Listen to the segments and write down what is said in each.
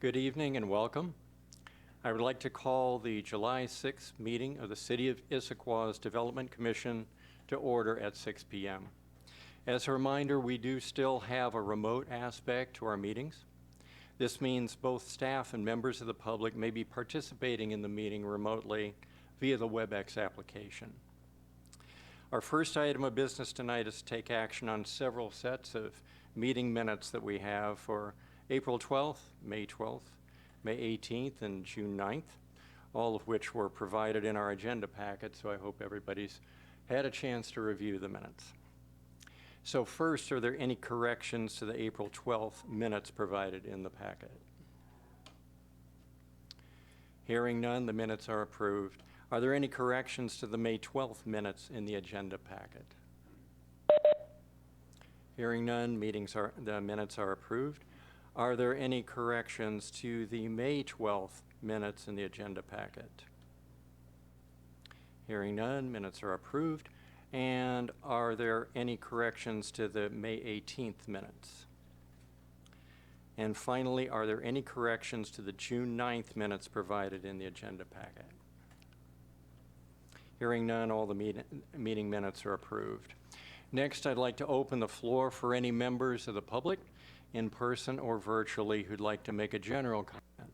Good evening and welcome. I would like to call the July 6th meeting of the City of Issaquah's Development Commission to order at 6 p.m. As a reminder, we do still have a remote aspect to our meetings. This means both staff and members of the public may be participating in the meeting remotely via the WebEx application. Our first item of business tonight is to take action on several sets of meeting minutes that we have for April 12th, May 12th, May 18th, and June 9th, all of which were provided in our agenda packet, so I hope everybody's had a chance to review the minutes. So first, are there any corrections to the April 12th minutes provided in the packet? Hearing none, the minutes are approved. Are there any corrections to the May 12th minutes in the agenda packet? Hearing none, the minutes are approved. Are there any corrections to the May 12th minutes in the agenda packet? Hearing none, minutes are approved. And are there any corrections to the May 18th minutes? And finally, are there any corrections to the June 9th minutes provided in the agenda packet? Hearing none, all the meeting minutes are approved. Next, I'd like to open the floor for any members of the public, in person or virtually, who'd like to make a general comment.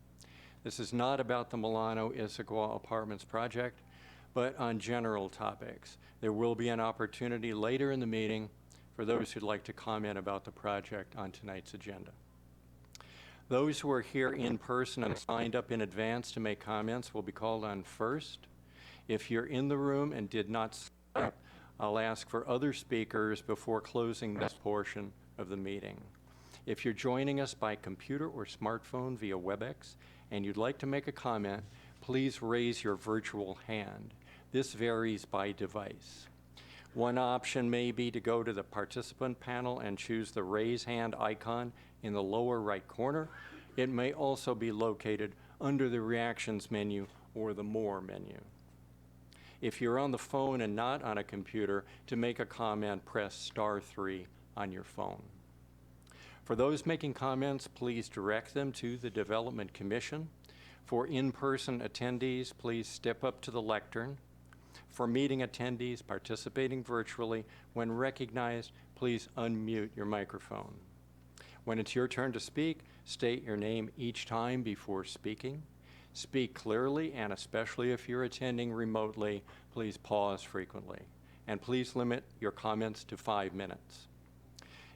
This is not about the Milano Issaquah Apartments project, but on general topics. There will be an opportunity later in the meeting for those who'd like to comment about the project on tonight's agenda. Those who are here in person and signed up in advance to make comments will be called on first. If you're in the room and did not sign up, I'll ask for other speakers before closing this portion of the meeting. If you're joining us by computer or smartphone via WebEx and you'd like to make a comment, please raise your virtual hand. This varies by device. One option may be to go to the participant panel and choose the raise hand icon in the lower right corner. It may also be located under the reactions menu or the more menu. If you're on the phone and not on a computer, to make a comment, press *3 on your phone. For those making comments, please direct them to the Development Commission. For in-person attendees, please step up to the lectern. For meeting attendees participating virtually, when recognized, please unmute your microphone. When it's your turn to speak, state your name each time before speaking. Speak clearly, and especially if you're attending remotely, please pause frequently. And please limit your comments to 5 minutes.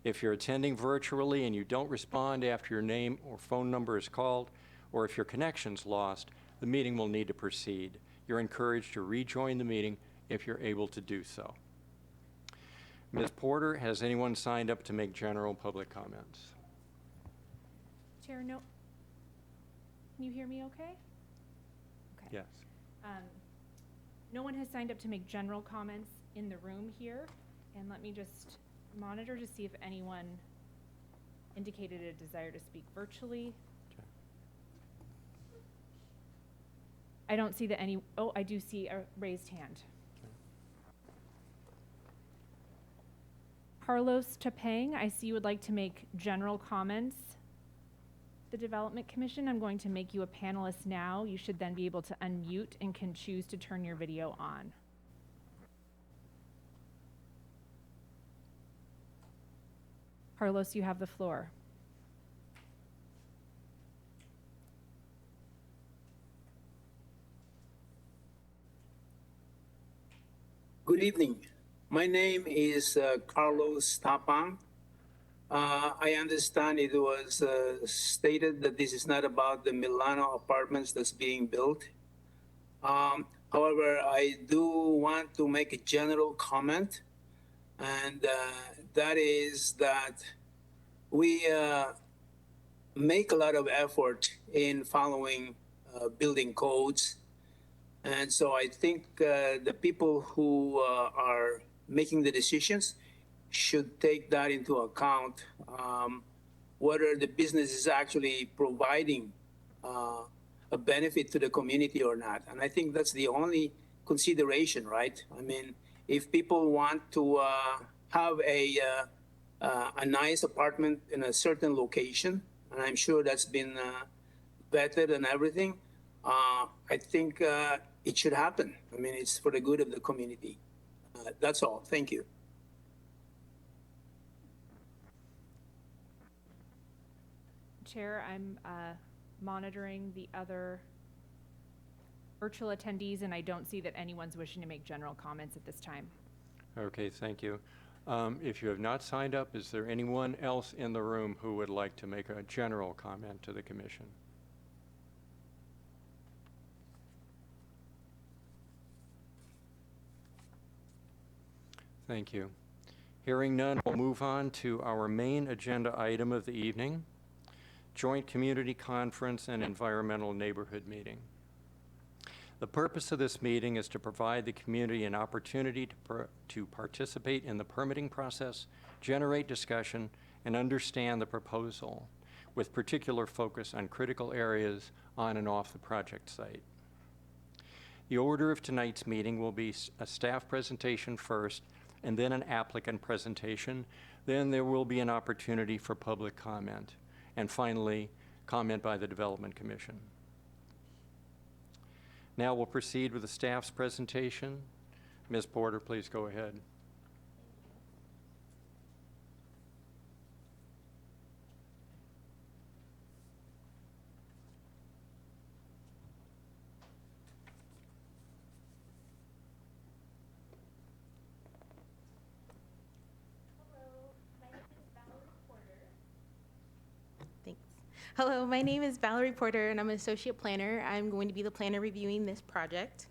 If you're attending virtually and you don't respond after your name or phone number is called, or if your connection's lost, the meeting will need to proceed. You're encouraged to rejoin the meeting if you're able to do so. Ms. Porter, has anyone signed up to make general public comments? Chair, no. Can you hear me okay? Okay. Yes. No one has signed up to make general comments in the room here. And let me just monitor to see if anyone indicated a desire to speak virtually. Okay. I don't see that any, oh, I do see a raised hand. Okay. Carlos Tapang, I see you would like to make general comments. The Development Commission, I'm going to make you a panelist now. You should then be able to unmute and can choose to turn your video on. Carlos, you have the floor. Good evening. My name is Carlos Tapang. I understand it was stated that this is not about the Milano apartments that's being built. However, I do want to make a general comment, and that is that we make a lot of effort in following building codes. And so I think the people who are making the decisions should take that into account, whether the business is actually providing a benefit to the community or not. And I think that's the only consideration, right? I mean, if people want to have a nice apartment in a certain location, and I'm sure that's been vetted and everything, I think it should happen. I mean, it's for the good of the community. That's all. Thank you. Chair, I'm monitoring the other virtual attendees, and I don't see that anyone's wishing to make general comments at this time. Okay, thank you. If you have not signed up, is there anyone else in the room who would like to make a general comment to the commission? Thank you. Hearing none, we'll move on to our main agenda item of the evening, Joint Community Conference and Environmental Neighborhood Meeting. The purpose of this meeting is to provide the community an opportunity to participate in the permitting process, generate discussion, and understand the proposal, with particular focus on critical areas on and off the project site. The order of tonight's meeting will be a staff presentation first, and then an applicant presentation. Then there will be an opportunity for public comment, and finally, comment by the Development Commission. Now we'll proceed with the staff's presentation. Ms. Porter, please go ahead. Hello, my name is Valerie Porter, and I'm an associate planner. I'm going to be the planner reviewing this project.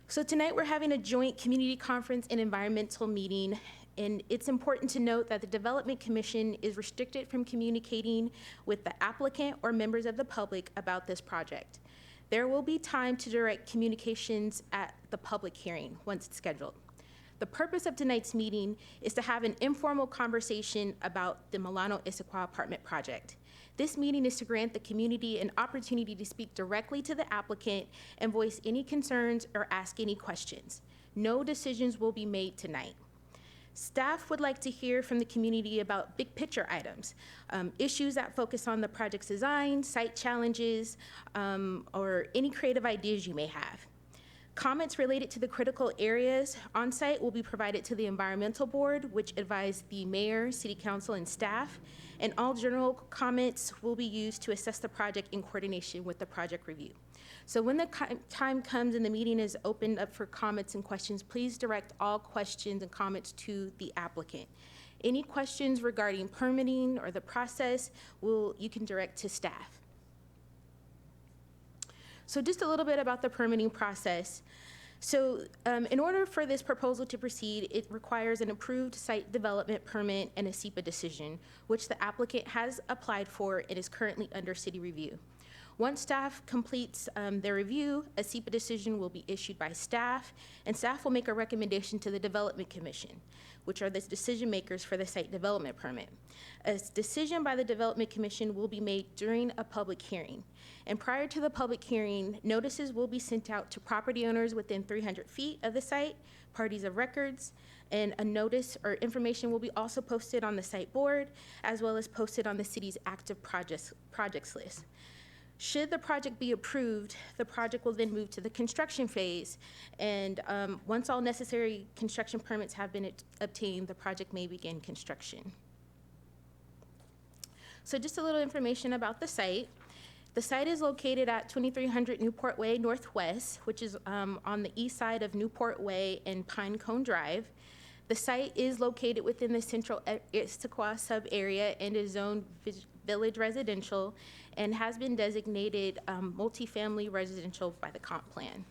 So tonight we're having a joint community conference and environmental meeting, and it's important to note that the Development Commission is restricted from communicating with the applicant or members of the public about this project. There will be time to direct communications at the public hearing once it's scheduled. The purpose of tonight's meeting is to have an informal conversation about the Milano Issaquah apartment project. This meeting is to grant the community an opportunity to speak directly to the applicant and voice any concerns or ask any questions. No decisions will be made tonight. Staff would like to hear from the community about big picture items, issues that focus on the project's design, site challenges, or any creative ideas you may have. Comments related to the critical areas on site will be provided to the Environmental Board, which advised the mayor, city council, and staff, and all general comments will be used to assess the project in coordination with the project review. So when the time comes and the meeting is opened up for comments and questions, please direct all questions and comments to the applicant. Any questions regarding permitting or the process, you can direct to staff. So just a little bit about the permitting process. So in order for this proposal to proceed, it requires an approved site development permit and a SEPA decision, which the applicant has applied for and is currently under city review. Once staff completes their review, a SEPA decision will be issued by staff, and staff will make a recommendation to the Development Commission, which are the decision makers for the site development permit. A decision by the Development Commission will be made during a public hearing. And prior to the public hearing, notices will be sent out to property owners within 300 feet of the site, parties of records, and a notice or information will be also posted on the site board, as well as posted on the city's active projects list. Should the project be approved, the project will then move to the construction phase, and once all necessary construction permits have been obtained, the project may begin construction. So just a little information about the site. The site is located at 2300 Newport Way Northwest, which is on the east side of Newport Way and Pine Cone Drive. The site is located within the central Issaquah sub-area and is zoned village residential and has been designated multifamily residential by the comp plan.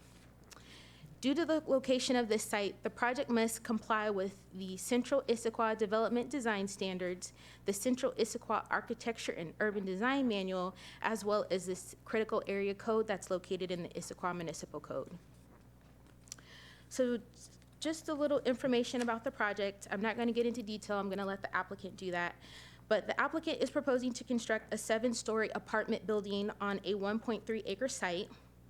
Due to the location of this site, the project must comply with the Central Issaquah Development Design Standards, the Central Issaquah Architecture and Urban Design Manual, as well as this critical area code that's located in the Issaquah Municipal Code. So just a little information about the project. I'm not going to get into detail. I'm going to let the applicant do that. But the applicant is proposing to construct a 7-story apartment building on a 1.3 acre site.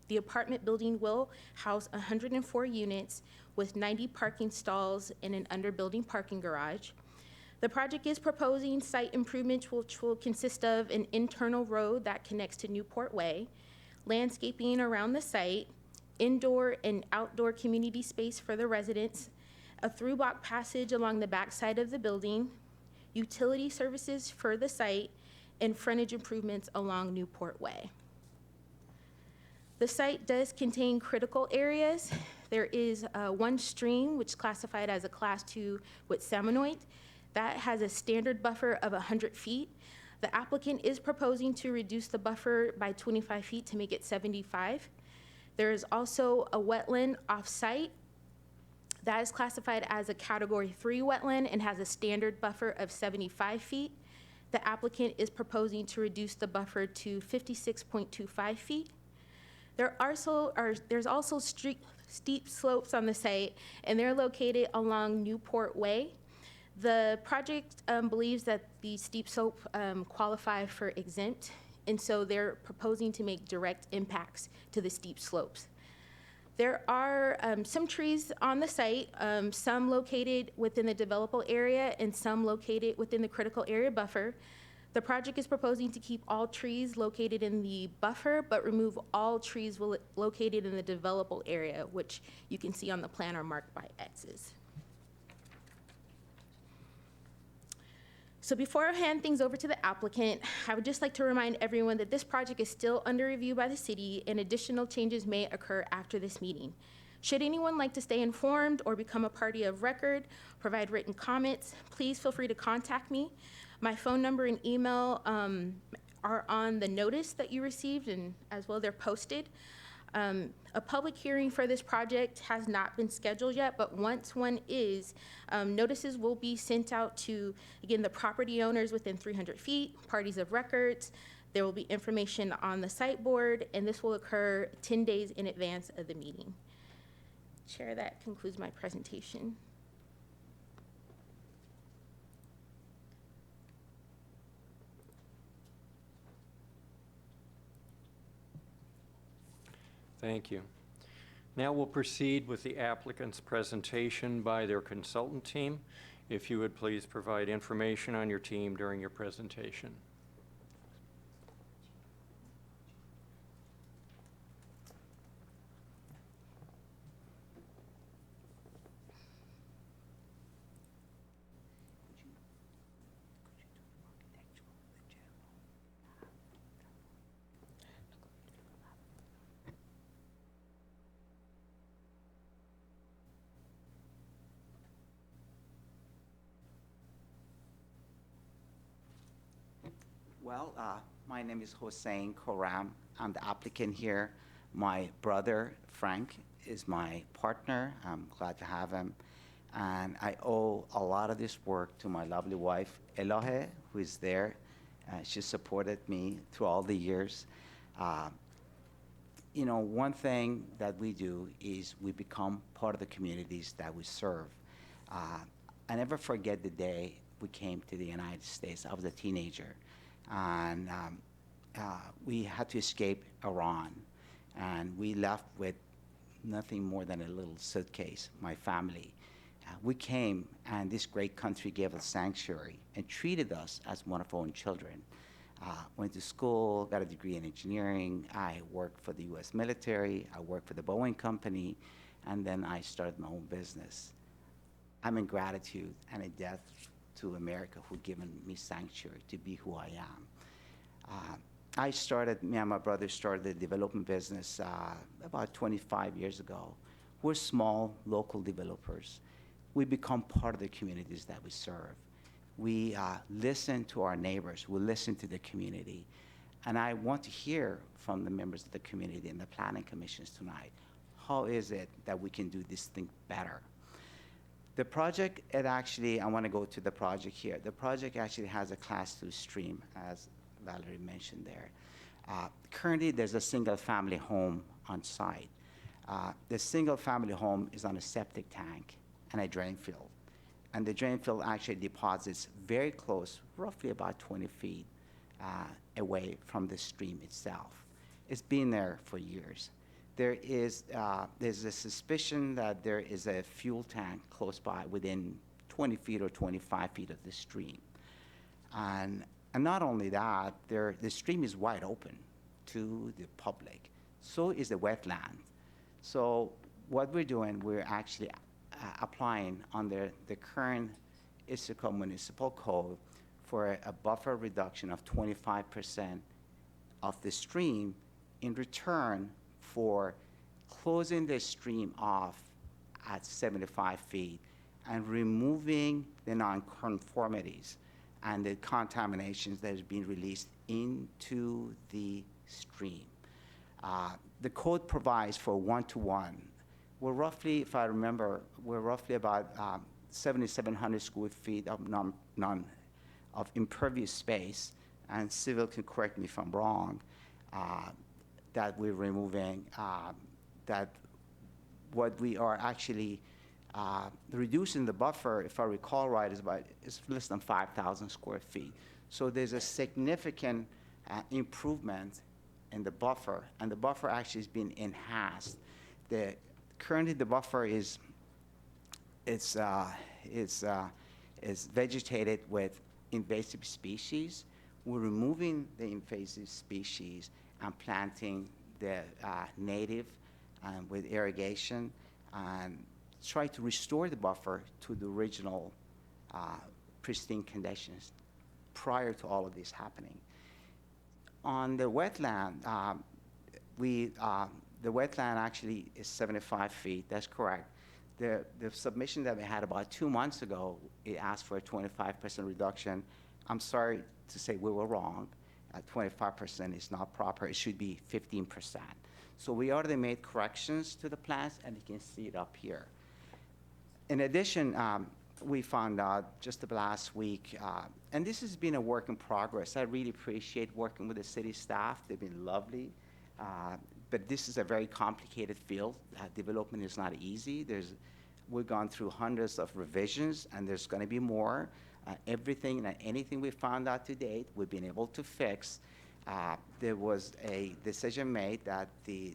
The apartment building will house 104 units with 90 parking stalls and an under-building parking garage. The project is proposing site improvements which will consist of an internal road that connects to Newport Way, landscaping around the site, indoor and outdoor community space for the residents, a through-walk passage along the backside of the building, utility services for the site, and frontage improvements along Newport Way. The site does contain critical areas. There is one stream, which is classified as a Class 2 with Salmonoid. That has a standard buffer of 100 feet. The applicant is proposing to reduce the buffer by 25 feet to make it 75. There is also a wetland off-site that is classified as a Category 3 wetland and has a standard buffer of 75 feet. The applicant is proposing to reduce the buffer to 56.25 feet. There's also steep slopes on the site, and they're located along Newport Way. The project believes that the steep slope qualify for exempt, and so they're proposing to make direct impacts to the steep slopes. There are some trees on the site, some located within the developable area and some located within the critical area buffer. The project is proposing to keep all trees located in the buffer, but remove all trees located in the developable area, which you can see on the plan are marked by X's. So before I hand things over to the applicant, I would just like to remind everyone that this project is still under review by the city and additional changes may occur after this meeting. Should anyone like to stay informed or become a party of record, provide written comments, please feel free to contact me. My phone number and email are on the notice that you received, and as well they're posted. A public hearing for this project has not been scheduled yet, but once one is, notices will be sent out to, again, the property owners within 300 feet, parties of records. There will be information on the site board, and this will occur 10 days in advance of the meeting. Chair, that concludes my presentation. Thank you. Now we'll proceed with the applicant's presentation by their consultant team. If you would please provide information on your team during your presentation. Well, my name is Hossein Koram. I'm the applicant here. My brother, Frank, is my partner. I'm glad to have him. And I owe a lot of this work to my lovely wife, Elohe, who is there. She supported me through all the years. You know, one thing that we do is we become part of the communities that we serve. I never forget the day we came to the United States. I was a teenager. And we had to escape Iran. And we left with nothing more than a little suitcase, my family. We came, and this great country gave us sanctuary and treated us as one of our own children. Went to school, got a degree in engineering. I worked for the U.S. military. I worked for the Boeing company. And then I started my own business. I'm in gratitude and a debt to America who given me sanctuary to be who I am. Me and my brother started a development business about 25 years ago. We're small local developers. We become part of the communities that we serve. We listen to our neighbors. We listen to the community. And I want to hear from the members of the community and the planning commissions tonight. How is it that we can do this thing better? The project, I want to go to the project here. The project actually has a Class 2 stream, as Valerie mentioned there. Currently, there's a single-family home on site. The single-family home is on a septic tank and a drain field. And the drain field actually deposits very close, roughly about 20 feet away from the stream itself. It's been there for years. There's a suspicion that there is a fuel tank close by within 20 feet or 25 feet of the stream. And not only that, the stream is wide open to the public. So is the wetland. So what we're doing, we're actually applying under the current Issaquah Municipal Code for a buffer reduction of 25% of the stream in return for closing the stream off at 75 feet and removing the nonconformities and the contaminations that is being released into the stream. The code provides for one-to-one. We're roughly, if I remember, we're roughly about 7,700 square feet of of impervious space, and Civil can correct me if I'm wrong, that we're removing, that what we are actually reducing the buffer, if I recall right, is less than 5,000 square feet. So there's a significant improvement in the buffer, and the buffer actually is being enhanced. Currently the buffer is vegetated with invasive species. We're removing the invasive species and planting the native with irrigation, and try to restore the buffer to the original pristine conditions prior to all of this happening. On the wetland, the wetland actually is 75 feet, that's correct. The submission that we had about 2 months ago, it asked for a 25% reduction. I'm sorry to say we were wrong. 25% is not proper, it should be 15%. So we already made corrections to the plans, and you can see it up here. In addition, we found out just the last week, and this has been a work in progress. I really appreciate working with the city staff. They've been lovely. But this is a very complicated field. Development is not easy. We've gone through hundreds of revisions, and there's going to be more. Everything and anything we found out to date, we've been able to fix. There was a decision made that the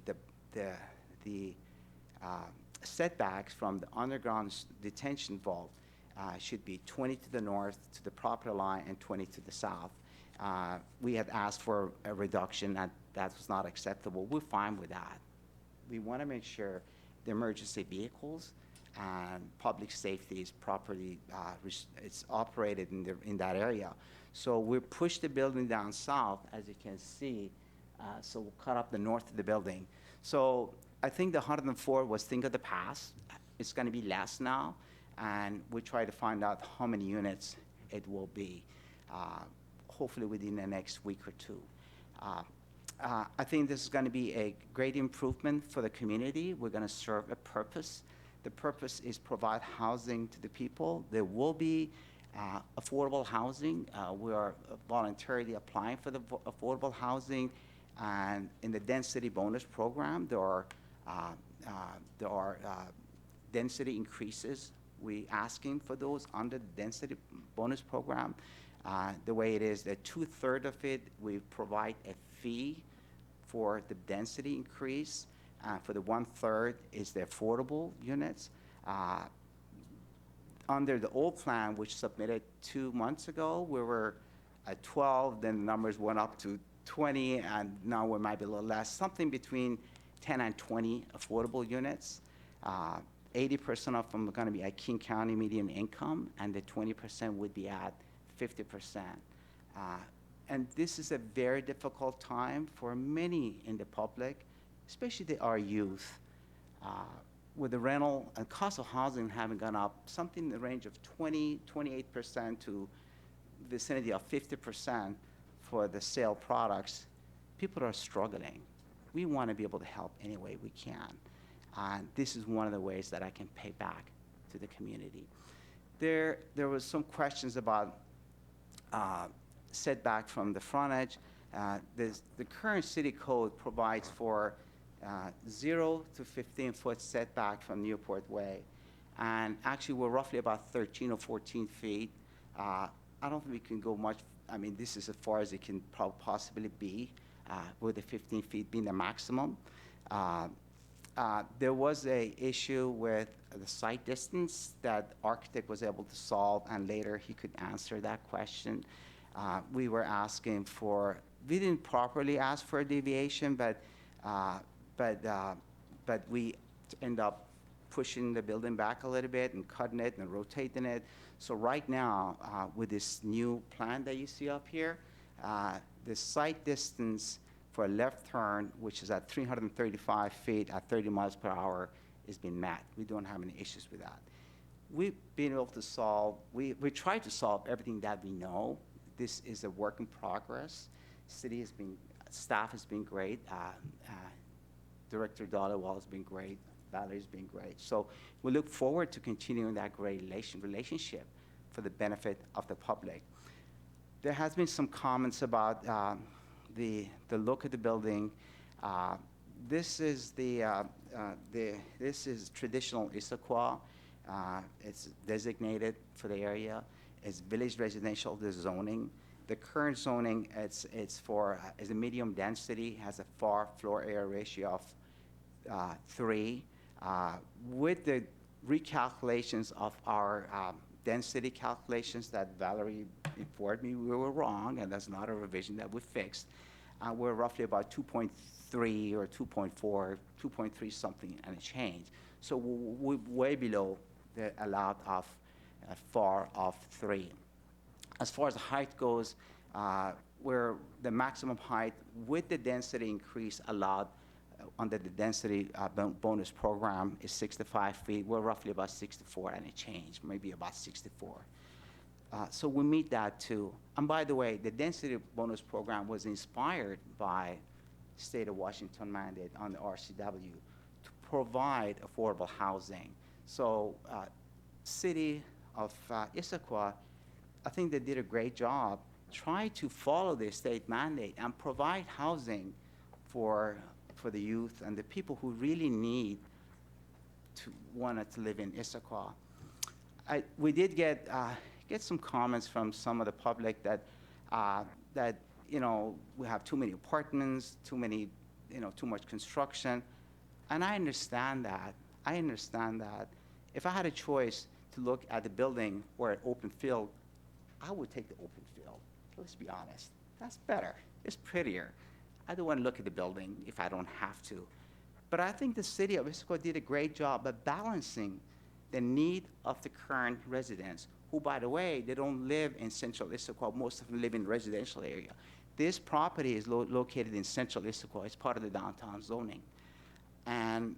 setbacks from the underground detention vault should be 20 to the north to the property line and 20 to the south. We had asked for a reduction, and that was not acceptable. We're fine with that. We want to make sure the emergency vehicles and public safety is properly it's operated in that area. So we pushed the building down south, as you can see, so we'll cut up the north of the building. So I think the 104 was thing of the past. It's going to be less now, and we try to find out how many units it will be, hopefully within the next week or two. I think this is going to be a great improvement for the community. We're going to serve a purpose. The purpose is provide housing to the people. There will be affordable housing. We are voluntarily applying for the affordable housing, and in the density bonus program, there are density increases. We asking for those under the density bonus program. The way it is, that 2/3 of it, we provide a fee for the density increase. For the 1/3 is the affordable units. Under the old plan, which submitted 2 months ago, we were at 12, then the numbers went up to 20, and now we might be a little less, something between 10 and 20 affordable units. 80% of them are going to be at King County median income, and the 20% would be at 50%. And this is a very difficult time for many in the public, especially our youth. With the rental and cost of housing having gone up, something in the range of 28% to vicinity of 50% for the sale products, people are struggling. We want to be able to help any way we can. And this is one of the ways that I can pay back to the community. There was some questions about setback from the frontage. The current city code provides for 0 to 15-foot setback from Newport Way. And actually, we're roughly about 13 or 14 feet. I don't think we can go much. I mean, this is as far as it can possibly be, with the 15 feet being the maximum. There was a issue with the site distance that architect was able to solve, and later he could answer that question. We were asking for, we didn't properly ask for a deviation, but we end up pushing the building back a little bit and cutting it and rotating it. So right now, with this new plan that you see up here, the site distance for a left turn, which is at 335 feet at 30 miles per hour, is being met. We don't have any issues with that. We've been able to solve, we tried to solve everything that we know. This is a work in progress. City has been, staff has been great. Director Dollywall has been great. Valerie's been great. So we look forward to continuing that great relationship for the benefit of the public. There has been some comments about the look of the building. This is this is traditional Issaquah. It's designated for the area. It's village residential, the zoning. The current zoning, it's a medium density, has a floor area ratio of 3. With the recalculations of our density calculations that Valerie informed me we were wrong, and that's not a revision that we fixed, we're roughly about 2.3 or 2.4, 2.3 something and a change. So we're way below the allowed of FAR of 3. As far as the height goes, where the maximum height with the density increase allowed under the density bonus program is 65 feet. We're roughly about 64 and a change, maybe about 64. So we meet that too. And by the way, the density bonus program was inspired by state of Washington mandate on the RCW to provide affordable housing. So city of Issaquah, I think they did a great job trying to follow the state mandate and provide housing for the youth and the people who really need to wanted to live in Issaquah. We did get some comments from some of the public that we have too many apartments, too much construction, and I understand that. If I had a choice to look at the building or an open field, I would take the open field. Let's be honest. That's better. It's prettier. I don't want to look at the building if I don't have to. But I think the city of Issaquah did a great job of balancing the need of the current residents, who, by the way, they don't live in central Issaquah. Most of them live in the residential area. This property is located in central Issaquah. It's part of the downtown zoning. And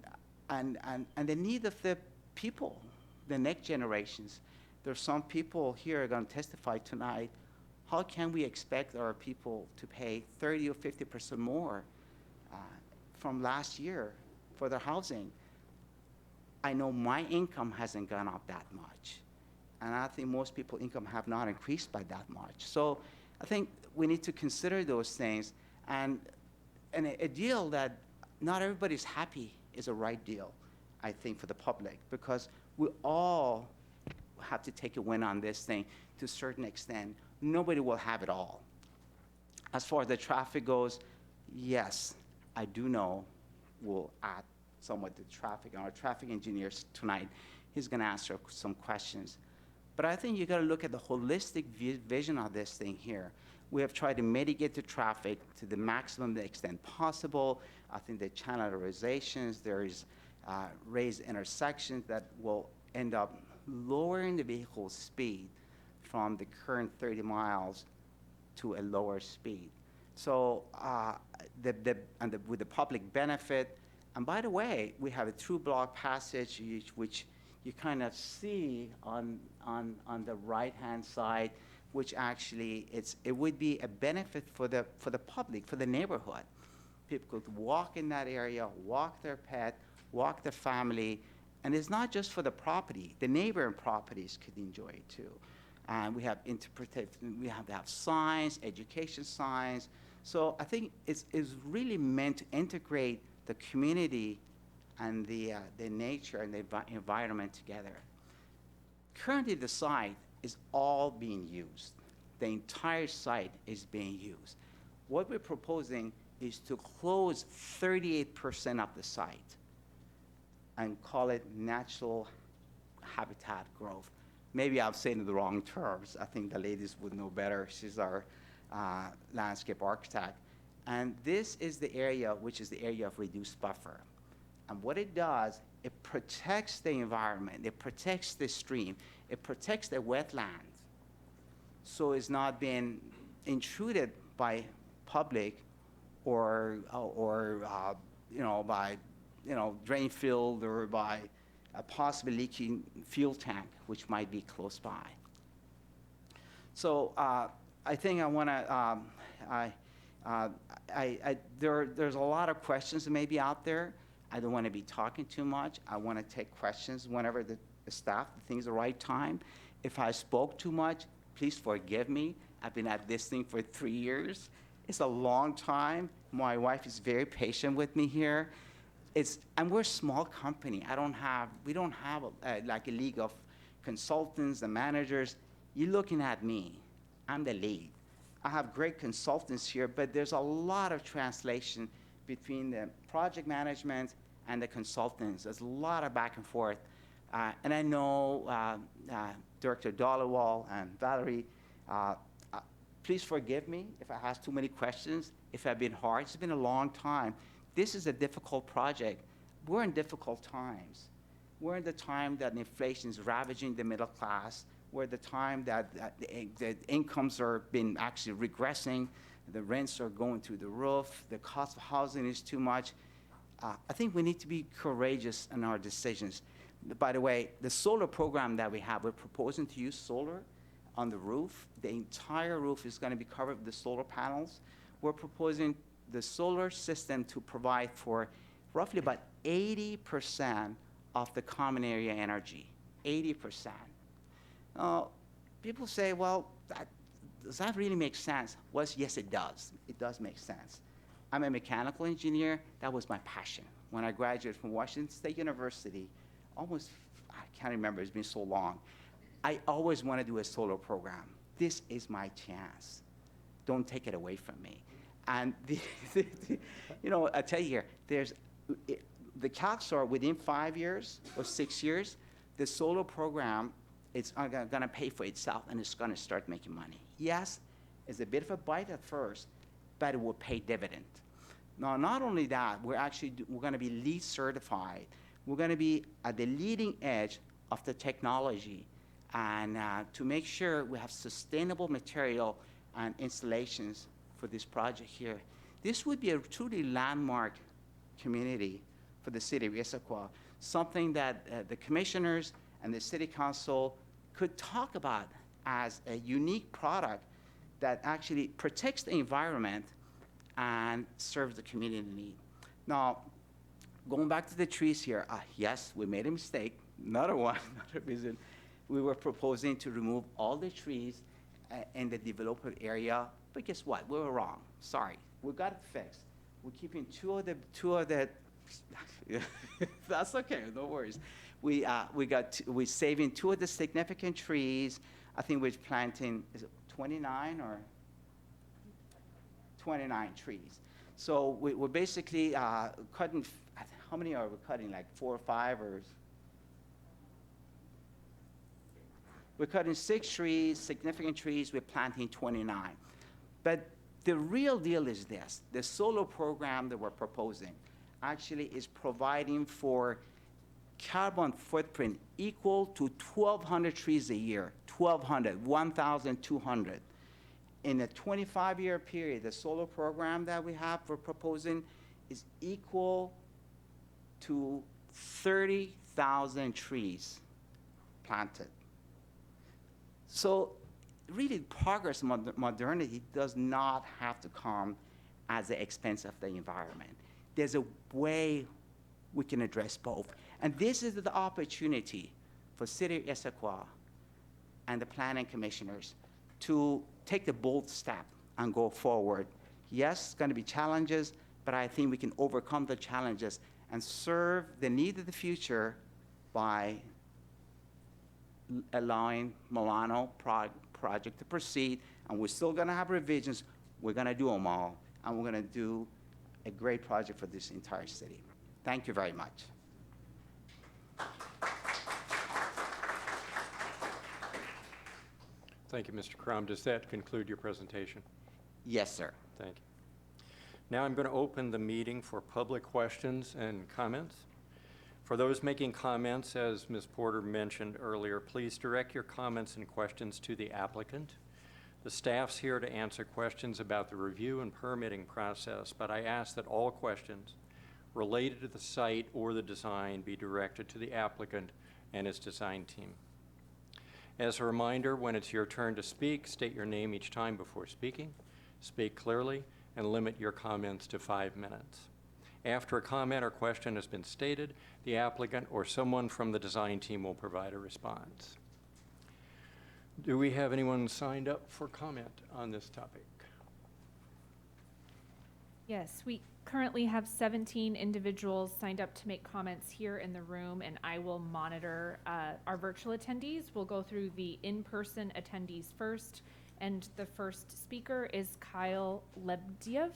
the need of the people, the next generations. There's some people here who are going to testify tonight. How can we expect our people to pay 30 or 50% more from last year for their housing? I know my income hasn't gone up that much. And I think most people's income have not increased by that much. So I think we need to consider those things. And a deal that not everybody's happy is a right deal, I think, for the public, because we all have to take a win on this thing to a certain extent. Nobody will have it all. As far as the traffic goes, yes, I do know we'll add somewhat to traffic. And our traffic engineer tonight, he's going to answer some questions. But I think you got to look at the holistic vision of this thing here. We have tried to mitigate the traffic to the maximum extent possible. I think the channelizations, there is raised intersections that will end up lowering the vehicle speed from the current 30 miles to a lower speed. So with the public benefit, and by the way, we have a through block passage which you kind of see on the right-hand side, which actually it would be a benefit for the public, for the neighborhood. People could walk in that area, walk their pet, walk their family, and it's not just for the property. The neighboring properties could enjoy it too. And we have we have to have signs, education signs. So I think it's really meant to integrate the community and the nature and the environment together. Currently, the site is all being used. The entire site is being used. What we're proposing is to close 38% of the site. and call it natural habitat growth. Maybe I'm saying the wrong terms. I think the ladies would know better. She's our landscape architect. And this is the area which is the area of reduced buffer. And what it does, it protects the environment, it protects the stream, it protects the wetlands, so it's not being intruded by public or by drain field or by a possibly leaking fuel tank, which might be close by. So I think I want to, there's a lot of questions maybe out there. I don't want to be talking too much. I want to take questions whenever the staff thinks the right time. If I spoke too much, please forgive me. I've been at this thing for 3 years. It's a long time. My wife is very patient with me here. And we're a small company. We don't have like a league of consultants and managers. You're looking at me. I'm the lead. I have great consultants here, but there's a lot of translation between the project management and the consultants. There's a lot of back and forth. And I know Director Dollawall and Valerie, please forgive me if I ask too many questions, if I've been hard. It's been a long time. This is a difficult project. We're in difficult times. We're in the time that inflation is ravaging the middle class. We're at the time that the incomes are been actually regressing. The rents are going through the roof. The cost of housing is too much. I think we need to be courageous in our decisions. By the way, the solar program that we have, we're proposing to use solar on the roof. The entire roof is going to be covered with the solar panels. We're proposing the solar system to provide for roughly about 80% of the common area energy, 80%. People say, well, does that really make sense? Well, yes, it does. It does make sense. I'm a mechanical engineer. That was my passion. When I graduated from Washington State University, I can't remember, it's been so long. I always want to do a solar program. This is my chance. Don't take it away from me. And I tell you here, the calcs are within 5 years or 6 years, the solar program, it's going to pay for itself and it's going to start making money. Yes, it's a bit of a bite at first, but it will pay dividend. Now, not only that, we're going to be LEED certified. We're going to be at the leading edge of the technology and to make sure we have sustainable material and installations for this project here. This would be a truly landmark community for the city of Issaquah, something that the commissioners and the city council could talk about as a unique product that actually protects the environment and serves the community need. Now, going back to the trees here, yes, we made a mistake, another reason. We were proposing to remove all the trees in the developed area, but guess what? We were wrong. Sorry, we got it fixed. We're keeping two of the. That's okay, no worries. We're saving 2 of the significant trees. I think we're planting, is it 29 or 29 trees. So we're basically cutting. How many are we cutting? Like 4 or 5 or? We're cutting 6 trees, significant trees. We're planting 29. But the real deal is this: the solar program that we're proposing actually is providing for carbon footprint equal to 1,200 trees a year. 1,200, 1,200. In a 25-year period, the solar program that we're proposing is equal to 30,000 trees planted. So really, progress, modernity does not have to come at the expense of the environment. There's a way we can address both. And this is the opportunity for City of Issaquah and the planning commissioners to take the bold step and go forward. Yes, it's going to be challenges, but I think we can overcome the challenges and serve the need of the future by allowing Milano project to proceed. And we're still going to have revisions. We're going to do them all, and we're going to do a great project for this entire city. Thank you very much. Thank you, Mr. Crum. Does that conclude your presentation? Yes, sir. Thank you. Now I'm going to open the meeting for public questions and comments. For those making comments, as Ms. Porter mentioned earlier, please direct your comments and questions to the applicant. The staff's here to answer questions about the review and permitting process, but I ask that all questions related to the site or the design be directed to the applicant and his design team. As a reminder, when it's your turn to speak, state your name each time before speaking, speak clearly, and limit your comments to 5 minutes. After a comment or question has been stated, the applicant or someone from the design team will provide a response. Do we have anyone signed up for comment on this topic? Yes, we currently have 17 individuals signed up to make comments here in the room, and I will monitor our virtual attendees. We'll go through the in-person attendees first, and the first speaker is Kyle Lebdiev.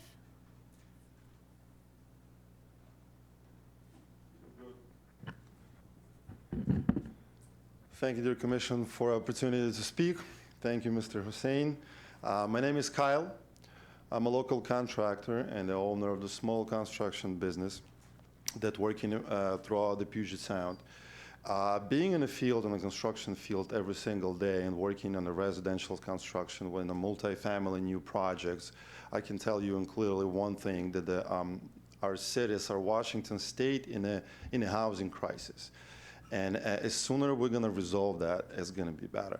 Thank you, dear Commission, for the opportunity to speak. Thank you, Mr. Hussein. My name is Kyle. I'm a local contractor and the owner of the small construction business that working throughout the Puget Sound. Being in the field, in the construction field every single day and working on the residential construction when the multifamily new projects, I can tell you and clearly one thing, that our cities, our Washington state in a housing crisis. And as sooner we're going to resolve that, it's going to be better.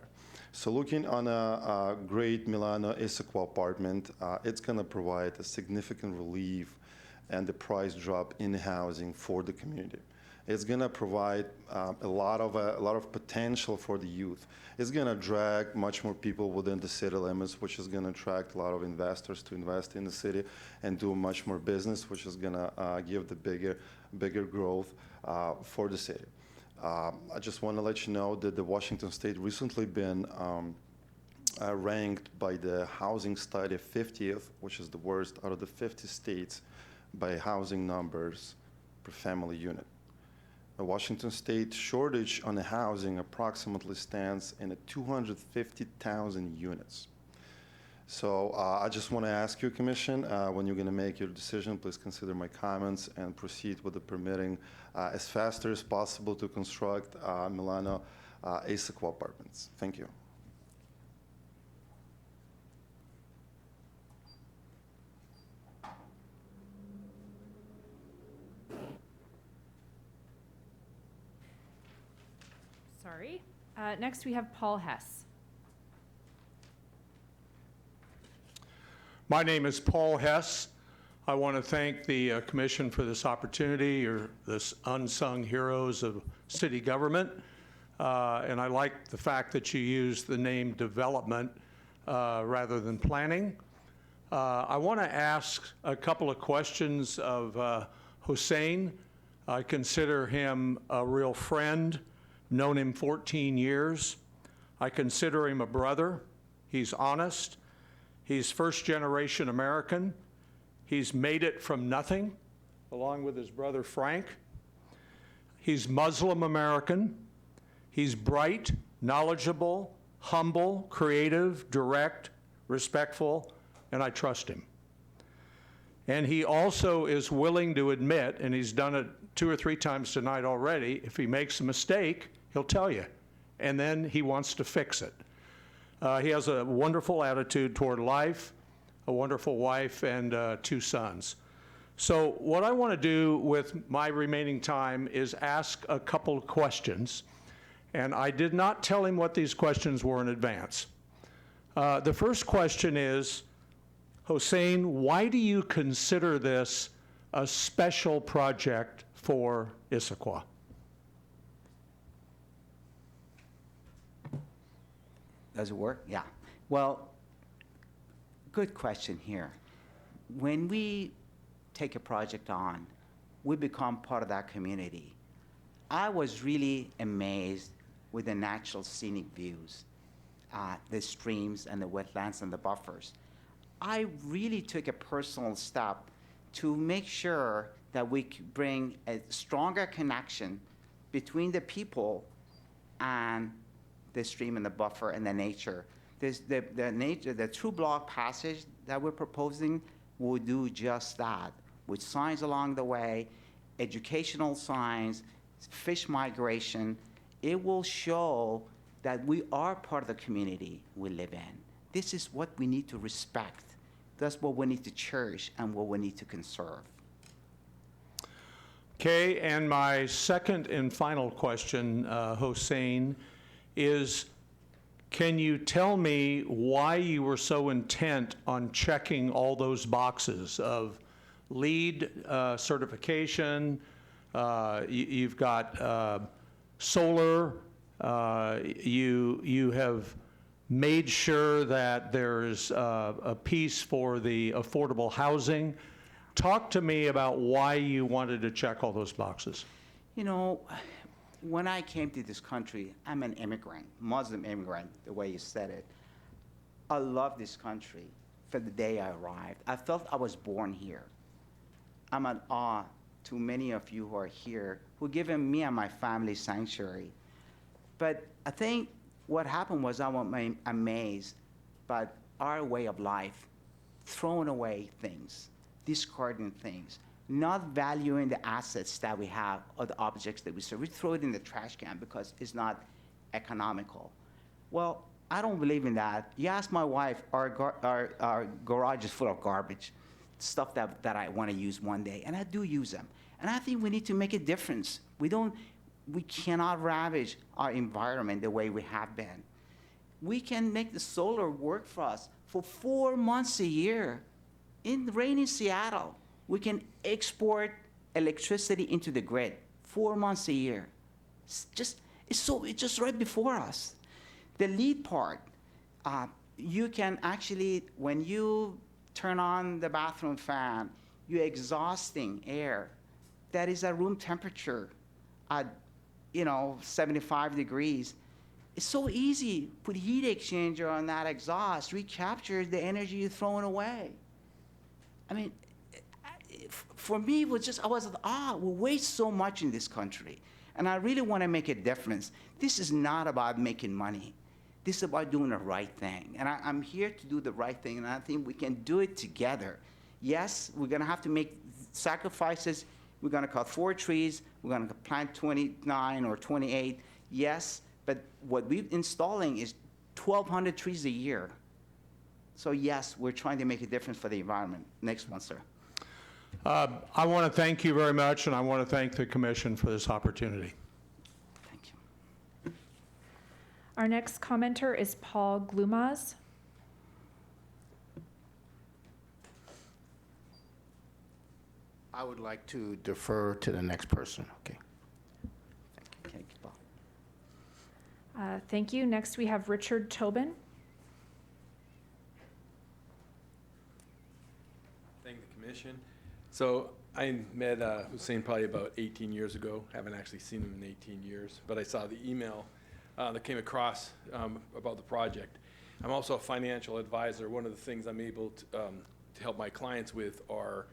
So looking on a great Milano Issaquah apartment, it's going to provide a significant relief and the price drop in housing for the community. It's going to provide a lot of potential for the youth. It's going to drag much more people within the city limits, which is going to attract a lot of investors to invest in the city and do much more business, which is going to give the bigger growth for the city. I just want to let you know that the Washington State recently been ranked by the housing study 50th, which is the worst out of the 50 states by housing numbers per family unit. The Washington State shortage on the housing approximately stands in 250,000 units. So I just want to ask you, Commission, when you're going to make your decision, please consider my comments and proceed with the permitting as fast as possible to construct Milano Issaquah apartments. Thank you. Sorry. Next, we have Paul Hess. My name is Paul Hess. I want to thank the Commission for this opportunity. You're this unsung heroes of city government. And I like the fact that you use the name development rather than planning. I want to ask a couple of questions of Hussein. I consider him a real friend, known him 14 years. I consider him a brother. He's honest. He's first-generation American. He's made it from nothing, along with his brother Frank. He's Muslim American. He's bright, knowledgeable, humble, creative, direct, respectful, and I trust him. And he also is willing to admit, and he's done it 2 or 3 times tonight already, if he makes a mistake, he'll tell you. And then he wants to fix it. He has a wonderful attitude toward life, a wonderful wife, and 2 sons. So what I want to do with my remaining time is ask a couple of questions. And I did not tell him what these questions were in advance. The first question is, Hussein, why do you consider this a special project for Issaquah? Does it work? Yeah. Well, good question here. When we take a project on, we become part of that community. I was really amazed with the natural scenic views, the streams and the wetlands and the buffers. I really took a personal step to make sure that we could bring a stronger connection between the people and the stream and the buffer and the nature. The true block passage that we're proposing will do just that, with signs along the way, educational signs, fish migration. It will show that we are part of the community we live in. This is what we need to respect. That's what we need to cherish and what we need to conserve. Okay, and my second and final question, Hossein, is can you tell me why you were so intent on checking all those boxes of LEED certification, you've got solar, you have made sure that there's a piece for the affordable housing. Talk to me about why you wanted to check all those boxes. You know, when I came to this country, I'm an immigrant, Muslim immigrant, the way you said it. I love this country from the day I arrived. I felt I was born here. I'm at awe to many of you who are here, who given me and my family sanctuary. But I think what happened was I was amazed by our way of life, throwing away things, discarding things, not valuing the assets that we have or the objects that we serve. We throw it in the trash can because it's not economical. Well, I don't believe in that. You ask my wife, our garage is full of garbage, stuff that I want to use one day, and I do use them. And I think we need to make a difference. We cannot ravage our environment the way we have been. We can make the solar work for us for 4 months a year. In rainy Seattle, we can export electricity into the grid 4 months a year. It's just right before us. The lead part, you can actually, when you turn on the bathroom fan, you're exhausting air that is at room temperature at 75 degrees. It's so easy. Put heat exchanger on that exhaust, recapture the energy you're throwing away. I mean, for me, it was just, I was, we waste so much in this country. And I really want to make a difference. This is not about making money. This is about doing the right thing. And I'm here to do the right thing, and I think we can do it together. Yes, we're going to have to make sacrifices. We're going to cut 4 trees. We're going to plant 29 or 28. Yes, but what we're installing is 1,200 trees a year. So yes, we're trying to make a difference for the environment. Next one, sir. I want to thank you very much, and I want to thank the commission for this opportunity. Thank you. Our next commenter is Paul Glumaz. I would like to defer to the next person, okay? Thank you, Paul. Thank you. Next, we have Richard Tobin. Thank the commission. So I met Hussein probably about 18 years ago. Haven't actually seen him in 18 years, but I saw the email that came across about the project. I'm also a financial advisor. One of the things I'm able to help my clients with are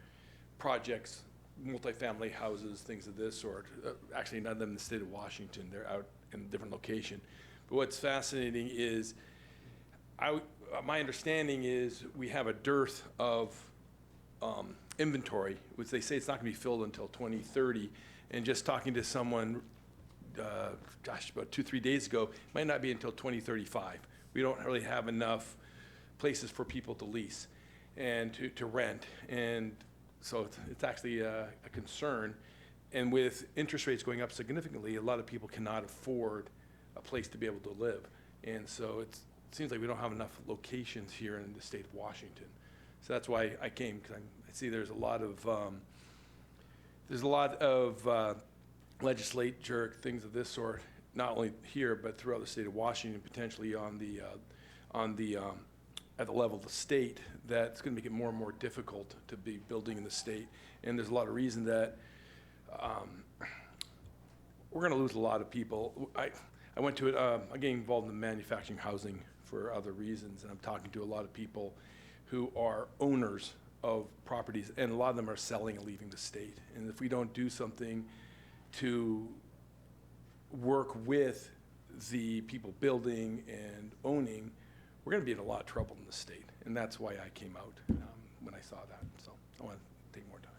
projects, multifamily houses, things of this sort. Actually, none of them in the state of Washington. They're out in a different location. But what's fascinating is, my understanding is we have a dearth of inventory, which they say it's not going to be filled until 2030. And just talking to someone, about 2-3 days ago, it might not be until 2035. We don't really have enough places for people to lease and to rent. And so it's actually a concern. And with interest rates going up significantly, a lot of people cannot afford a place to be able to live. And so it seems like we don't have enough locations here in the state of Washington. So that's why I came, because I see there's a lot of legislature, things of this sort, not only here, but throughout the state of Washington, potentially at the level of the state, that's going to make it more and more difficult to be building in the state. And there's a lot of reason that we're going to lose a lot of people. I went to it, I'm getting involved in manufacturing housing for other reasons, and I'm talking to a lot of people who are owners of properties, and a lot of them are selling and leaving the state. And if we don't do something to work with the people building and owning, we're going to be in a lot of trouble in the state. And that's why I came out when I saw that. So I want to take more time.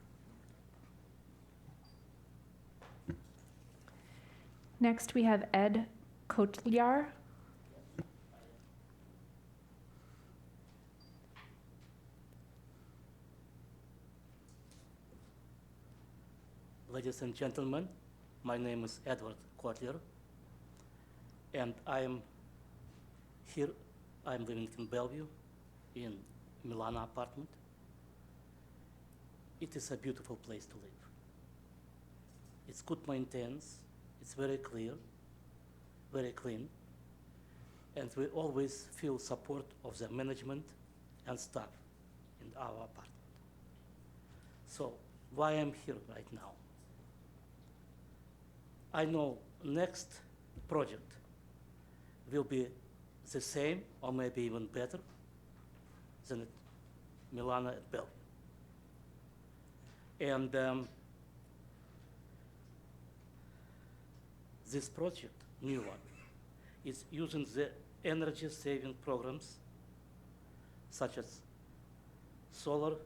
Next, we have Ed Kotlyar. Ladies and gentlemen, my name is Edward Kotler, and I'm living in Bellevue, in Milano apartment. It is a beautiful place to live. It's good maintained, it's very clear, very clean, and we always feel support of the management and staff in our apartment. So why I'm here right now? I know next project will be the same or maybe even better than at Milano at Bellevue. And this project, new one, is using the energy saving programs such as solar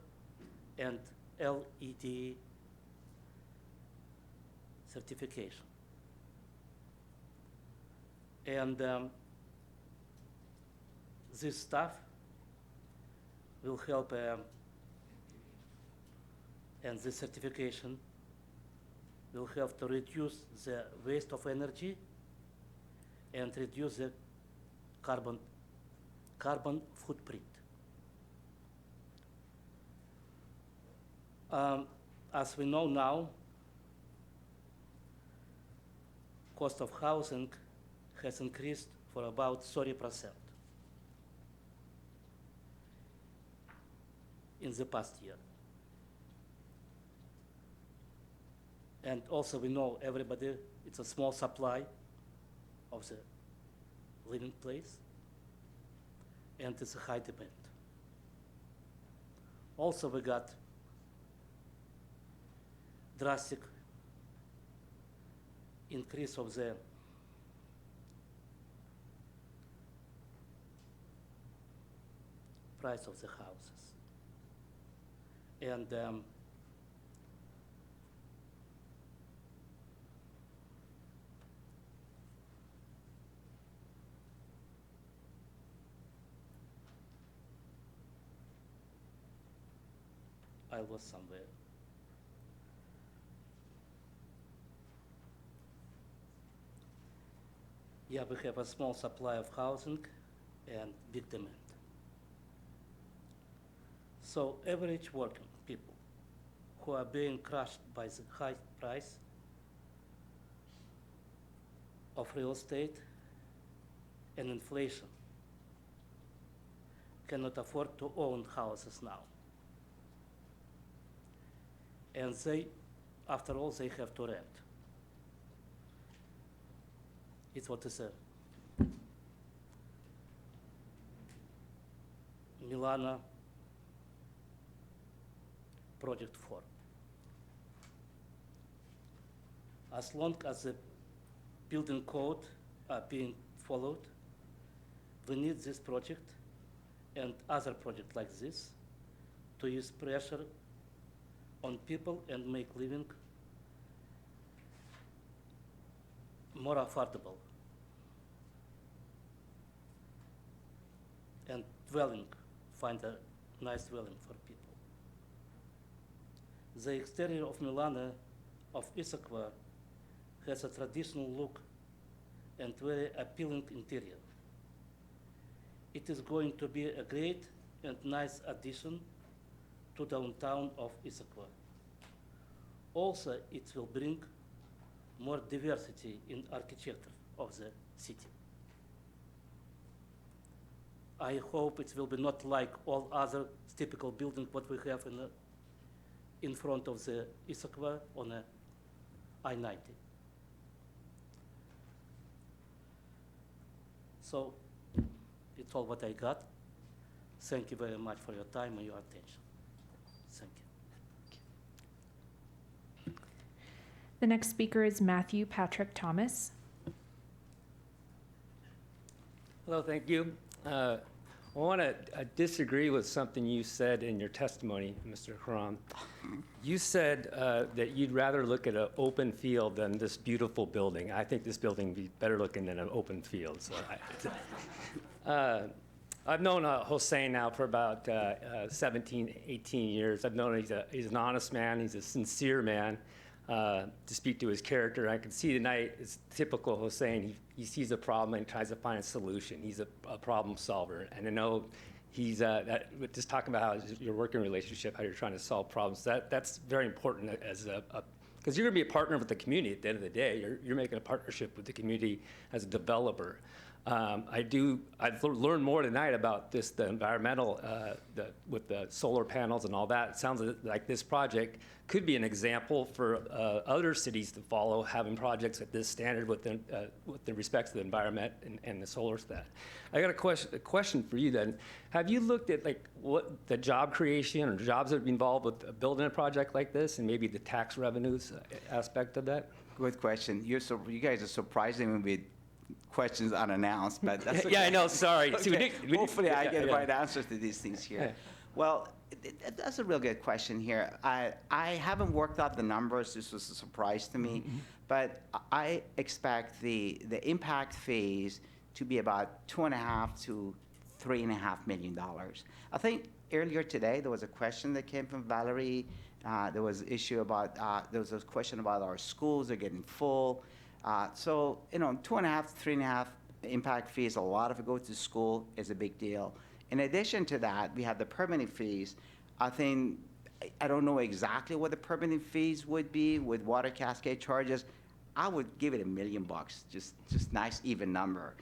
and LED certification. And this stuff will help, and this certification will help to reduce the waste of energy and reduce the carbon footprint. As we know now, cost of housing has increased for about 30% in the past year. And also we know everybody, it's a small supply of the living place, and it's a high demand. Also we got drastic increase of the price of the houses. And I was somewhere. Yeah, we have a small supply of housing and big demand. So average working people who are being crushed by the high price of real estate and inflation cannot afford to own houses now. And they, after all, they have to rent. It's what is a Milano project for. As long as the building code are being followed, we need this project and other projects like this to use pressure on people and make living more affordable and find a nice dwelling for people. The exterior of Milano, of Issaquah, has a traditional look and very appealing interior. It is going to be a great and nice addition to downtown of Issaquah. Also, it will bring more diversity in architecture of the city. I hope it will be not like all other typical buildings what we have in front of the Issaquah on a I-90. So it's all what I got. Thank you very much for your time and your attention. Thank you. The next speaker is Matthew Patrick Thomas. Hello, thank you. I want to disagree with something you said in your testimony, Mr. Haram. You said that you'd rather look at an open field than this beautiful building. I think this building would be better looking than an open field. So I've known Hossein now for about 17, 18 years. I've known he's an honest man. He's a sincere man. To speak to his character, I can see tonight it's typical Hossein. He sees a problem and tries to find a solution. He's a problem solver. And I know he's just talking about how your working relationship, how you're trying to solve problems. That's very important as because you're going to be a partner with the community at the end of the day. You're making a partnership with the community as a developer. I've learned more tonight about the environmental, with the solar panels and all that. It sounds like this project could be an example for other cities to follow, having projects at this standard with the respect to the environment and the solar stat. I got a question for you then. Have you looked at what the job creation or jobs that would be involved with building a project like this, and maybe the tax revenues aspect of that? Good question. You guys are surprising me with questions unannounced, but that's okay. Yeah, I know, sorry. Okay. See, Hopefully I get the yeah. right answers to these things here. Yeah. Well, that's a real good question here. I haven't worked out the numbers. This was a surprise to me. But I expect the impact fees to be about $2.5 to $3.5 million. I think earlier today there was a question that came from Valerie. There was an issue about, there was a question about our schools are getting full. So, 2.5 to 3.5 impact fees, a lot of it goes to school, is a big deal. In addition to that, we have the permitting fees. I don't know exactly what the permitting fees would be with water cascade charges. I would give it $1 million, just nice even number.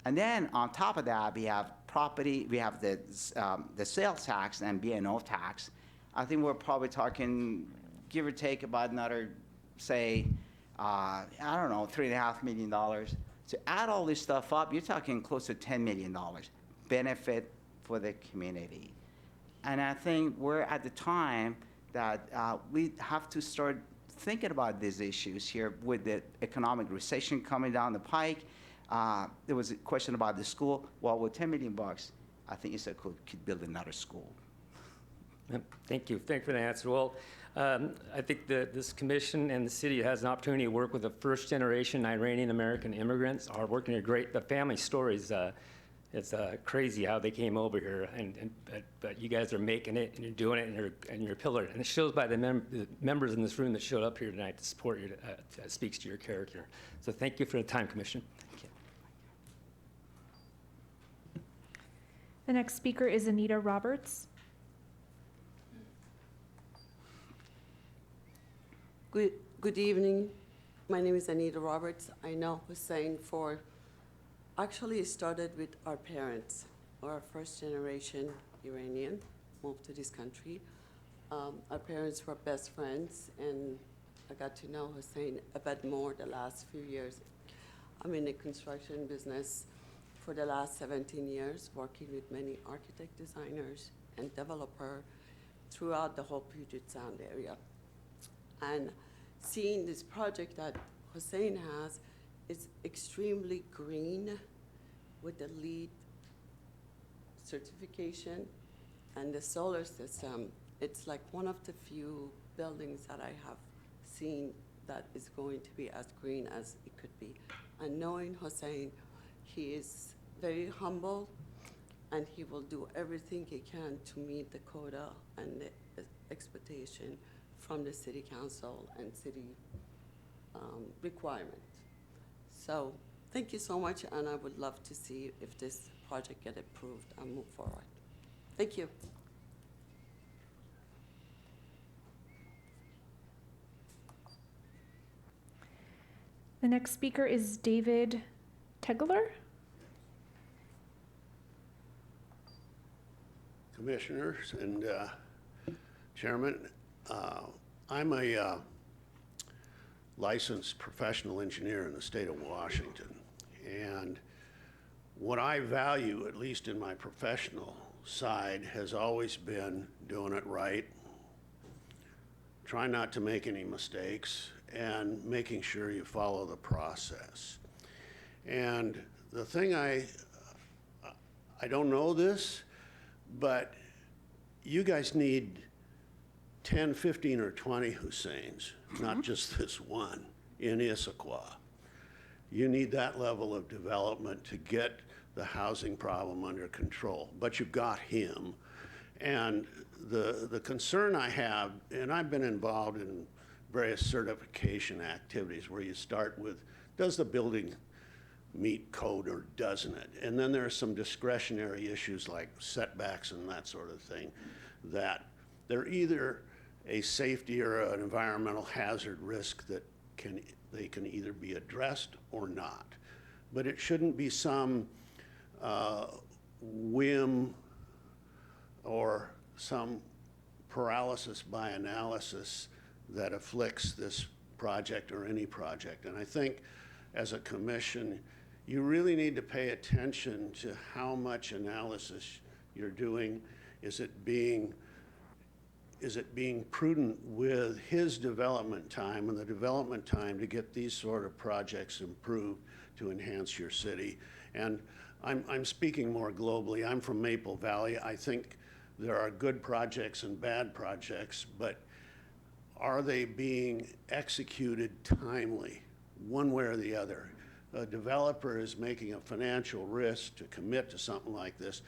And then on top of that, we have property, we have the sales tax and B&O tax. I think we're probably talking, give or take, about another, say, I don't know, $3.5 million. To add all this stuff up, you're talking close to $10 million benefit for the community. And I think we're at the time that we have to start thinking about these issues here with the economic recession coming down the pike. There was a question about the school. Well, with $10 million, I think Issaquah could build another school. Thank you. Thank you for the answer. Well, I think this commission and the city has an opportunity to work with the first-generation Iranian-American immigrants. Are working great. The family stories, it's crazy how they came over here, but you guys are making it, and you're doing it, and you're a pillar. And it shows by the members in this room that showed up here tonight to support you. That speaks to your character. So thank you for the time, Commission. Thank you. The next speaker is Anita Roberts. Good evening. My name is Anita Roberts. I know Hussein for, actually it started with our parents. Our first generation Iranian moved to this country. Our parents were best friends, and I got to know Hussein a bit more the last few years. I'm in the construction business for the last 17 years, working with many architect, designers, and developer throughout the whole Puget Sound area. And seeing this project that Hussein has is extremely green with the LEED certification and the solar system. It's like one of the few buildings that I have seen that is going to be as green as it could be. And knowing Hussein, he is very humble, and he will do everything he can to meet the quota and the expectation from the city council and city requirement. So thank you so much, and I would love to see if this project get approved and move forward. Thank you. The next speaker is David Tegler. Commissioners and Chairman, I'm a licensed professional engineer in the state of Washington. And what I value, at least in my professional side, has always been doing it right, try not to make any mistakes, and making sure you follow the process. And the thing I I don't know this, but you guys need 10, 15, or 20 Husseins, not just this one, in Issaquah. You need that level of development to get the housing problem under control, but you've got him. And the concern I have, and I've been involved in various certification activities where you start with, does the building meet code or doesn't it? And then there are some discretionary issues like setbacks and that sort of thing that they're either a safety or an environmental hazard risk that they can either be addressed or not. But it shouldn't be some whim or some paralysis by analysis that afflicts this project or any project. And I think as a commission, you really need to pay attention to how much analysis you're doing. Is it being prudent with his development time and the development time to get these sort of projects improved to enhance your city? And I'm speaking more globally. I'm from Maple Valley. I think there are good projects and bad projects, but are they being executed timely, one way or the other? A developer is making a financial risk to commit to something like this.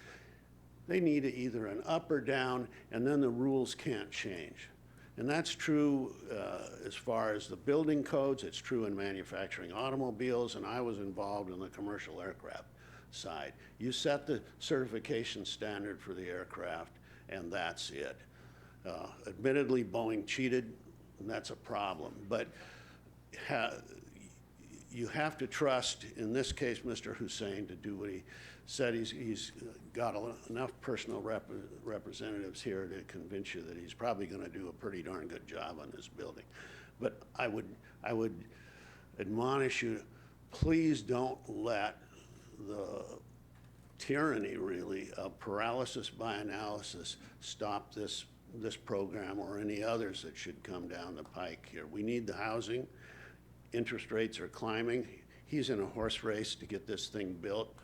They need either an up or down, and then the rules can't change. And that's true as far as the building codes. It's true in manufacturing automobiles, and I was involved in the commercial aircraft side. You set the certification standard for the aircraft, and that's it. Admittedly, Boeing cheated, and that's a problem. But you have to trust, in this case, Mr. Hussein, to do what he said. He's got enough personal representatives here to convince you that he's probably going to do a pretty darn good job on this building. But I would admonish you, please don't let the tyranny, really, of paralysis by analysis stop this program or any others that should come down the pike here. We need the housing. Interest rates are climbing. He's in a horse race to get this thing built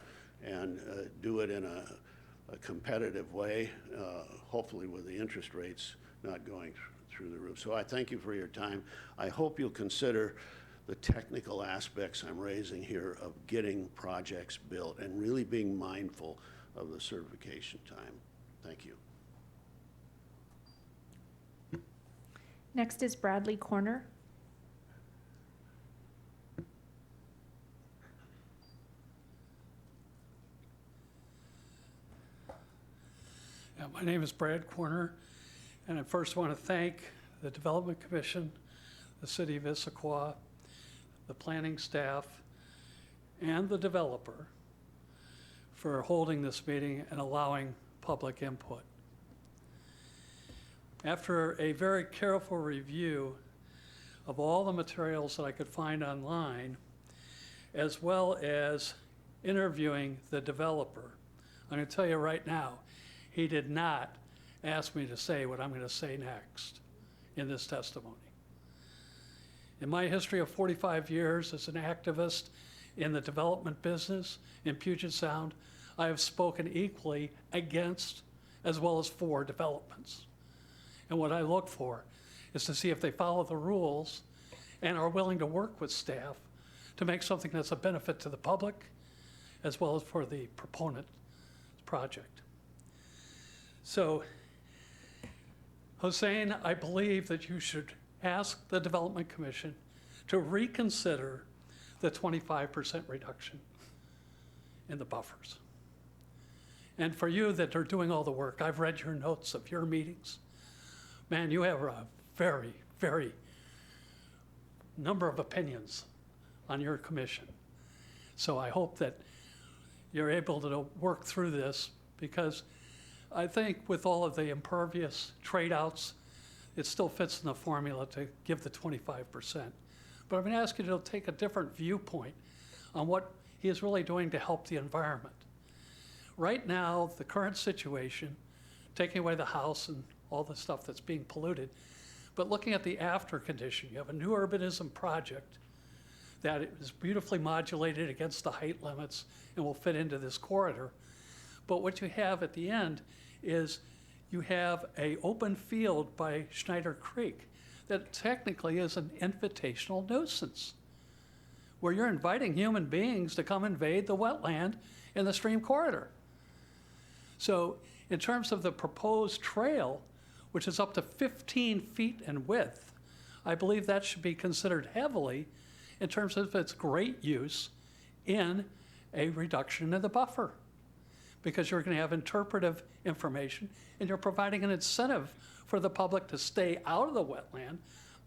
and do it in a competitive way, hopefully with the interest rates not going through the roof. So I thank you for your time. I hope you'll consider the technical aspects I'm raising here of getting projects built and really being mindful of the certification time. Thank you. Next is Bradley Corner. Yeah, my name is Brad Corner, and I first want to thank the Development Commission, the City of Issaquah, the planning staff, and the developer for holding this meeting and allowing public input. After a very careful review of all the materials that I could find online, as well as interviewing the developer, I'm going to tell you right now, he did not ask me to say what I'm going to say next in this testimony. In my history of 45 years as an activist in the development business in Puget Sound, I have spoken equally against as well as for developments. And what I look for is to see if they follow the rules and are willing to work with staff to make something that's a benefit to the public as well as for the proponent project. So, Hussein, I believe that you should ask the Development Commission to reconsider the 25% reduction in the buffers. And for you that are doing all the work, I've read your notes of your meetings. Man, you have a very, very number of opinions on your commission. So I hope that you're able to work through this, because I think with all of the impervious trade-outs, it still fits in the formula to give the 25%. But I'm going to ask you to take a different viewpoint on what he is really doing to help the environment. Right now, the current situation, taking away the house and all the stuff that's being polluted, but looking at the after condition, you have a new urbanism project that is beautifully modulated against the height limits and will fit into this corridor. But what you have at the end is you have a open field by Schneider Creek that technically is an invitational nuisance, where you're inviting human beings to come invade the wetland in the stream corridor. So in terms of the proposed trail, which is up to 15 feet in width, I believe that should be considered heavily in terms of its great use in a reduction of the buffer, because you're going to have interpretive information and you're providing an incentive for the public to stay out of the wetland,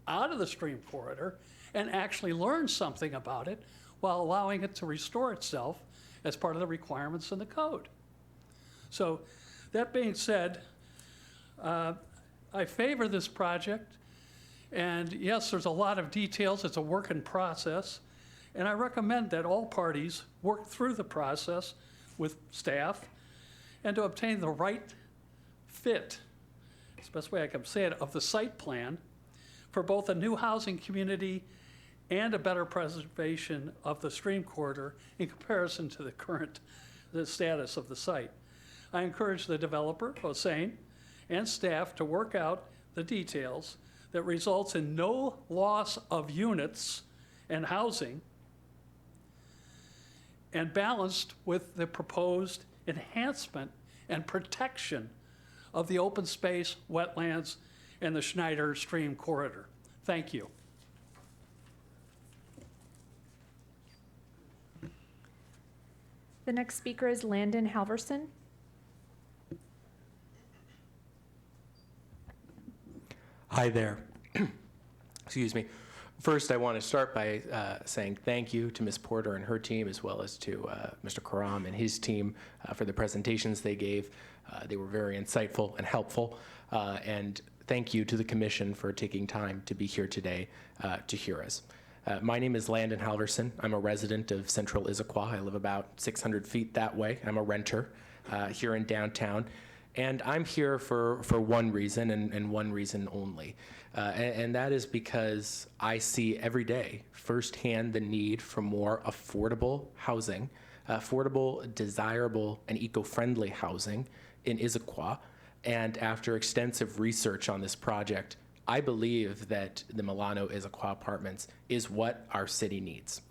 out of the stream corridor, and actually learn something about it while allowing it to restore itself as part of the requirements in the code. So that being said, I favor this project. And yes, there's a lot of details. It's a work in process. And I recommend that all parties work through the process with staff and to obtain the right fit, it's the best way I can say it, of the site plan for both a new housing community and a better preservation of the stream corridor in comparison to the status of the site. I encourage the developer, Hossein, and staff to work out the details that results in no loss of units and housing, and balanced with the proposed enhancement and protection of the open space, wetlands, and the Schneider Stream Corridor. Thank you. The next speaker is Landon Halverson. Hi there. Excuse me. First, I want to start by saying thank you to Ms. Porter and her team, as well as to Mr. Karam and his team for the presentations they gave. They were very insightful and helpful. And thank you to the Commission for taking time to be here today to hear us. My name is Landon Halverson. I'm a resident of Central Issaquah. I live about 600 feet that way. I'm a renter here in downtown. And I'm here for one reason and one reason only. And that is because I see every day firsthand the need for more affordable housing, affordable, desirable, and eco-friendly housing in Issaquah. And after extensive research on this project, I believe that the Milano Issaquah Apartments is what our city needs.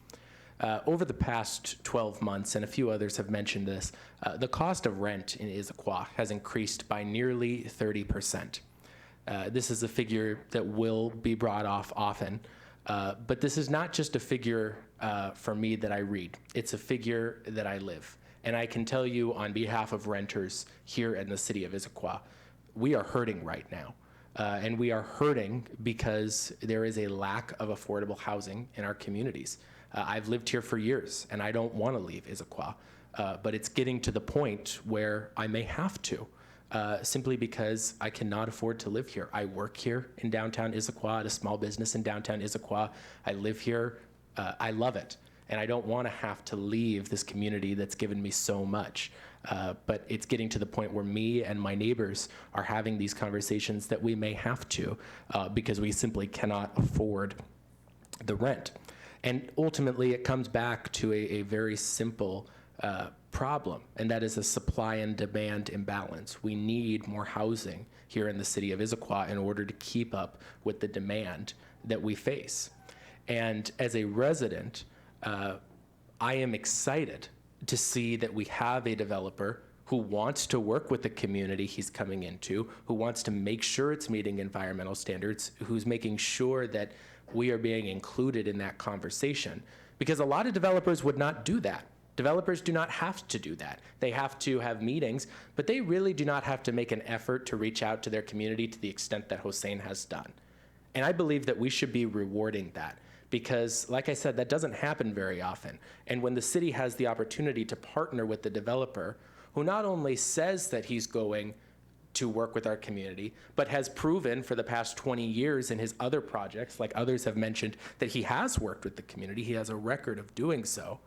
Over the past 12 months, and a few others have mentioned this, the cost of rent in Issaquah has increased by nearly 30%. This is a figure that will be brought off often, but this is not just a figure for me that I read. It's a figure that I live. And I can tell you on behalf of renters here in the city of Issaquah, we are hurting right now. And we are hurting because there is a lack of affordable housing in our communities. I've lived here for years, and I don't want to leave Issaquah, but it's getting to the point where I may have to, simply because I cannot afford to live here. I work here in downtown Issaquah at a small business in downtown Issaquah. I live here. I love it, and I don't want to have to leave this community that's given me so much. But it's getting to the point where me and my neighbors are having these conversations that we may have to because we simply cannot afford the rent. And ultimately, it comes back to a very simple problem, and that is a supply and demand imbalance. We need more housing here in the city of Issaquah in order to keep up with the demand that we face. And as a resident, I am excited to see that we have a developer who wants to work with the community he's coming into, who wants to make sure it's meeting environmental standards, who's making sure that we are being included in that conversation. Because a lot of developers would not do that. Developers do not have to do that. They have to have meetings, but they really do not have to make an effort to reach out to their community to the extent that Hossein has done. And I believe that we should be rewarding that. Because, like I said, that doesn't happen very often. And when the city has the opportunity to partner with the developer, who not only says that he's going to work with our community, but has proven for the past 20 years in his other projects, like others have mentioned, that he has worked with the community, he has a record of doing so.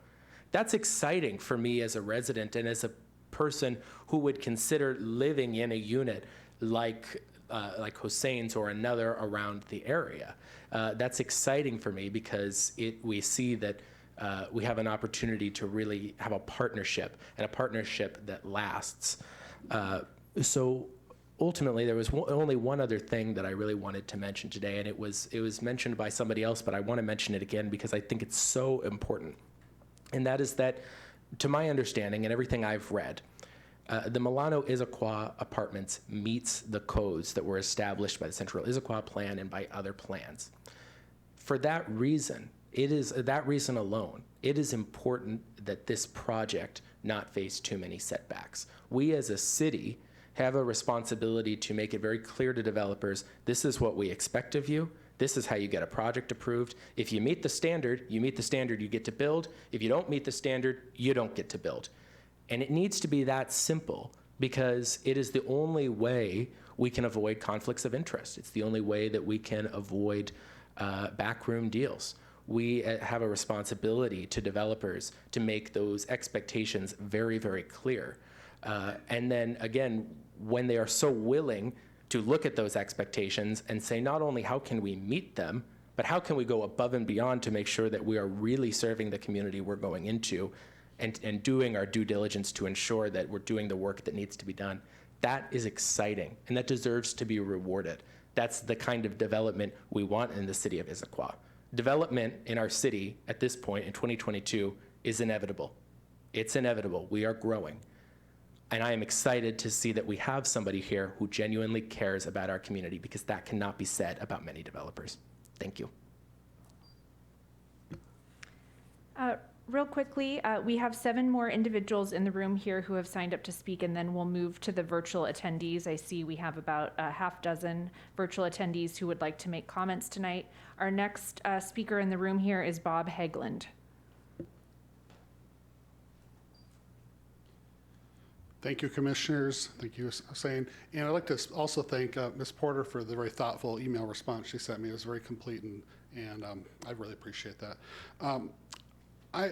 That's exciting for me as a resident and as a person who would consider living in a unit like Hossein's or another around the area. That's exciting for me because we see that we have an opportunity to really have a partnership, and a partnership that lasts. So ultimately, there was only one other thing that I really wanted to mention today, and it was mentioned by somebody else, but I want to mention it again because I think it's so important. And that is that, to my understanding and everything I've read, the Milano Issaquah apartments meets the codes that were established by the Central Issaquah Plan and by other plans. For that reason, that reason alone, it is important that this project not face too many setbacks. We as a city have a responsibility to make it very clear to developers, this is what we expect of you. This is how you get a project approved. If you meet the standard, you get to build. If you don't meet the standard, you don't get to build. And it needs to be that simple because it is the only way we can avoid conflicts of interest. It's the only way that we can avoid backroom deals. We have a responsibility to developers to make those expectations very, very clear. And then again, when they are so willing to look at those expectations and say, not only how can we meet them, but how can we go above and beyond to make sure that we are really serving the community we're going into and doing our due diligence to ensure that we're doing the work that needs to be done. That is exciting, and that deserves to be rewarded. That's the kind of development we want in the city of Issaquah. Development in our city at this point in 2022 is inevitable. It's inevitable. We are growing. And I am excited to see that we have somebody here who genuinely cares about our community because that cannot be said about many developers. Thank you. Real quickly, we have 7 more individuals in the room here who have signed up to speak, and then we'll move to the virtual attendees. I see we have about a half dozen virtual attendees who would like to make comments tonight. Our next speaker in the room here is Bob Haglund. Thank you, Commissioners. Thank you, Hussein. And I'd like to also thank Ms. Porter for the very thoughtful email response she sent me. It was very complete, and I really appreciate that. I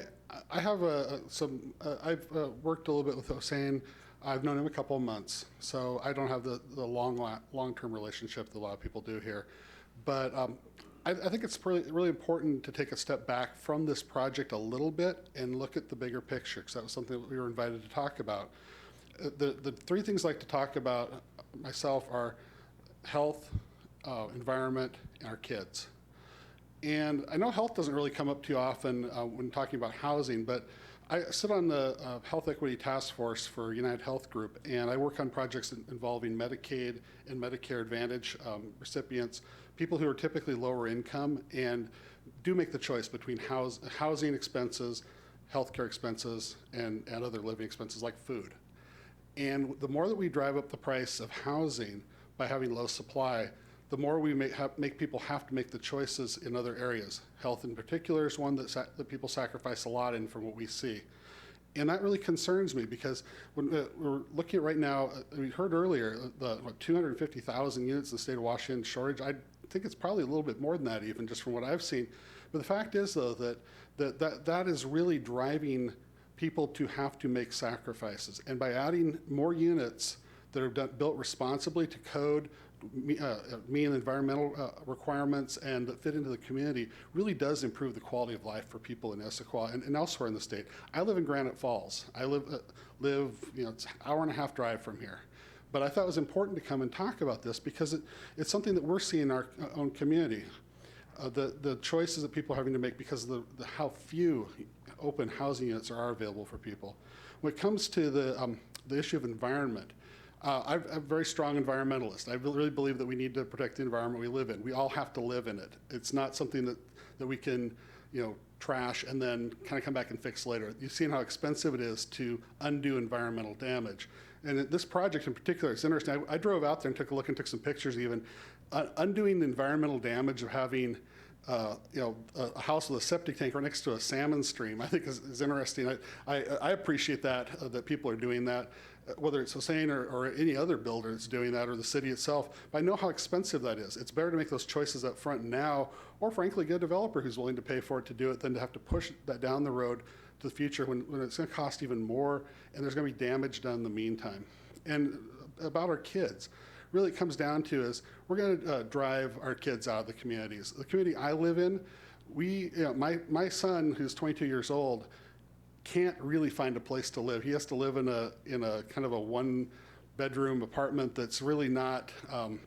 have I've worked a little bit with Hussein. I've known him a couple of months, so I don't have the long-term relationship that a lot of people do here. But I think it's really important to take a step back from this project a little bit and look at the bigger picture, because that was something that we were invited to talk about. The 3 things I like to talk about myself are health, environment, and our kids. And I know health doesn't really come up too often when talking about housing, but I sit on the Health Equity Task Force for United Health Group, and I work on projects involving Medicaid and Medicare Advantage recipients, people who are typically lower income and do make the choice between housing expenses, healthcare expenses, and other living expenses like food. And the more that we drive up the price of housing by having low supply, the more we make people have to make the choices in other areas. Health in particular is one that people sacrifice a lot in from what we see. And that really concerns me because when we're looking at right now, we heard earlier, the 250,000 units in the state of Washington shortage. I think it's probably a little bit more than that even just from what I've seen. But the fact is though that is really driving people to have to make sacrifices. And by adding more units that are built responsibly to code, meet environmental requirements and that fit into the community really does improve the quality of life for people in Issaquah and elsewhere in the state. I live in Granite Falls. I live it's an hour-and-a-half drive from here. But I thought it was important to come and talk about this because it's something that we're seeing in our own community. The choices that people are having to make because of how few open housing units are available for people. When it comes to the issue of environment, I'm a very strong environmentalist. I really believe that we need to protect the environment we live in. We all have to live in it. It's not something that we can, trash and then kind of come back and fix later. You've seen how expensive it is to undo environmental damage. And this project in particular, it's interesting. I drove out there and took a look and took some pictures even. Undoing the environmental damage of having a house with a septic tank right next to a salmon stream, I think is interesting. I appreciate that people are doing that. Whether it's Hussein or any other builder that's doing that or the city itself, but I know how expensive that is. It's better to make those choices up front now, or frankly, get a developer who's willing to pay for it to do it than to have to push that down the road to the future when it's going to cost even more and there's going to be damage done in the meantime. And about our kids, really it comes down to is we're going to drive our kids out of the communities. The community I live in, my son, who's 22 years old, can't really find a place to live. He has to live in a kind of a one-bedroom apartment that's really not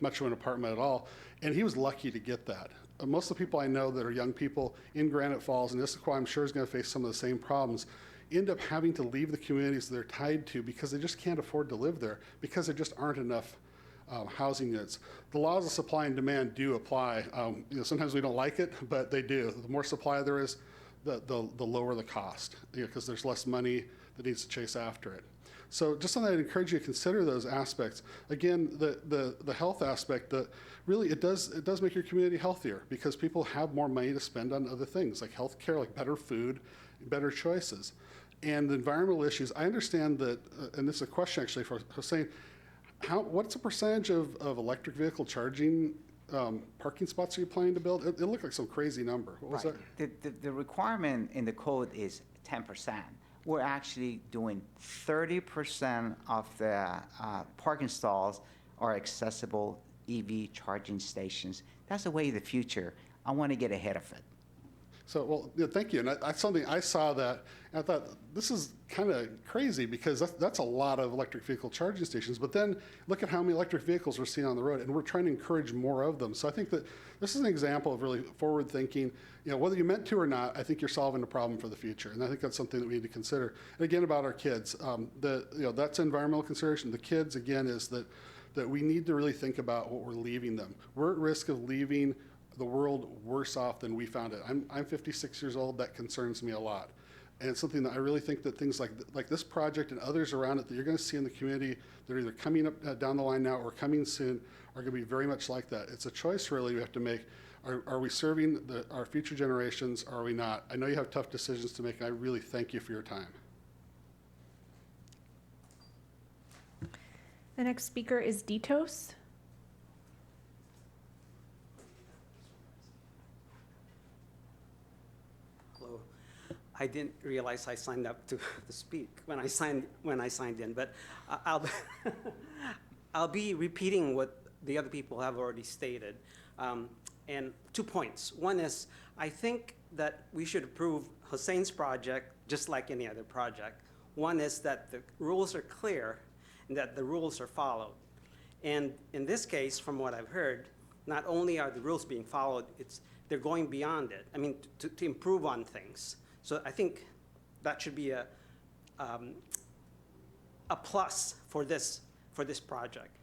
much of an apartment at all. And he was lucky to get that. Most of the people I know that are young people in Granite Falls and Issaquah, I'm sure is going to face some of the same problems, end up having to leave the communities they're tied to because they just can't afford to live there because there just aren't enough housing units. The laws of supply and demand do apply. Sometimes we don't like it, but they do. The more supply there is, the lower the cost, because there's less money that needs to chase after it. So just on that, I'd encourage you to consider those aspects. Again, the health aspect, that really it does make your community healthier because people have more money to spend on other things like health care, like better food, better choices. And the environmental issues, I understand that, and this is a question actually for Hussein, what's the percentage of electric vehicle charging parking spots are you planning to build? It looked like some crazy number. What was that? The requirement in the code is 10%. We're actually doing 30% of the parking stalls are accessible EV charging stations. That's the way of the future. I want to get ahead of it. So, well, thank you. And I saw that, and I thought, this is kind of crazy because that's a lot of electric vehicle charging stations. But then look at how many electric vehicles we're seeing on the road, and we're trying to encourage more of them. So I think that this is an example of really forward thinking. Whether you meant to or not, I think you're solving a problem for the future. And I think that's something that we need to consider. And again, about our kids, that's environmental consideration. The kids, again, is that we need to really think about what we're leaving them. We're at risk of leaving the world worse off than we found it. I'm 56 years old. That concerns me a lot. And it's something that I really think that things like this project and others around it that you're going to see in the community that are either coming up down the line now or coming soon are going to be very much like that. It's a choice really we have to make. Are we serving our future generations or are we not? I know you have tough decisions to make, and I really thank you for your time. The next speaker is Ditos. Hello. I didn't realize I signed up to speak when I signed in, but I'll I'll be repeating what the other people have already stated. And 2 points. One is, I think that we should approve Hussein's project just like any other project. One is that the rules are clear and that the rules are followed. And in this case, from what I've heard, not only are the rules being followed, they're going beyond it. I mean, to improve on things. So I think that should be a plus for this project.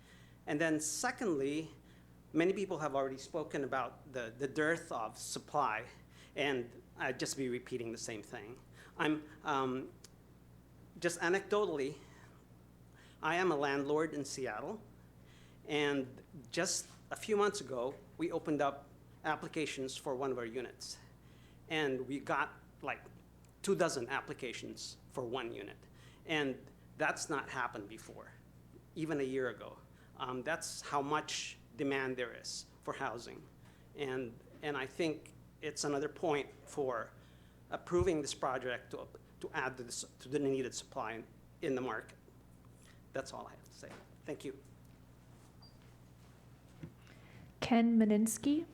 And then secondly, many people have already spoken about the dearth of supply, and I'd just be repeating the same thing. I'm just anecdotally, I am a landlord in Seattle, and just a few months ago, we opened up applications for one of our units, and we got like 24 applications for one unit, and that's not happened before, even a year ago. That's how much demand there is for housing, and I think it's another point for approving this project to add to the needed supply in the market. That's all I have to say. Thank you. Ken Madinsky.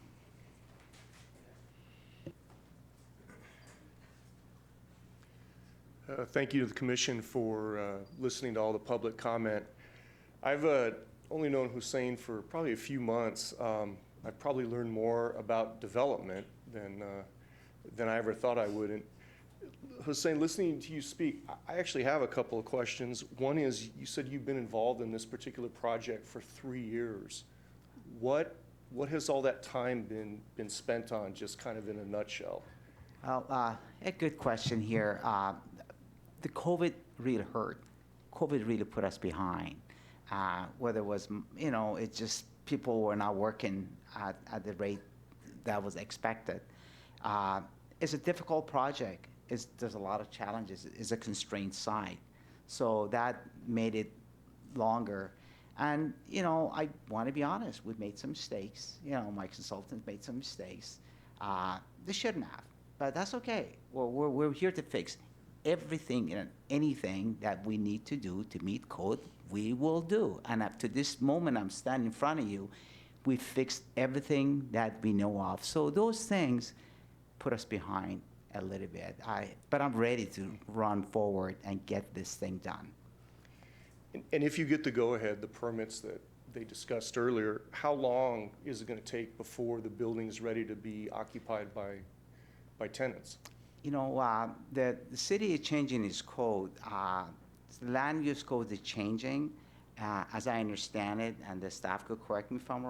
Thank you to the commission for listening to all the public comment. I've only known Hussein for probably a few months. I've probably learned more about development than I ever thought I would. And Hussein, listening to you speak, I actually have a couple of questions. One is, you said you've been involved in this particular project for 3 years. What has all that time been spent on, just kind of in a nutshell? Well, a good question here. The COVID really hurt. COVID really put us behind. Whether it was, it's just people were not working at the rate that was expected. It's a difficult project. There's a lot of challenges. It's a constrained site. So that made it longer. And, I want to be honest, we've made some mistakes. My consultants made some mistakes. They shouldn't have, but that's okay. Well, we're here to fix everything and anything that we need to do to meet code, we will do. And up to this moment I'm standing in front of you, we fixed everything that we know of. So those things put us behind a little bit. But I'm ready to run forward and get this thing done. And if you get the go-ahead, the permits that they discussed earlier, how long is it going to take before the building's ready to be occupied by tenants? You know, the city is changing its code. The land use code is changing, as I understand it, and the staff could correct me if I'm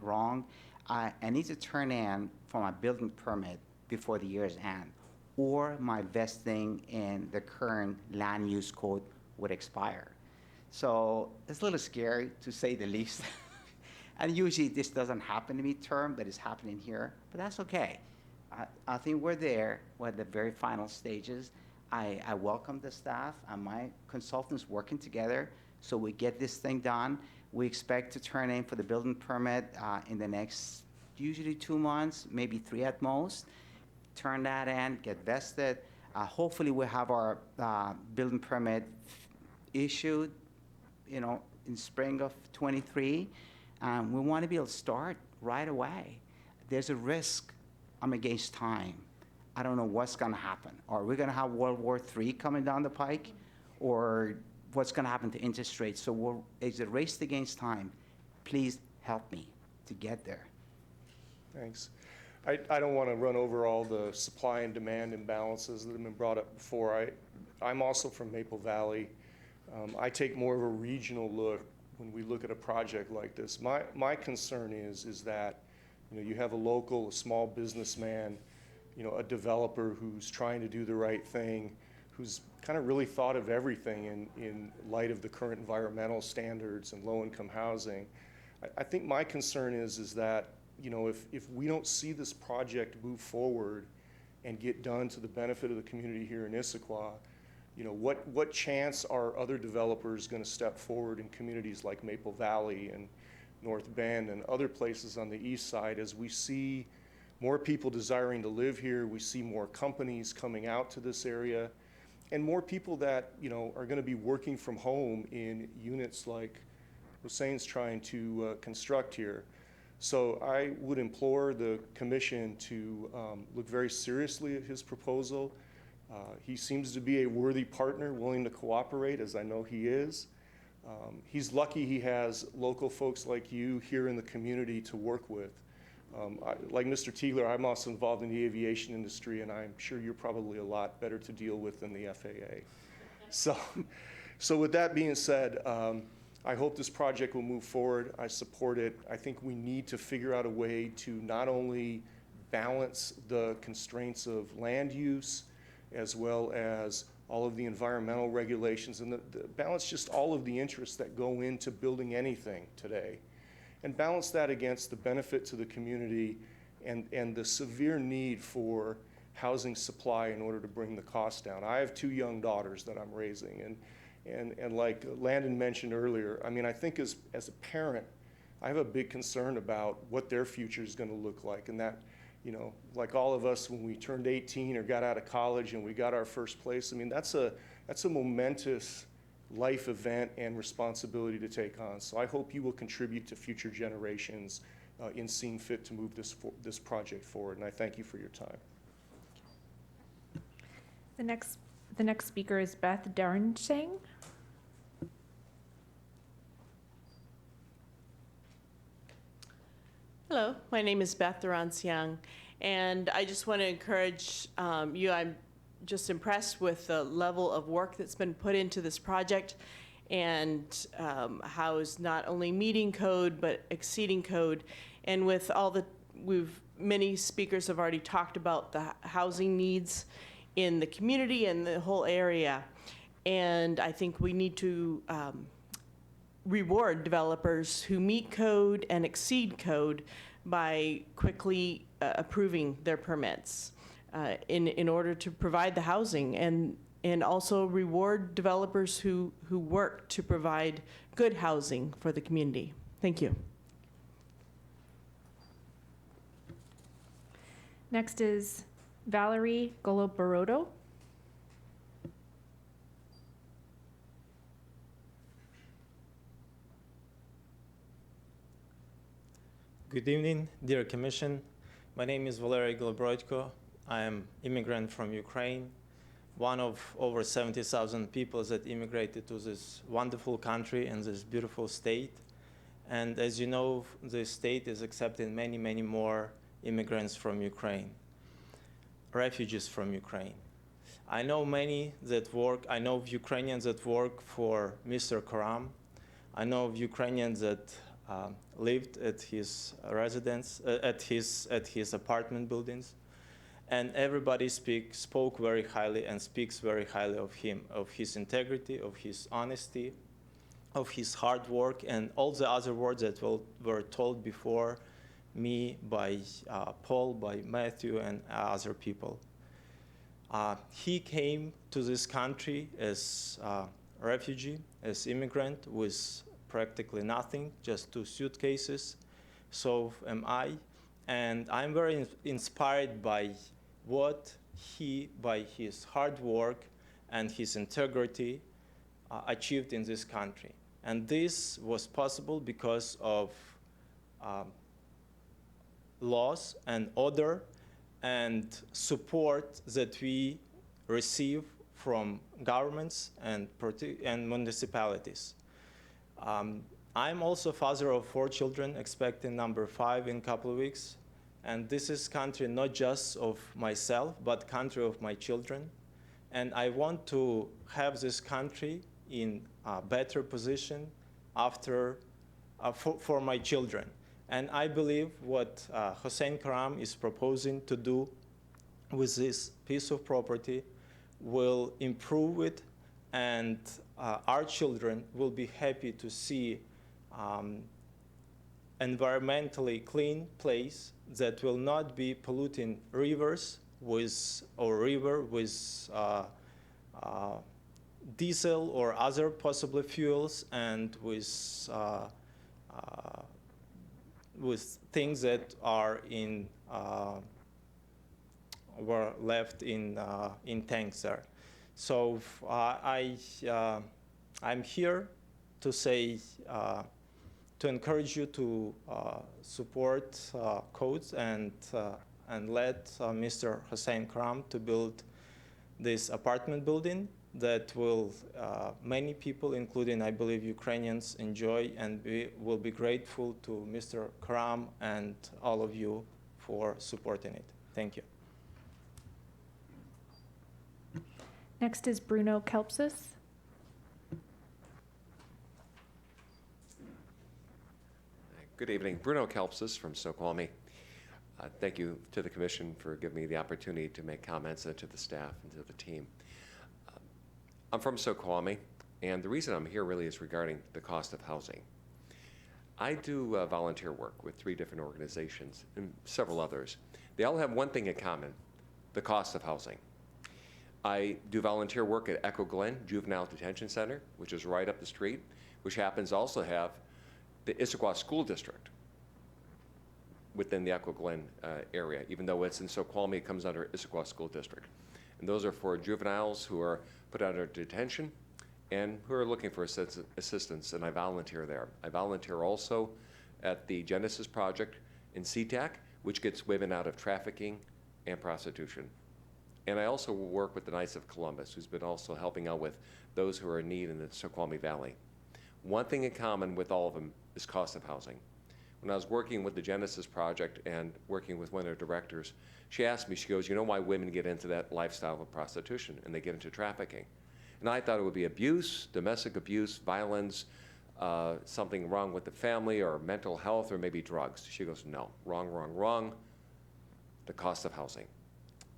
wrong. I need to turn in for my building permit before the year's end, or my vesting in the current land use code would expire. So it's a little scary, to say the least. And usually this doesn't happen to me term, but it's happening here, but that's okay. I think we're there. We're at the very final stages. I welcome the staff and my consultants working together so we get this thing done. We expect to turn in for the building permit in the next, usually 2 months, maybe 3 at most. Turn that in, get vested. Hopefully we'll have our building permit issued, in spring of '23. We want to be able to start right away. There's a risk. I'm against time. I don't know what's going to happen. Are we going to have World War III coming down the pike? Or what's going to happen to interest rates? So it's a race against time. Please help me to get there. Thanks. I don't want to run over all the supply and demand imbalances that have been brought up before. I'm also from Maple Valley. I take more of a regional look when we look at a project like this. My concern is that you have a local, a small businessman, a developer who's trying to do the right thing, who's kind of really thought of everything in light of the current environmental standards and low-income housing. I think my concern is that if we don't see this project move forward and get done to the benefit of the community here in Issaquah, what chance are other developers going to step forward in communities like Maple Valley and North Bend and other places on the east side as we see more people desiring to live here, we see more companies coming out to this area, and more people that are going to be working from home in units like Hussein's trying to construct here. So I would implore the commission to look very seriously at his proposal. He seems to be a worthy partner, willing to cooperate, as I know he is. He's lucky he has local folks like you here in the community to work with. Like Mr. Tiegler, I'm also involved in the aviation industry, and I'm sure you're probably a lot better to deal with than the FAA. So with that being said, I hope this project will move forward. I support it. I think we need to figure out a way to not only balance the constraints of land use as well as all of the environmental regulations and balance just all of the interests that go into building anything today, and balance that against the benefit to the community and the severe need for housing supply in order to bring the cost down. I have 2 young daughters that I'm raising, and like Landon mentioned earlier, I think as a parent, I have a big concern about what their future is going to look like, and that, like all of us when we turned 18 or got out of college and we got our first place, that's a momentous life event and responsibility to take on. So I hope you will contribute to future generations in seeing fit to move this project forward, and I thank you for your time. The next speaker is Beth Darnshang. Hello, my name is Beth Darnshang, and I just want to encourage you. I'm just impressed with the level of work that's been put into this project, and how it's not only meeting code but exceeding code. And with all the many speakers have already talked about the housing needs in the community and the whole area, and I think we need to reward developers who meet code and exceed code by quickly approving their permits in order to provide the housing, and also reward developers who work to provide good housing for the community. Thank you. Next is Valerie Goloborodo. Good evening, dear Commission. My name is Valery Golobrodko. I am immigrant from Ukraine, one of over 70,000 people that immigrated to this wonderful country and this beautiful state. And as you know, the state is accepting many, many more immigrants from Ukraine, refugees from Ukraine. I know many that work, I know of Ukrainians that work for Mr. Karam. I know of Ukrainians that lived at his residence, at his apartment buildings. And everybody spoke very highly and speaks very highly of him, of his integrity, of his honesty, of his hard work, and all the other words that were told before me by Paul, by Matthew, and other people. He came to this country as a refugee, as immigrant, with practically nothing, just 2 suitcases. So am I. And I'm very inspired by what he, by his hard work and his integrity, achieved in this country. And this was possible because of laws and order and support that we receive from governments and municipalities. I'm also father of 4 children, expecting number 5 in a couple of weeks. And this is country not just of myself, but country of my children. And I want to have this country in a better position after, for my children. And I believe what Hossein Karam is proposing to do with this piece of property will improve it, and our children will be happy to see environmentally clean place that will not be polluting rivers with diesel or other possible fuels, and with things that are were left in tanks there. So I'm here to say, to encourage you to support codes and let Mr. Hossein Karam to build this apartment building that will many people, including I believe Ukrainians, enjoy, and will be grateful to Mr. Karam and all of you for supporting it. Thank you. Next is Bruno Kelpsis. Good evening. Bruno Kelpsis from Snoqualmie. Thank you to the Commission for giving me the opportunity to make comments, and to the staff and to the team. I'm from Snoqualmie, and the reason I'm here really is regarding the cost of housing. I do volunteer work with 3 different organizations and several others. They all have one thing in common: the cost of housing. I do volunteer work at Echo Glen Juvenile Detention Center, which is right up the street, which happens to also have the Issaquah School District within the Echo Glen area. Even though it's in Snoqualmie, it comes under Issaquah School District. And those are for juveniles who are put under detention and who are looking for assistance, and I volunteer there. I volunteer also at the Genesis Project in SeaTac, which gets women out of trafficking and prostitution. And I also work with the Knights of Columbus, who's been also helping out with those who are in need in the Snoqualmie Valley. One thing in common with all of them is cost of housing. When I was working with the Genesis Project and working with one of their directors, she asked me, she goes, you know why women get into that lifestyle of prostitution and they get into trafficking? And I thought it would be abuse, domestic abuse, violence, something wrong with the family or mental health or maybe drugs. She goes, no, wrong, wrong, wrong. The cost of housing.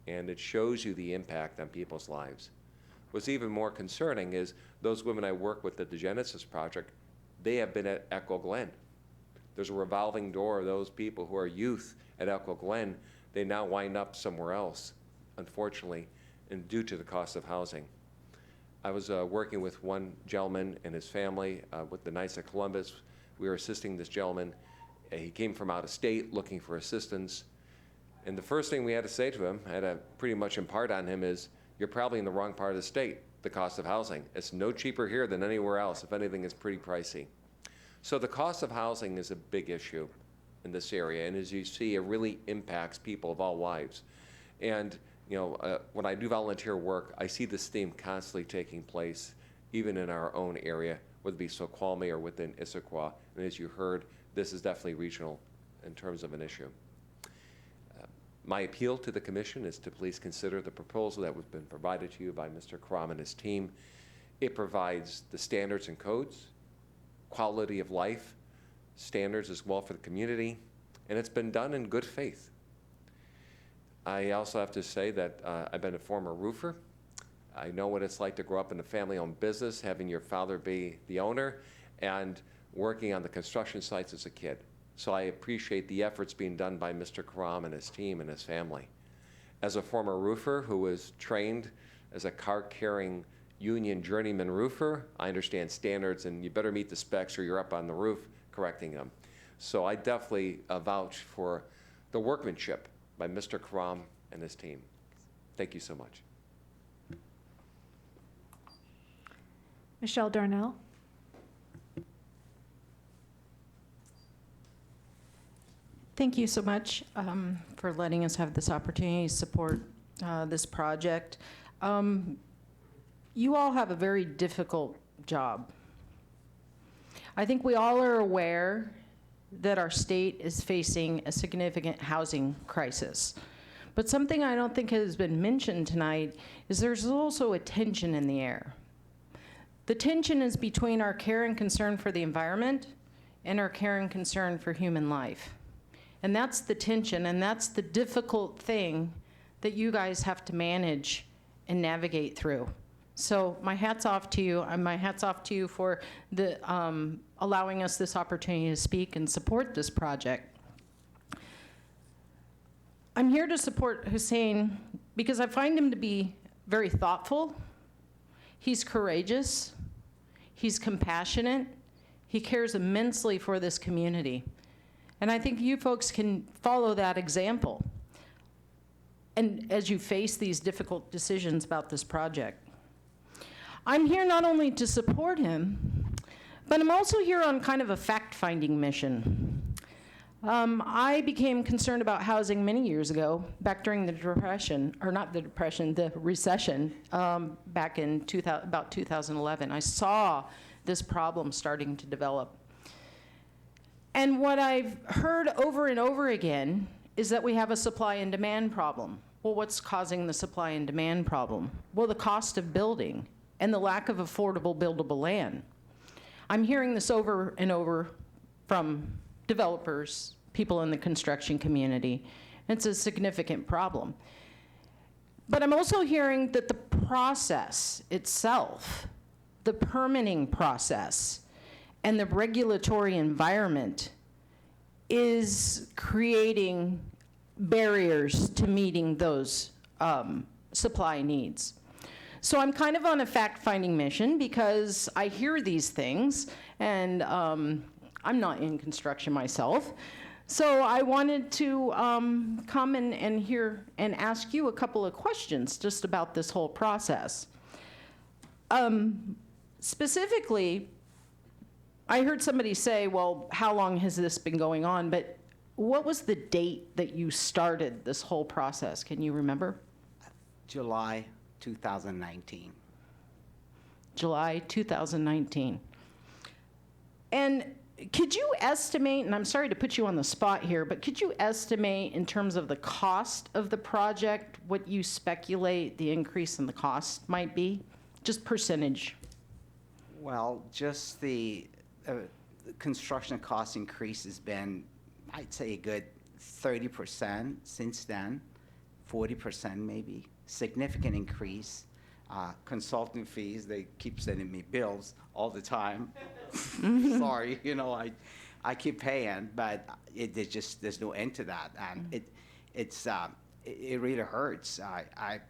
And it shows you the impact on people's lives. What's even more concerning is those women I work with at the Genesis Project, they have been at Echo Glen. There's a revolving door of those people who are youth at Echo Glen. They now wind up somewhere else, unfortunately, and due to the cost of housing. I was working with one gentleman and his family with the Knights of Columbus. We were assisting this gentleman. He came from out of state looking for assistance. And the first thing we had to say to him, I had to pretty much impart on him, is you're probably in the wrong part of the state, the cost of housing. It's no cheaper here than anywhere else. If anything, it's pretty pricey. So the cost of housing is a big issue in this area. And as you see, it really impacts people of all lives. And, when I do volunteer work, I see this theme constantly taking place, even in our own area, whether it be Snoqualmie or within Issaquah. And as you heard, this is definitely regional in terms of an issue. My appeal to the commission is to please consider the proposal that has been provided to you by Mr. Karam and his team. It provides the standards and codes, quality of life standards as well for the community, and it's been done in good faith. I also have to say that I've been a former roofer. I know what it's like to grow up in a family-owned business, having your father be the owner, and working on the construction sites as a kid. So I appreciate the efforts being done by Mr. Karam and his team and his family. As a former roofer who was trained as a cart-carrying union journeyman roofer, I understand standards, and you better meet the specs or you're up on the roof correcting them. So I definitely vouch for the workmanship by Mr. Karam and his team. Thank you so much. Michelle Darnell. Thank you so much for letting us have this opportunity to support this project. You all have a very difficult job. I think we all are aware that our state is facing a significant housing crisis. But something I don't think has been mentioned tonight is there's also a tension in the air. The tension is between our care and concern for the environment and our care and concern for human life. And that's the tension, and that's the difficult thing that you guys have to manage and navigate through. So my hat's off to you, and my hat's off to you for the, allowing us this opportunity to speak and support this project. I'm here to support Hussein because I find him to be very thoughtful. He's courageous. He's compassionate. He cares immensely for this community. And I think you folks can follow that example. And as you face these difficult decisions about this project. I'm here not only to support him, but I'm also here on kind of a fact-finding mission. I became concerned about housing many years ago, back during the Depression, or not the Depression, the recession, back in about 2011. I saw this problem starting to develop. And what I've heard over and over again is that we have a supply and demand problem. Well, what's causing the supply and demand problem? Well, the cost of building and the lack of affordable buildable land. I'm hearing this over and over from developers, people in the construction community. It's a significant problem. But I'm also hearing that the process itself, the permitting process, and the regulatory environment is creating barriers to meeting those supply needs. So I'm kind of on a fact-finding mission because I hear these things, and I'm not in construction myself. So I wanted to come and hear and ask you a couple of questions just about this whole process. Specifically, I heard somebody say, well, how long has this been going on? But what was the date that you started this whole process? Can you remember? July 2019. July 2019. And could you estimate, and I'm sorry to put you on the spot here, but could you estimate in terms of the cost of the project, what you speculate the increase in the cost might be? Just percentage. Well, just the construction cost increase has been, I'd say, a good 30% since then, 40% maybe. Significant increase. Consulting fees, they keep sending me bills all the time. Sorry, I keep paying, but there's no end to that, and it really hurts. I'd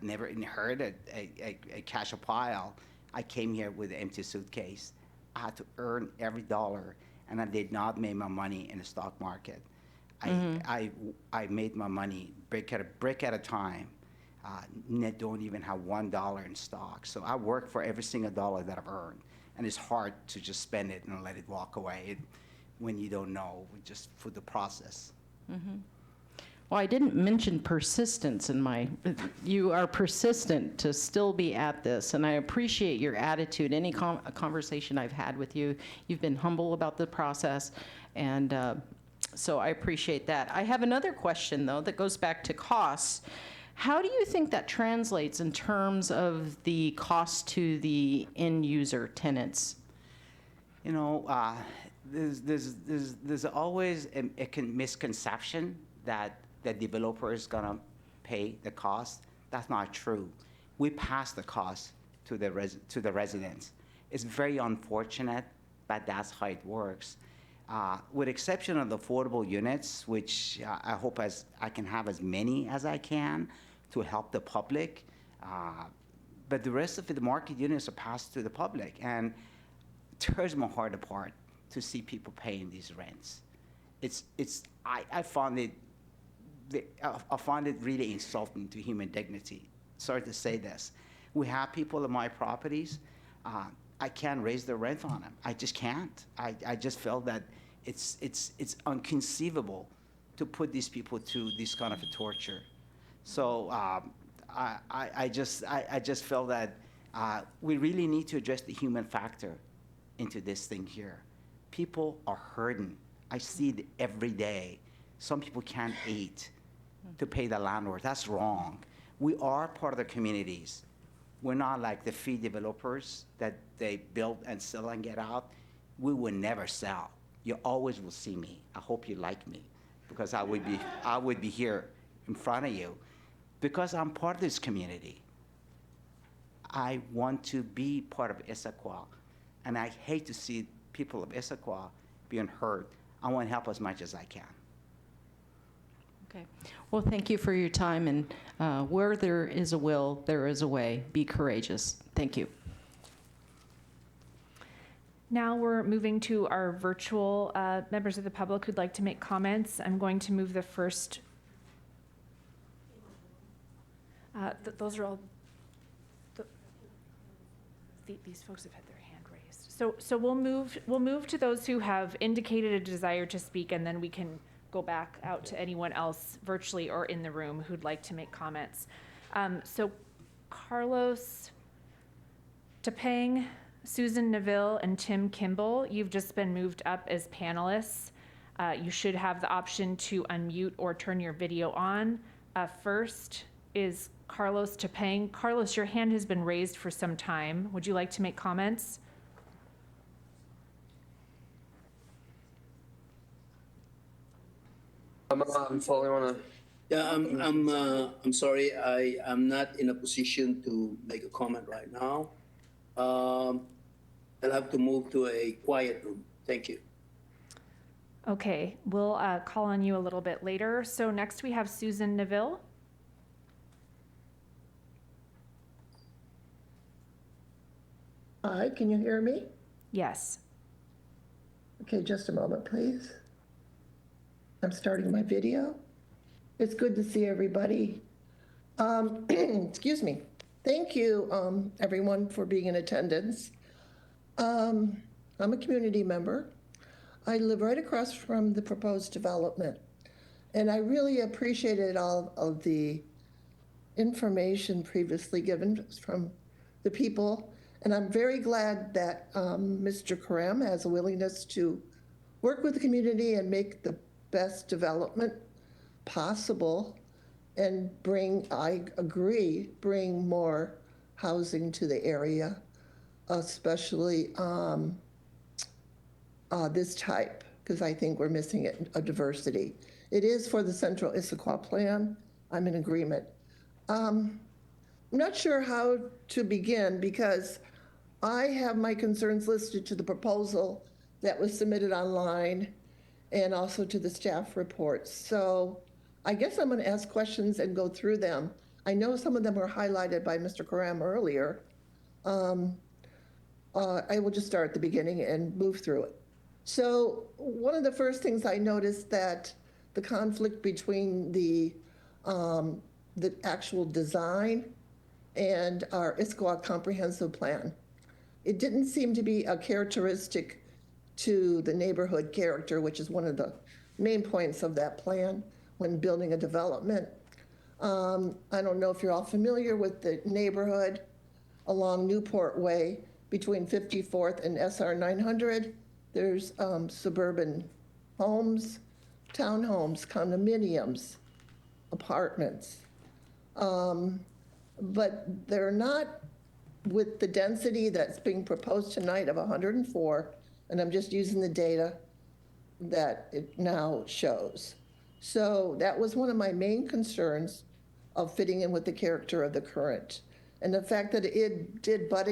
never inherited a cash pile. I came here with an empty suitcase. I had to earn every dollar, and I did not make my money in the stock market. I made my money brick at a time. Don't even have $1 in stock. So I work for every single dollar that I've earned. And it's hard to just spend it and let it walk away when you don't know, just for the process. Well, I didn't mention persistence in you are persistent to still be at this, and I appreciate your attitude. Any conversation I've had with you, you've been humble about the process, and so I appreciate that. I have another question, though, that goes back to costs. How do you think that translates in terms of the cost to the end user tenants? You know, there's always a misconception that the developer is gonna pay the cost. That's not true. We pass the cost to the residents. It's very unfortunate, but that's how it works. With exception of the affordable units, which I hope I can have as many as I can to help the public, but the rest of the market units are passed to the public, and it tears my heart apart to see people paying these rents. I find it really insulting to human dignity. Sorry to say this. We have people in my properties, I can't raise the rent on them. I just can't. I just feel that it's inconceivable to put these people to this kind of a torture. So I just feel that we really need to address the human factor into this thing here. People are hurting. I see it every day. Some people can't eat to pay the landlord. That's wrong. We are part of the communities. We're not like the fee developers that they build and sell and get out. We will never sell. You always will see me. I hope you like me, because I would be here in front of you, because I'm part of this community. I want to be part of Issaquah, and I hate to see people of Issaquah being hurt. I want to help as much as I can. Okay. Well, thank you for your time, and where there is a will, there is a way. Be courageous. Thank you. Now we're moving to our virtual members of the public who'd like to make comments. I'm going to move the first. Those are all. These folks have had their hand raised. So we'll move to those who have indicated a desire to speak, and then we can go back out to anyone else virtually or in the room who'd like to make comments. So Carlos Tepang, Susan Neville, and Tim Kimball, you've just been moved up as panelists. You should have the option to unmute or turn your video on. First is Carlos Tepang. Carlos, your hand has been raised for some time. Would you like to make comments? I'm following on. Yeah, I'm sorry. I'm not in a position to make a comment right now. I'll have to move to a quiet room. Thank you. Okay, we'll call on you a little bit later. So next we have Susan Neville. Hi, can you hear me? Yes. Okay, just a moment, please. I'm starting my video. It's good to see everybody. Excuse me. Thank you, everyone, for being in attendance. I'm a community member. I live right across from the proposed development, and I really appreciated all of the information previously given from the people, and I'm very glad that Mr. Karam has a willingness to work with the community and make the best development possible and I agree, bring more housing to the area, especially this type, because I think we're missing a diversity. It is for the Central Issaquah Plan. I'm in agreement. I'm not sure how to begin, because I have my concerns listed to the proposal that was submitted online and also to the staff reports. So I guess I'm going to ask questions and go through them. I know some of them were highlighted by Mr. Karam earlier. I will just start at the beginning and move through it. So one of the first things I noticed that the conflict between the actual design and our Issaquah comprehensive plan. It didn't seem to be a characteristic to the neighborhood character, which is one of the main points of that plan, when building a development. I don't know if you're all familiar with the neighborhood along Newport Way between 54th and SR 900. There's suburban homes, townhomes, condominiums, apartments. But they're not with the density that's being proposed tonight of 104, and I'm just using the data that it now shows. So that was one of my main concerns of fitting in with the character of the current. And the fact that it did butt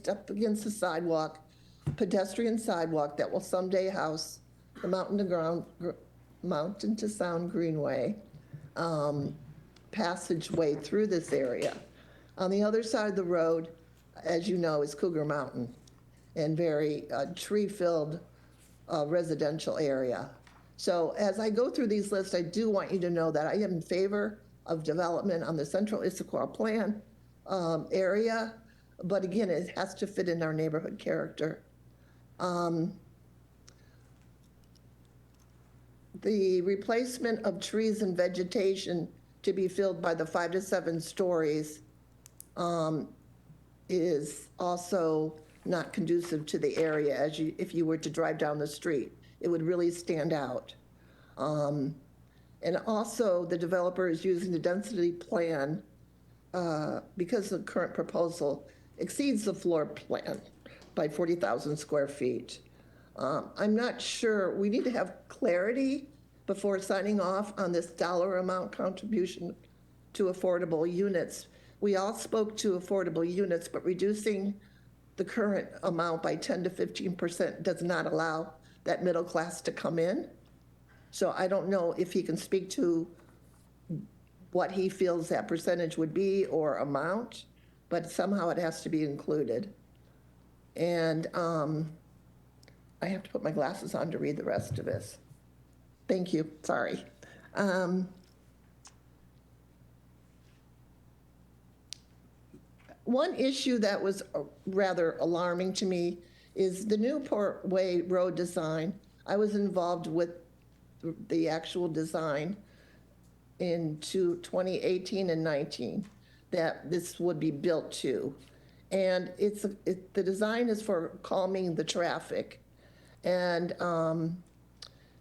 up against the sidewalk, pedestrian sidewalk that will someday house the Mountain to Sound Greenway passageway through this area. On the other side of the road, as you know, is Cougar Mountain and very tree-filled residential area. So as I go through these lists, I do want you to know that I am in favor of development on the central Issaquah plan area, but again, it has to fit in our neighborhood character. The replacement of trees and vegetation to be filled by the 5 to 7 stories is also not conducive to the area as if you were to drive down the street. It would really stand out. And also, the developer is using the density plan because the current proposal exceeds the floor plan by 40,000 square feet. I'm not sure, we need to have clarity before signing off on this dollar amount contribution to affordable units. We all spoke to affordable units, but reducing the current amount by 10 to 15% does not allow that middle class to come in. So I don't know if he can speak to what he feels that percentage would be or amount, but somehow it has to be included. And I have to put my glasses on to read the rest of this. Thank you, sorry. One issue that was rather alarming to me is the Newport Way road design. I was involved with the actual design in 2018 and 19 that this would be built to. And the design is for calming the traffic. And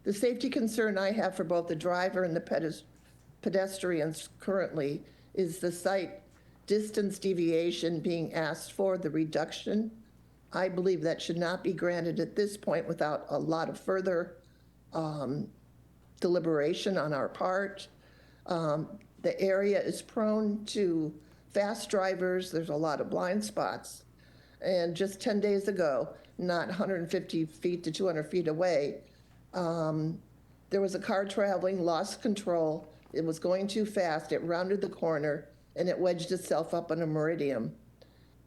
the safety concern I have for both the driver and the pedestrians currently is the site distance deviation being asked for, the reduction. I believe that should not be granted at this point without a lot of further deliberation on our part. The area is prone to fast drivers. There's a lot of blind spots. And just 10 days ago, not 150 feet to 200 feet away, there was a car traveling, lost control. It was going too fast. It rounded the corner and it wedged itself up on a meridian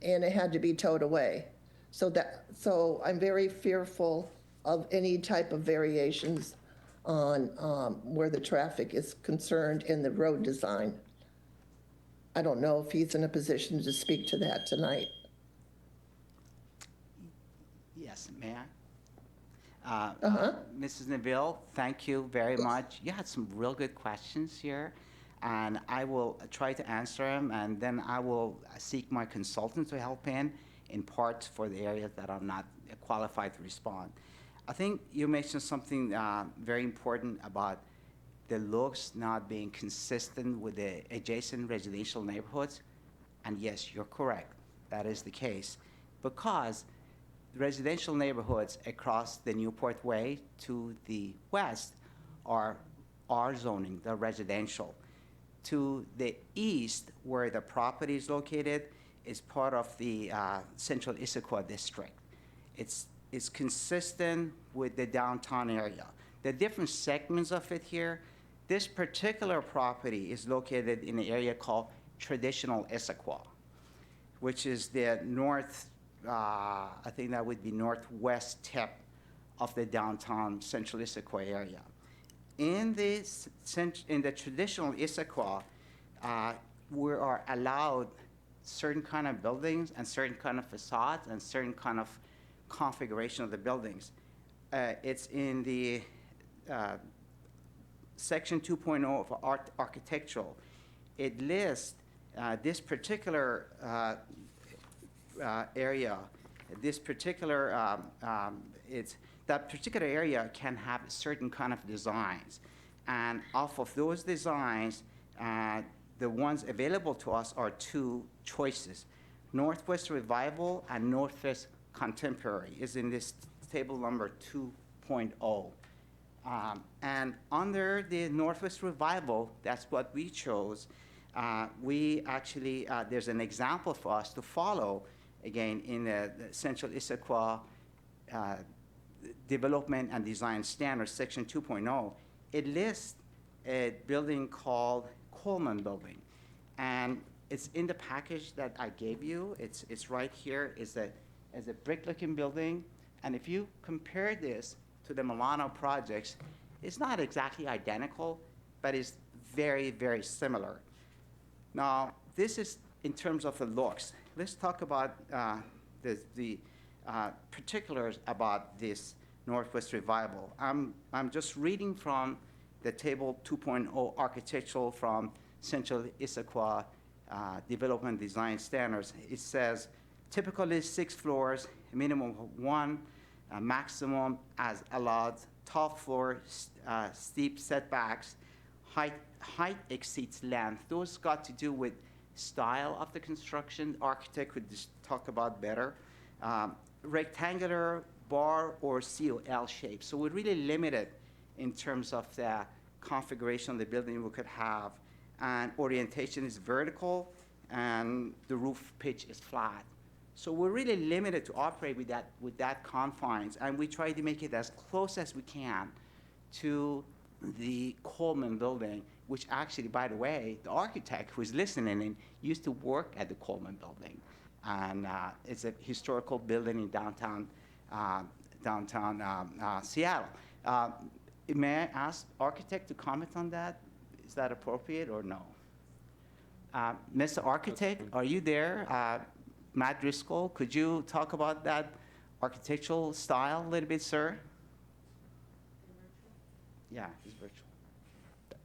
and it had to be towed away. So I'm very fearful of any type of variations on where the traffic is concerned in the road design. I don't know if he's in a position to speak to that tonight. Yes, may I? Mrs. Neville, thank you very much. You had some real good questions here, and I will try to answer them, and then I will seek my consultant to help in parts for the areas that I'm not qualified to respond. I think you mentioned something very important about the looks not being consistent with the adjacent residential neighborhoods. And yes, you're correct. That is the case. Because residential neighborhoods across the Newport Way to the west are R zoning, they're residential. To the east, where the property is located, is part of the central Issaquah district. It's consistent with the downtown area. The different segments of it here, this particular property is located in an area called traditional Issaquah, which is the north, I think that would be northwest tip of the downtown central Issaquah area. In the traditional Issaquah, we are allowed certain kind of buildings and certain kind of facades and certain kind of configuration of the buildings. It's in the Section 2.0 of architectural, it lists this particular area, this particular, that particular area can have certain kind of designs. And off of those designs, the ones available to us are two choices. Northwest Revival and Northwest Contemporary is in this table number 2.0. And under the Northwest Revival, that's what we chose. We actually, there's an example for us to follow, again, in the Central Issaquah Development and Design Standards, Section 2.0. It lists a building called Coleman Building. And it's in the package that I gave you. It's right here. It's a brick-looking building. And if you compare this to the Milano projects, it's not exactly identical, but it's very, very similar. Now, this is in terms of the looks. Let's talk about the particulars about this Northwest Revival. I'm just reading from the table 2.0 architectural from Central Issaquah Development Design Standards. It says, typically 6 floors, a minimum of 1, a maximum as allowed, top floor, steep setbacks, height exceeds length. Those got to do with style of the construction. Architect could just talk about better. Rectangular, bar, or COL shape. So we're really limited in terms of the configuration of the building we could have. And orientation is vertical, and the roof pitch is flat. So we're really limited to operate with that confines, and we try to make it as close as we can to the Coleman building, which actually, by the way, the architect who's listening in used to work at the Coleman building. And it's a historical building in downtown Seattle. May I ask architect to comment on that? Is that appropriate or no? Mr. Architect, are you there? Matt Driscoll, could you talk about that architectural style a little bit, sir? Yeah, it's virtual.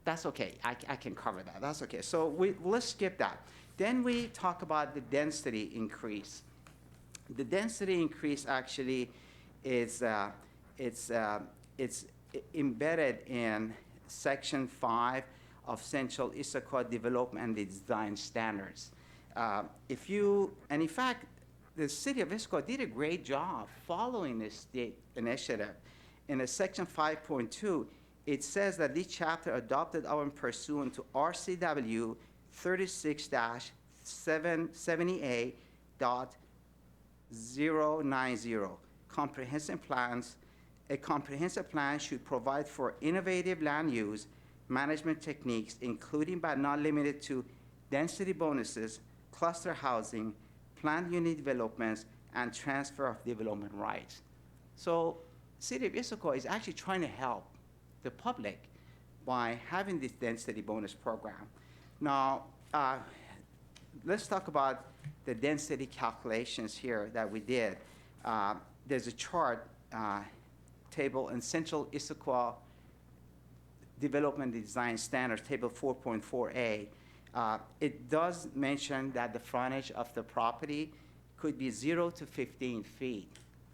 That's okay. I can cover that. That's okay. So let's skip that. Then we talk about the density increase. The density increase actually is it's embedded in Section 5 of Central Issaquah Development and Design Standards. And in fact, the city of Issaquah did a great job following this state initiative. In Section 5.2, it says that this chapter adopted our pursuant to RCW 36-70A.090 comprehensive plans. A comprehensive plan should provide for innovative land use management techniques, including but not limited to density bonuses, cluster housing, planned unit developments, and transfer of development rights. So City of Issaquah is actually trying to help the public by having this density bonus program. Now, let's talk about the density calculations here that we did. There's a chart table in Central Issaquah Development Design Standards, table 4.4A. It does mention that the frontage of the property could be 0 to 15 feet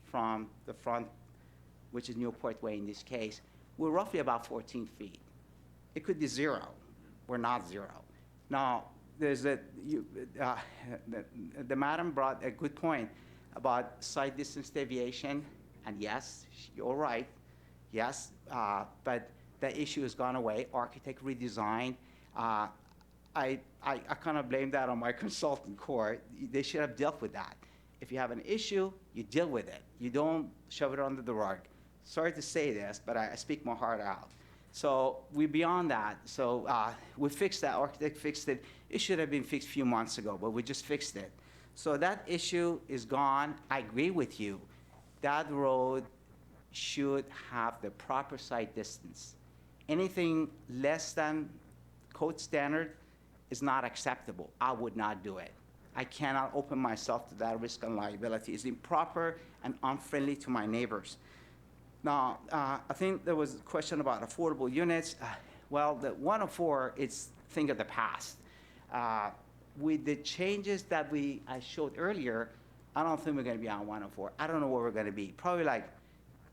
from the front, which is Newport Way in this case. We're roughly about 14 feet. It could be 0. We're not 0. Now, there's the madam brought a good point about site distance deviation, and yes, you're right, yes, but the issue has gone away. Architect redesigned. I kind of blame that on my consultant court. They should have dealt with that. If you have an issue, you deal with it. You don't shove it under the rug. Sorry to say this, but I speak my heart out. So we're beyond that. So we fixed that. Architect fixed it. It should have been fixed a few months ago, but we just fixed it. So that issue is gone. I agree with you. That road should have the proper site distance. Anything less than code standard is not acceptable. I would not do it. I cannot open myself to that risk and liability. It's improper and unfriendly to my neighbors. Now, I think there was a question about affordable units. Well, the 104, it's thing of the past. With the changes that I showed earlier, I don't think we're gonna be on 104. I don't know where we're gonna be. Probably like,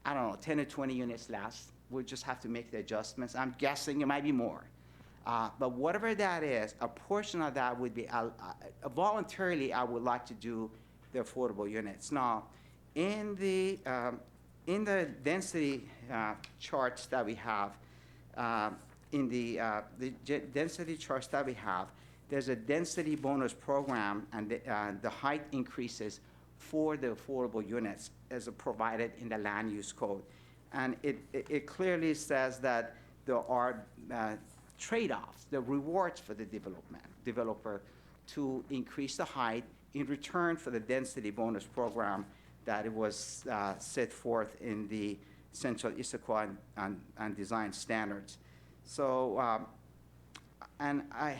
I don't know, 10 to 20 units less. We'll just have to make the adjustments. I'm guessing it might be more. But whatever that is, a portion of that would be, voluntarily, I would like to do the affordable units. Now, in the density charts that we have, density charts that we have, there's a density bonus program, and the height increases for the affordable units as provided in the land use code. And it clearly says that there are trade-offs, the rewards for the developer to increase the height in return for the density bonus program that it was set forth in the Central Issaquah and design standards. So, and I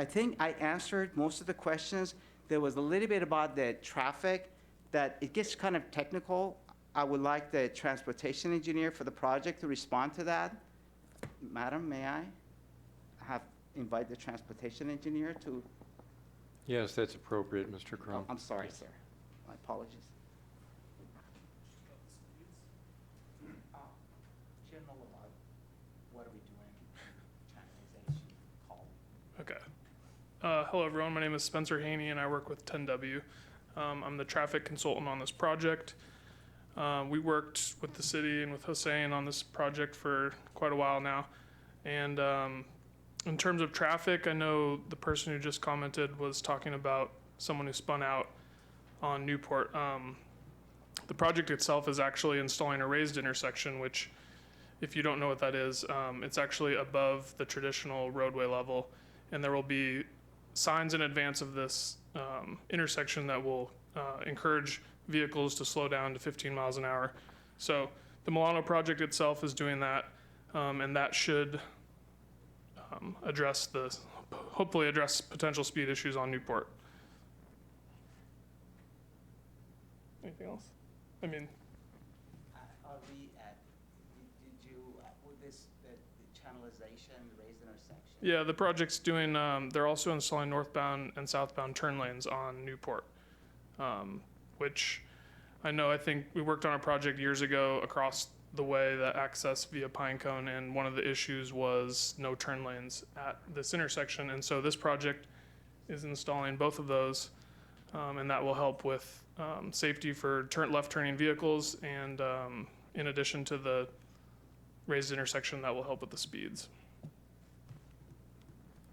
think I answered most of the questions. There was a little bit about the traffic that it gets kind of technical. I would like the transportation engineer for the project to respond to that. Madam, may I invite the transportation engineer to? Yes, that's appropriate, Mr. Crum. I'm sorry, sir. My apologies. General about what are we doing? Okay. Hello, everyone. My name is Spencer Haney, and I work with 10W. I'm the traffic consultant on this project. We worked with the city and with Hossein on this project for quite a while now. And in terms of traffic, I know the person who just commented was talking about someone who spun out on Newport. The project itself is actually installing a raised intersection, which, if you don't know what that is, it's actually above the traditional roadway level. And there will be signs in advance of this intersection that will encourage vehicles to slow down to 15 miles an hour. So the Milano project itself is doing that, and that should hopefully address potential speed issues on Newport. Anything else? I mean, Are we at, did you, with this, the channelization, the raised intersection? yeah, the project's doing, they're also installing northbound and southbound turn lanes on Newport, which I think we worked on a project years ago across the way that access via Pinecone, and one of the issues was no turn lanes at this intersection. And so this project is installing both of those, and that will help with safety for left-turning vehicles, and in addition to the raised intersection, that will help with the speeds.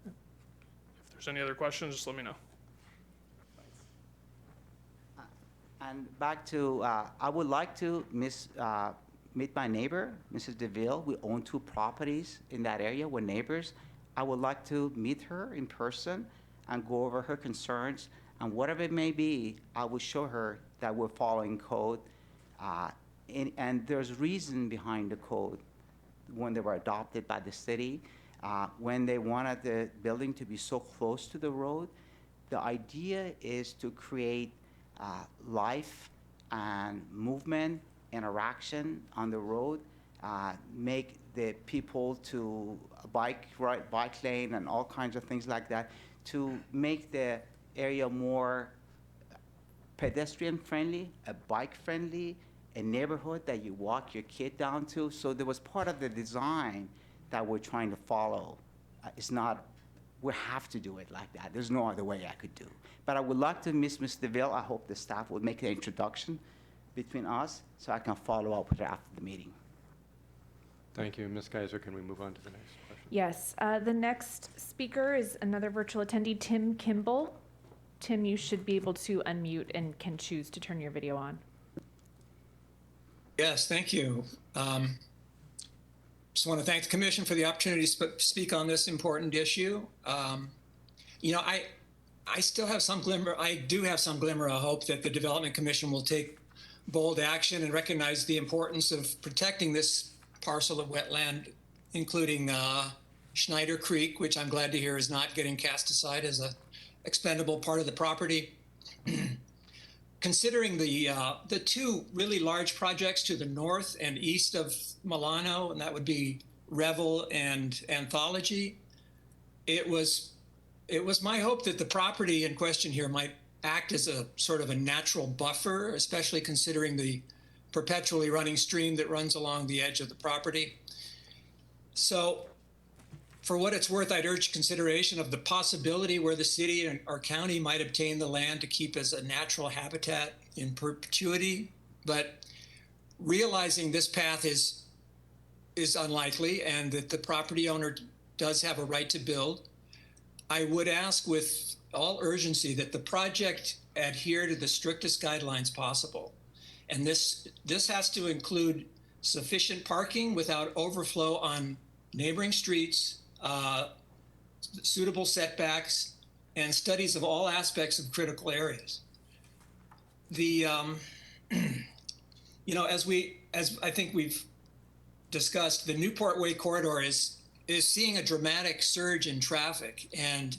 If there's any other questions, just let me know. And back to, I would like to meet my neighbor, Mrs. DeVille. We own 2 properties in that area. We're neighbors. I would like to meet her in person and go over her concerns. And whatever it may be, I will show her that we're following code. And there's reason behind the code when they were adopted by the city. When they wanted the building to be so close to the road, the idea is to create life and movement, interaction on the road, make the people to bike lane and all kinds of things like that, to make the area more pedestrian friendly, a bike friendly, a neighborhood that you walk your kid down to. So there was part of the design that we're trying to follow. It's not, we have to do it like that. There's no other way I could do. But I would like to meet Ms. DeVille. I hope the staff will make the introduction between us so I can follow up with her after the meeting. Thank you. Ms. Geiser, can we move on to the next question? Yes, the next speaker is another virtual attendee, Tim Kimball. Tim, you should be able to unmute and can choose to turn your video on. Yes, thank you. Just want to thank the Commission for the opportunity to speak on this important issue. I still have some glimmer, I do have some glimmer of hope that the Development Commission will take bold action and recognize the importance of protecting this parcel of wetland, including Schneider Creek, which I'm glad to hear is not getting cast aside as a expendable part of the property. considering the two really large projects to the north and east of Milano, and that would be Revel and Anthology, it was my hope that the property in question here might act as a sort of a natural buffer, especially considering the perpetually running stream that runs along the edge of the property. So for what it's worth, I'd urge consideration of the possibility where the city or county might obtain the land to keep as a natural habitat in perpetuity. But realizing this path is unlikely and that the property owner does have a right to build, I would ask with all urgency that the project adhere to the strictest guidelines possible. And this has to include sufficient parking without overflow on neighboring streets, suitable setbacks, and studies of all aspects of critical areas. The, you know, as I think we've discussed, the Newport Way corridor is seeing a dramatic surge in traffic, and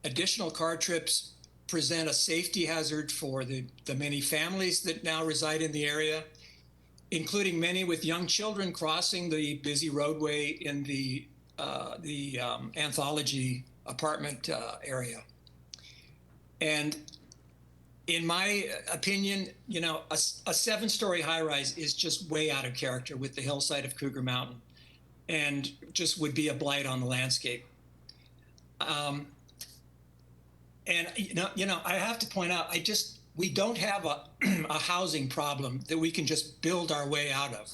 additional car trips present a safety hazard for the many families that now reside in the area, including many with young children crossing the busy roadway in the Anthology apartment area. And in my opinion, you know, a 7-story high-rise is just way out of character with the hillside of Cougar Mountain, and just would be a blight on the landscape. And you know, I have to point out, we don't have a housing problem that we can just build our way out of.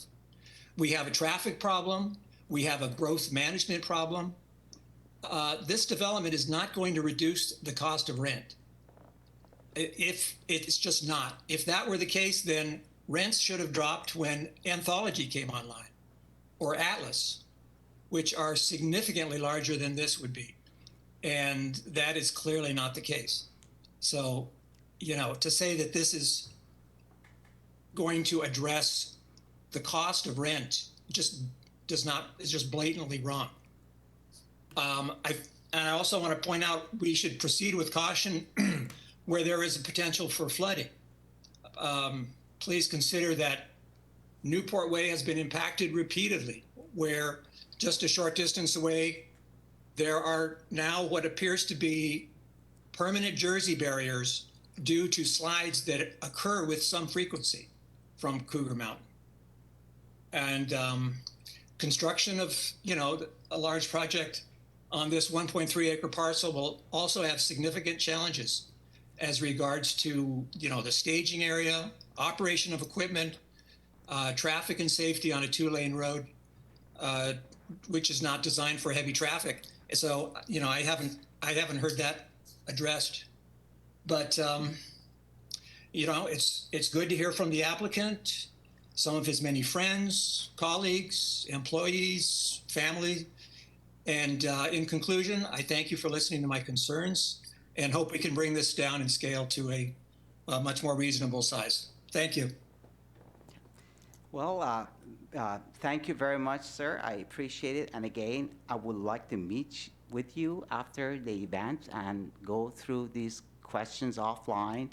We have a traffic problem. We have a growth management problem. This development is not going to reduce the cost of rent. It's just not. If that were the case, then rents should have dropped when Anthology came online, or Atlas, which are significantly larger than this would be. And that is clearly not the case. So, you know, to say that this is going to address the cost of rent is just blatantly wrong. I also want to point out we should proceed with caution where there is a potential for flooding. Please consider that Newport Way has been impacted repeatedly, where just a short distance away, there are now what appears to be permanent Jersey barriers due to slides that occur with some frequency from Cougar Mountain. And construction of, you know, a large project on this 1.3 acre parcel will also have significant challenges as regards to, you know, the staging area, operation of equipment, traffic and safety on a 2-lane road, which is not designed for heavy traffic. So, you know, I haven't heard that addressed, but you know, it's good to hear from the applicant, some of his many friends, colleagues, employees, family. And in conclusion, I thank you for listening to my concerns and hope we can bring this down in scale to a much more reasonable size. Thank you. Well, thank you very much, sir. I appreciate it. And again, I would like to meet with you after the event and go through these questions offline.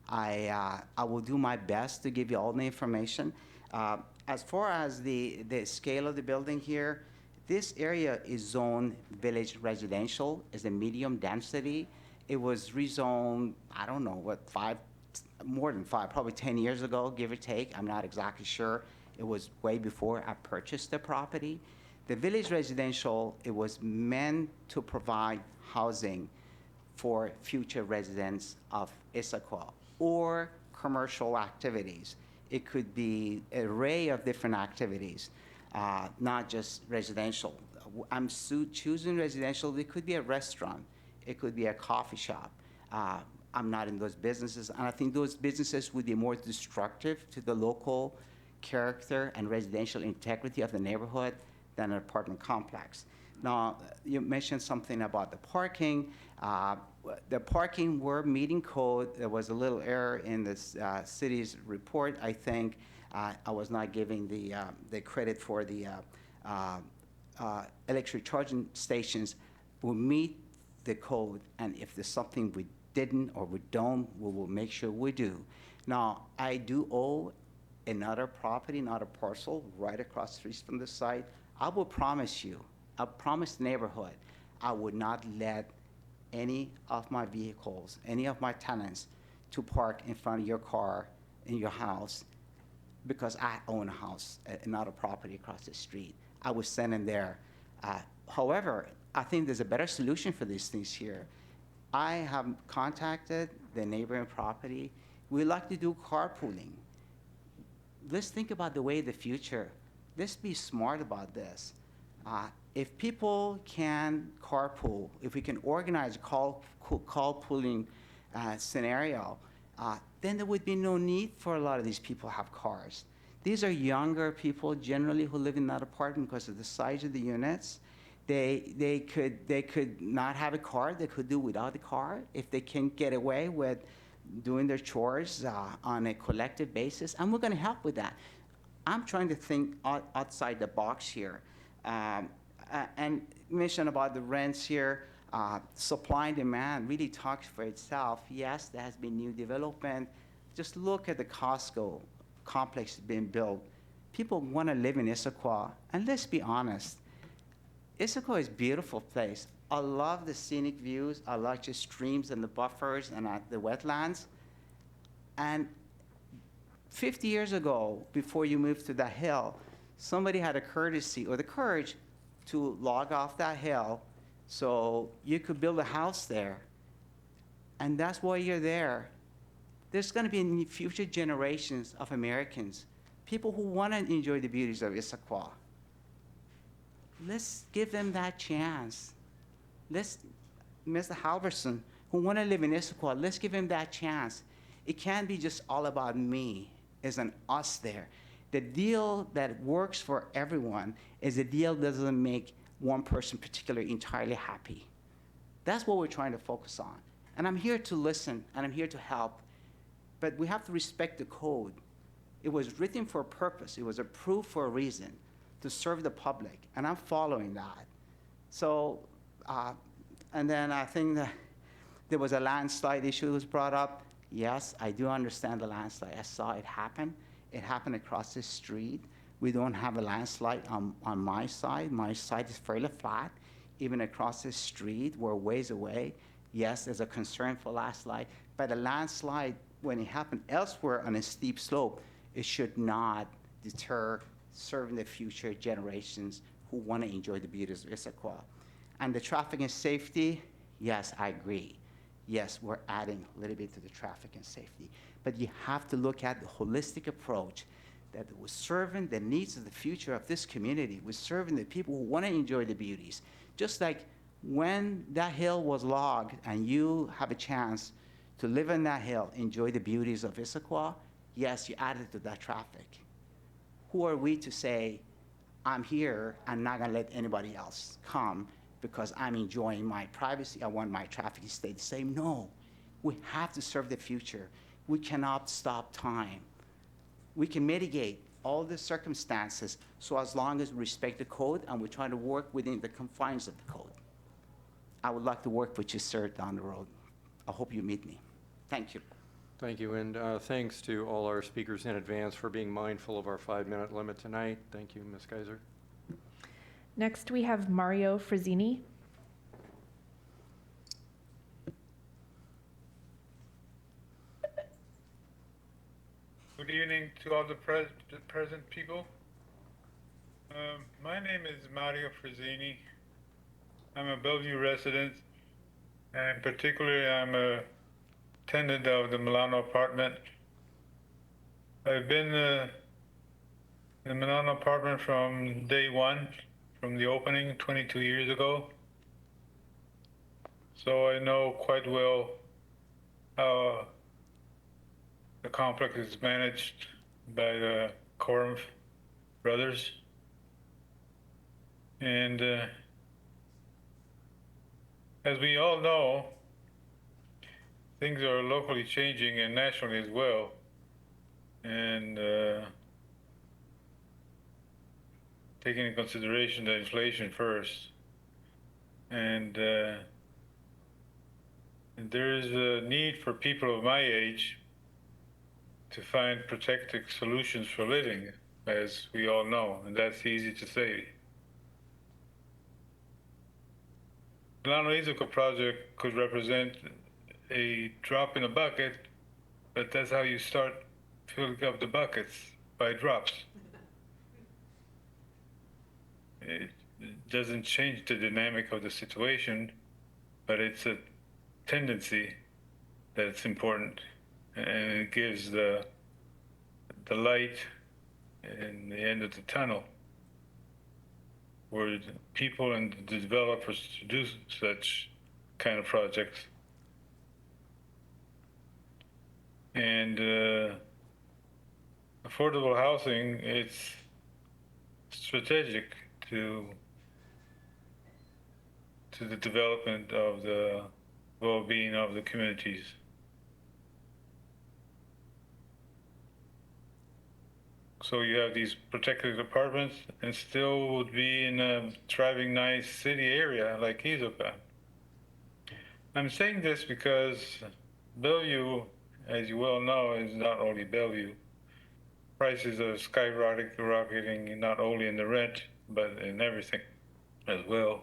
I will do my best to give you all the information. As far as the scale of the building here, this area is zoned village residential, is a medium density. It was rezoned, I don't know, what, more than 5, probably 10 years ago, give or take. I'm not exactly sure. It was way before I purchased the property. The village residential, it was meant to provide housing for future residents of Issaquah or commercial activities. It could be an array of different activities, not just residential. I'm choosing residential. It could be a restaurant. It could be a coffee shop. I'm not in those businesses, and I think those businesses would be more destructive to the local character and residential integrity of the neighborhood than an apartment complex. Now, you mentioned something about the parking. The parking were meeting code. There was a little error in the city's report. I think I was not giving the credit for the electric charging stations will meet the code, and if there's something we didn't or we don't, we will make sure we do. Now, I do owe another property, another parcel right across the street from the site. I will promise you, I promise the neighborhood, I would not let any of my vehicles, any of my tenants to park in front of your car in your house because I own a house, another property across the street. I would send them there. However, I think there's a better solution for these things here. I have contacted the neighboring property. We like to do carpooling. Let's think about the way of the future. Let's be smart about this. If people can carpool, if we can organize a carpooling scenario, then there would be no need for a lot of these people to have cars. These are younger people generally who live in that apartment because of the size of the units. They could not have a car. They could do without a car if they can get away with doing their chores on a collective basis, and we're going to help with that. I'm trying to think outside the box here. And mention about the rents here, supply and demand really talks for itself. Yes, there has been new development. Just look at the Costco complex being built. People want to live in Issaquah, and let's be honest, Issaquah is a beautiful place. I love the scenic views. I like the streams and the buffers and the wetlands. And 50 years ago, before you moved to that hill, somebody had a courtesy or the courage to log off that hill so you could build a house there. And that's why you're there. There's going to be future generations of Americans, people who want to enjoy the beauties of Issaquah. Let's give them that chance. Let's, Mr. Halverson, who want to live in Issaquah, let's give him that chance. It can't be just all about me. It's an us there. The deal that works for everyone is a deal that doesn't make one person particularly entirely happy. That's what we're trying to focus on. And I'm here to listen, and I'm here to help. But we have to respect the code. It was written for a purpose. It was approved for a reason, to serve the public, and I'm following that. So, and then I think that there was a landslide issue that was brought up. Yes, I do understand the landslide. I saw it happen. It happened across the street. We don't have a landslide on my side. My side is fairly flat. Even across the street, we're ways away. Yes, there's a concern for landslide, but a landslide, when it happened elsewhere on a steep slope, it should not deter serving the future generations who want to enjoy the beauties of Issaquah. And the traffic and safety, yes, I agree. Yes, we're adding a little bit to the traffic and safety. But you have to look at the holistic approach that was serving the needs of the future of this community, was serving the people who want to enjoy the beauties. Just like when that hill was logged and you have a chance to live on that hill, enjoy the beauties of Issaquah, yes, you added to that traffic. Who are we to say, I'm here, I'm not gonna let anybody else come because I'm enjoying my privacy, I want my traffic to stay the same? No, we have to serve the future. We cannot stop time. We can mitigate all the circumstances so as long as we respect the code and we try to work within the confines of the code. I would like to work with you, sir, down the road. I hope you meet me. Thank you. Thank you, and thanks to all our speakers in advance for being mindful of our 5-minute limit tonight. Thank you, Ms. Geiser. Next, we have Mario Frazzini. Good evening to all the present people. My name is Mario Frazzini. I'm a Bellevue resident, and particularly I'm a tenant of the Milano apartment. I've been in the Milano apartment from day one, from the opening 22 years ago. So I know quite well how the complex is managed by the Coram brothers. And as we all know, things are locally changing and nationally as well. And taking into consideration the inflation first, and there is a need for people of my age to find protective solutions for living, as we all know, and that's easy to say. The Milano Issaquah project could represent a drop in a bucket, but that's how you start filling up the buckets, by drops. It doesn't change the dynamic of the situation, but it's a tendency that's important, and it gives the light in the end of the tunnel where the people and the developers to do such kind of projects. And affordable housing, it's strategic to the development of the well-being of the communities. So you have these protected apartments and still would be in a thriving, nice city area like Issaquah. I'm saying this because Bellevue, as you well know, is not only Bellevue. Prices are skyrocketing not only in the rent, but in everything as well.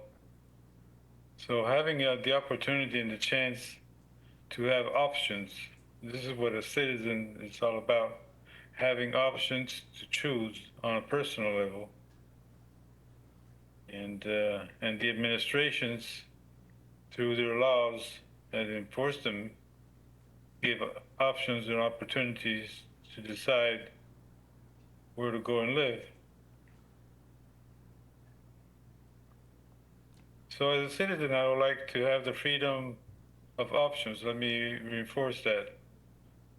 So having the opportunity and the chance to have options, this is what a citizen is all about, having options to choose on a personal level. And the administrations, through their laws that enforce them, give options and opportunities to decide where to go and live. So as a citizen, I would like to have the freedom of options. Let me reinforce that.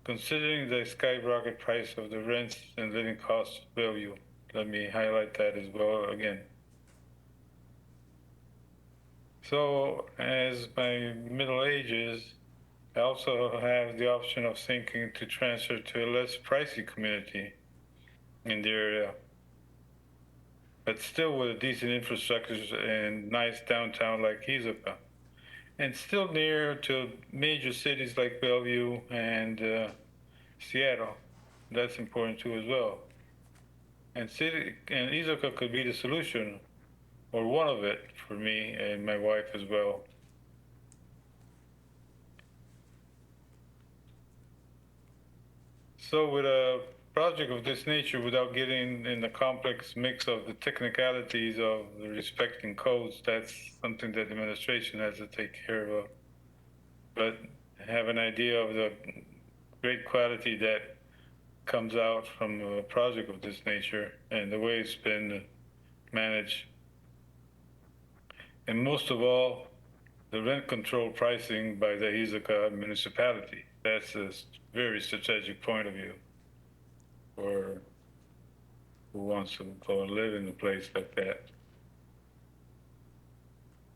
Considering the skyrocket price of the rents and living costs of Bellevue, let me highlight that as well again. So as my middle ages, I also have the option of thinking to transfer to a less pricey community in the area, but still with a decent infrastructure and nice downtown like Issaquah, and still near to major cities like Bellevue and Seattle. That's important too as well. And Issaquah could be the solution, or one of it, for me and my wife as well. So with a project of this nature, without getting in the complex mix of the technicalities of the respecting codes, that's something that the administration has to take care of. But have an idea of the great quality that comes out from a project of this nature and the way it's been managed. And most of all, the rent control pricing by the Issaquah municipality. That's a very strategic point of view for who wants to go and live in a place like that.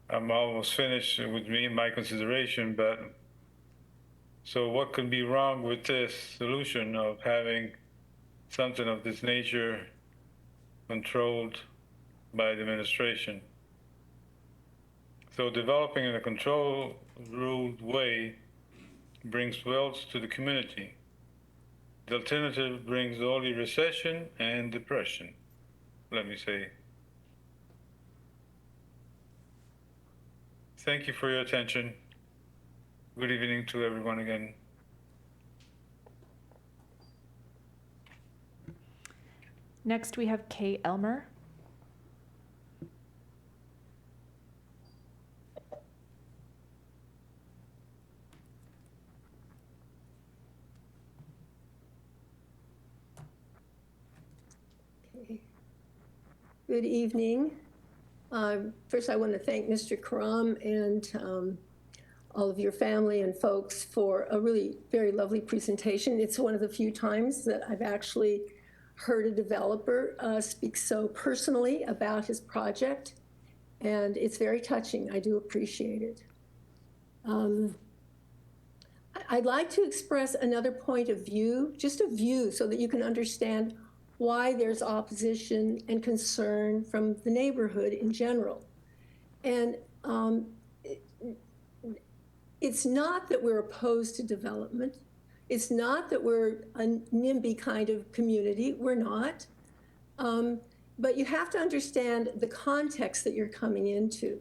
I'm almost finished with my consideration, but so what could be wrong with this solution of having something of this nature controlled by the administration? So developing in a controlled, ruled way brings wealth to the community. The alternative brings only recession and depression, let me say. Thank you for your attention. Good evening to everyone again. Next, we have Kay Elmer. Good evening. First, I want to thank Mr. Karam and all of your family and folks for a really very lovely presentation. It's one of the few times that I've actually heard a developer speak so personally about his project, and it's very touching. I do appreciate it. I'd like to express another point of view, just a view, so that you can understand why there's opposition and concern from the neighborhood in general. And It's not that we're opposed to development. It's not that we're a NIMBY kind of community. We're not. But you have to understand the context that you're coming into.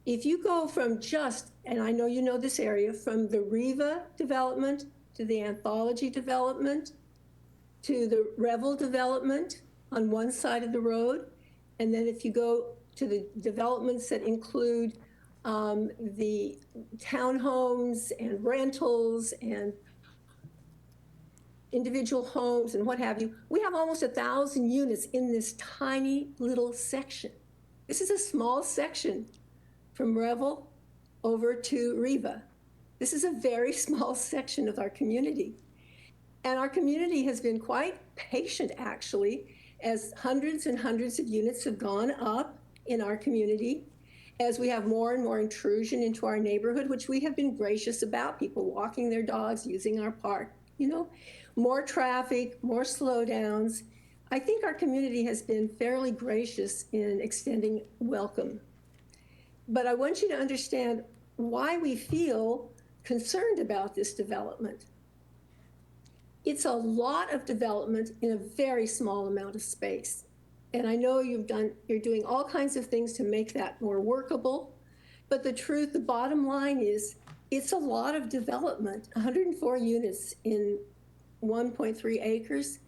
If you go from just, and I know you know this area, from the Riva development to the Anthology development to the Revel development on one side of the road, and then if you go to the developments that include the townhomes and rentals and individual homes and what have you, we have almost 1,000 units in this tiny little section. This is a small section from Revel over to Riva. This is a very small section of our community. And our community has been quite patient, actually, as hundreds and hundreds of units have gone up in our community, as we have more and more intrusion into our neighborhood, which we have been gracious about, people walking their dogs, using our park, you know, more traffic, more slowdowns. I think our community has been fairly gracious in extending welcome. But I want you to understand why we feel concerned about this development. It's a lot of development in a very small amount of space. And I know you're doing all kinds of things to make that more workable. But the truth, the bottom line is, it's a lot of development. 104 units in 1.3 acres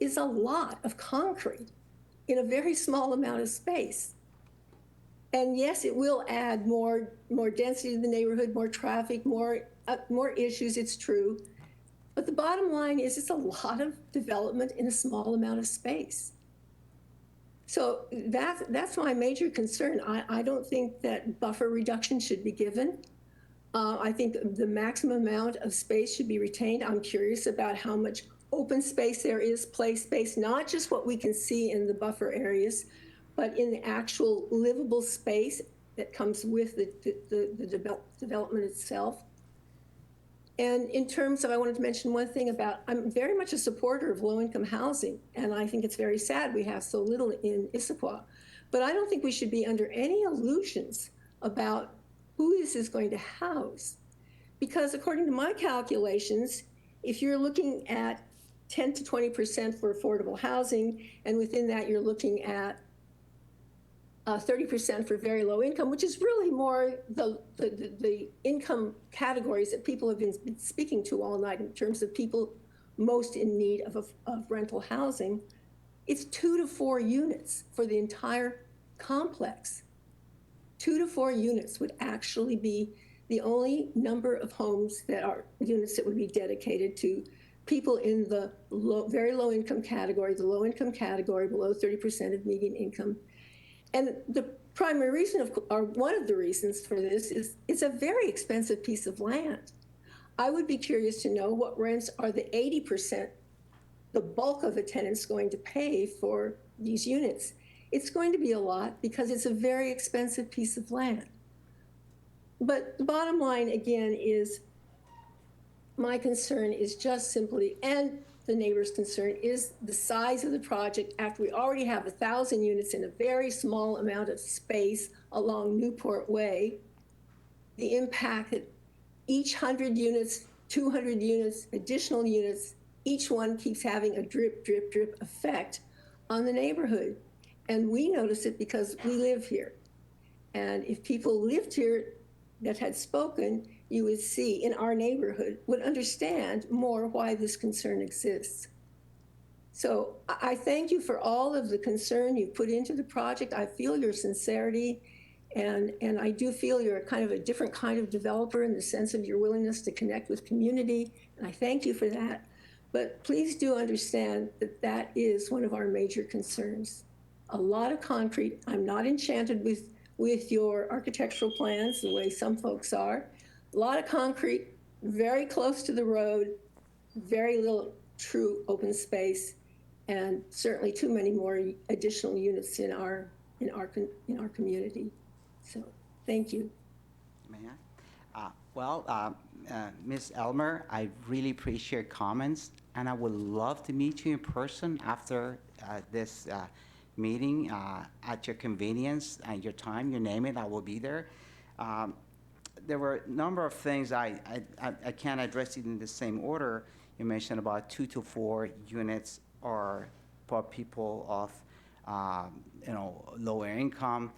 is a lot of concrete in a very small amount of space. And yes, it will add more density to the neighborhood, more traffic, more issues, it's true. But the bottom line is it's a lot of development in a small amount of space. So that's my major concern. I don't think that buffer reduction should be given. I think the maximum amount of space should be retained. I'm curious about how much open space there is, play space, not just what we can see in the buffer areas, but in the actual livable space that comes with the development itself. And in terms of, I wanted to mention one thing about, I'm very much a supporter of low-income housing, and I think it's very sad we have so little in Issaquah. But I don't think we should be under any illusions about who this is going to house. Because according to my calculations, if you're looking at 10 to 20% for affordable housing, and within that you're looking at 30% for very low income, which is really more the income categories that people have been speaking to all night in terms of people most in need of rental housing. It's 2 to 4 units for the entire complex. 2 to 4 units would actually be the only number of homes that are units that would be dedicated to people in the very low income category, the low income category below 30% of median income. And the primary reason, or one of the reasons for this, is it's a very expensive piece of land. I would be curious to know what rents are the 80%, the bulk of the tenants, going to pay for these units. It's going to be a lot because it's a very expensive piece of land. But the bottom line, again, is my concern is just simply, and the neighbor's concern, is the size of the project after we already have 1,000 units in a very small amount of space along Newport Way. The impact that each 100 units, 200 units, additional units, each one keeps having a drip, drip, drip effect on the neighborhood. And we notice it because we live here. And if people lived here that had spoken, you would see in our neighborhood, would understand more why this concern exists. So I thank you for all of the concern you put into the project. I feel your sincerity, and I do feel you're kind of a different kind of developer in the sense of your willingness to connect with community, and I thank you for that. But please do understand that that is one of our major concerns. A lot of concrete. I'm not enchanted with your architectural plans the way some folks are. A lot of concrete, very close to the road, very little true open space, and certainly too many more additional units in our community. So, thank you. May I? Ms. Elmer, I really appreciate your comments, and I would love to meet you in person after this meeting at your convenience and your time. You name it, I will be there. there were a number of things I can't address it in the same order. You mentioned about 2 to 4 units are for people of, lower income.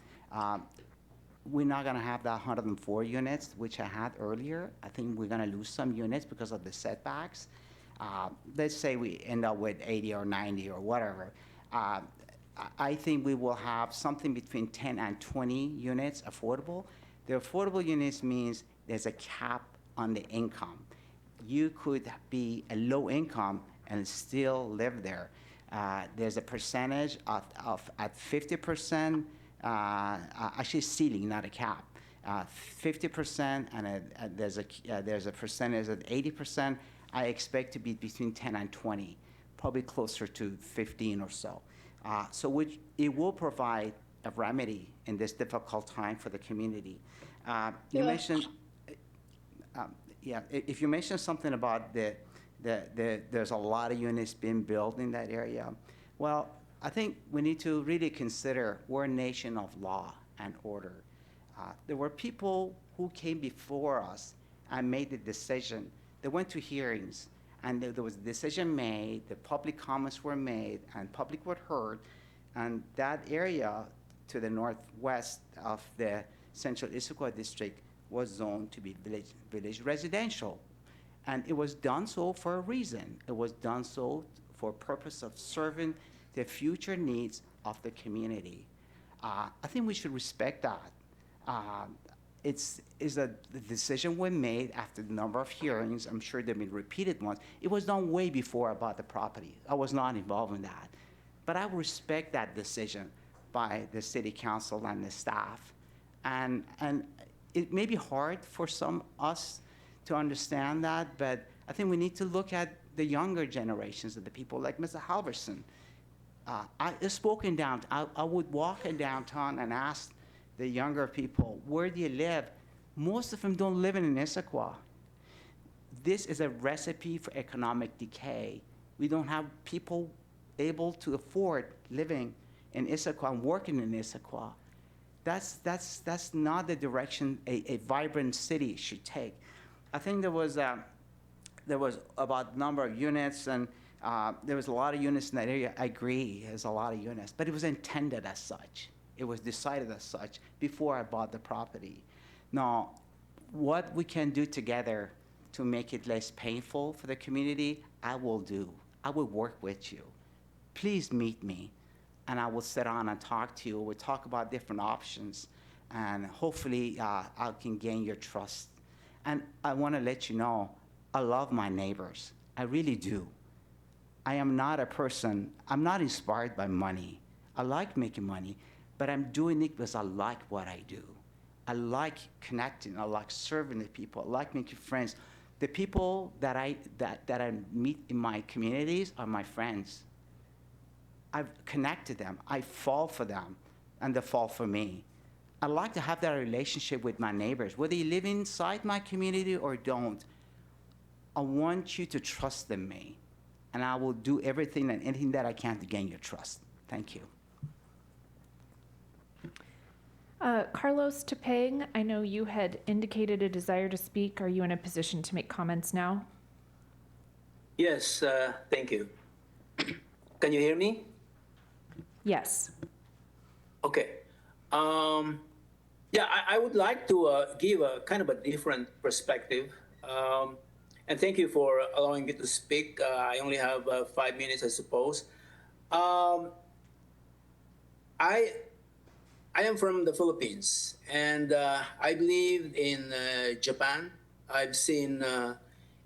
We're not gonna have that 104 units, which I had earlier. I think we're gonna lose some units because of the setbacks. Let's say we end up with 80 or 90 or whatever. I think we will have something between 10 and 20 units affordable. The affordable units means there's a cap on the income. You could be a low income and still live there. There's a percentage of at 50%, actually ceiling, not a cap. 50% and there's a percentage at 80%. I expect to be between 10 and 20, probably closer to 15 or so. It will provide a remedy in this difficult time for the community. You mentioned, if you mentioned something about there's a lot of units being built in that area, well, I think we need to really consider we're a nation of law and order. There were people who came before us and made the decision. They went to hearings, and there was a decision made, the public comments were made, and public were heard, and that area to the northwest of the central Issaquah district was zoned to be village residential. And it was done so for a reason. It was done so for purpose of serving the future needs of the community. I think we should respect that. The decision was made after a number of hearings. I'm sure there have been repeated ones. It was done way before I bought the property. I was not involved in that. But I respect that decision by the city council and the staff. And it may be hard for some us to understand that, but I think we need to look at the younger generations of the people, like Mr. Halverson. I would walk in downtown and ask the younger people, where do you live? Most of them don't live in Issaquah. This is a recipe for economic decay. We don't have people able to afford living in Issaquah and working in Issaquah. That's not the direction a vibrant city should take. I think there was about number of units, and there was a lot of units in that area. I agree, there's a lot of units, but it was intended as such. It was decided as such before I bought the property. Now, what we can do together to make it less painful for the community, I will do. I will work with you. Please meet me, and I will sit down and talk to you. We'll talk about different options, and hopefully I can gain your trust. And I want to let you know, I love my neighbors. I really do. I am not a person, I'm not inspired by money. I like making money, but I'm doing it because I like what I do. I like connecting, I like serving the people, I like making friends. The people that I meet in my communities are my friends. I've connected them, I fall for them, and they fall for me. I like to have that relationship with my neighbors, whether you live inside my community or don't. I want you to trust in me, and I will do everything and anything that I can to gain your trust. Thank you. Carlos Tepeng, I know you had indicated a desire to speak. Are you in a position to make comments now? Yes, thank you. Can you hear me? Yes. Okay. Yeah, I would like to give a kind of a different perspective. And thank you for allowing me to speak. I only have 5 minutes, I suppose. I am from the Philippines, and I believe in Japan. I've seen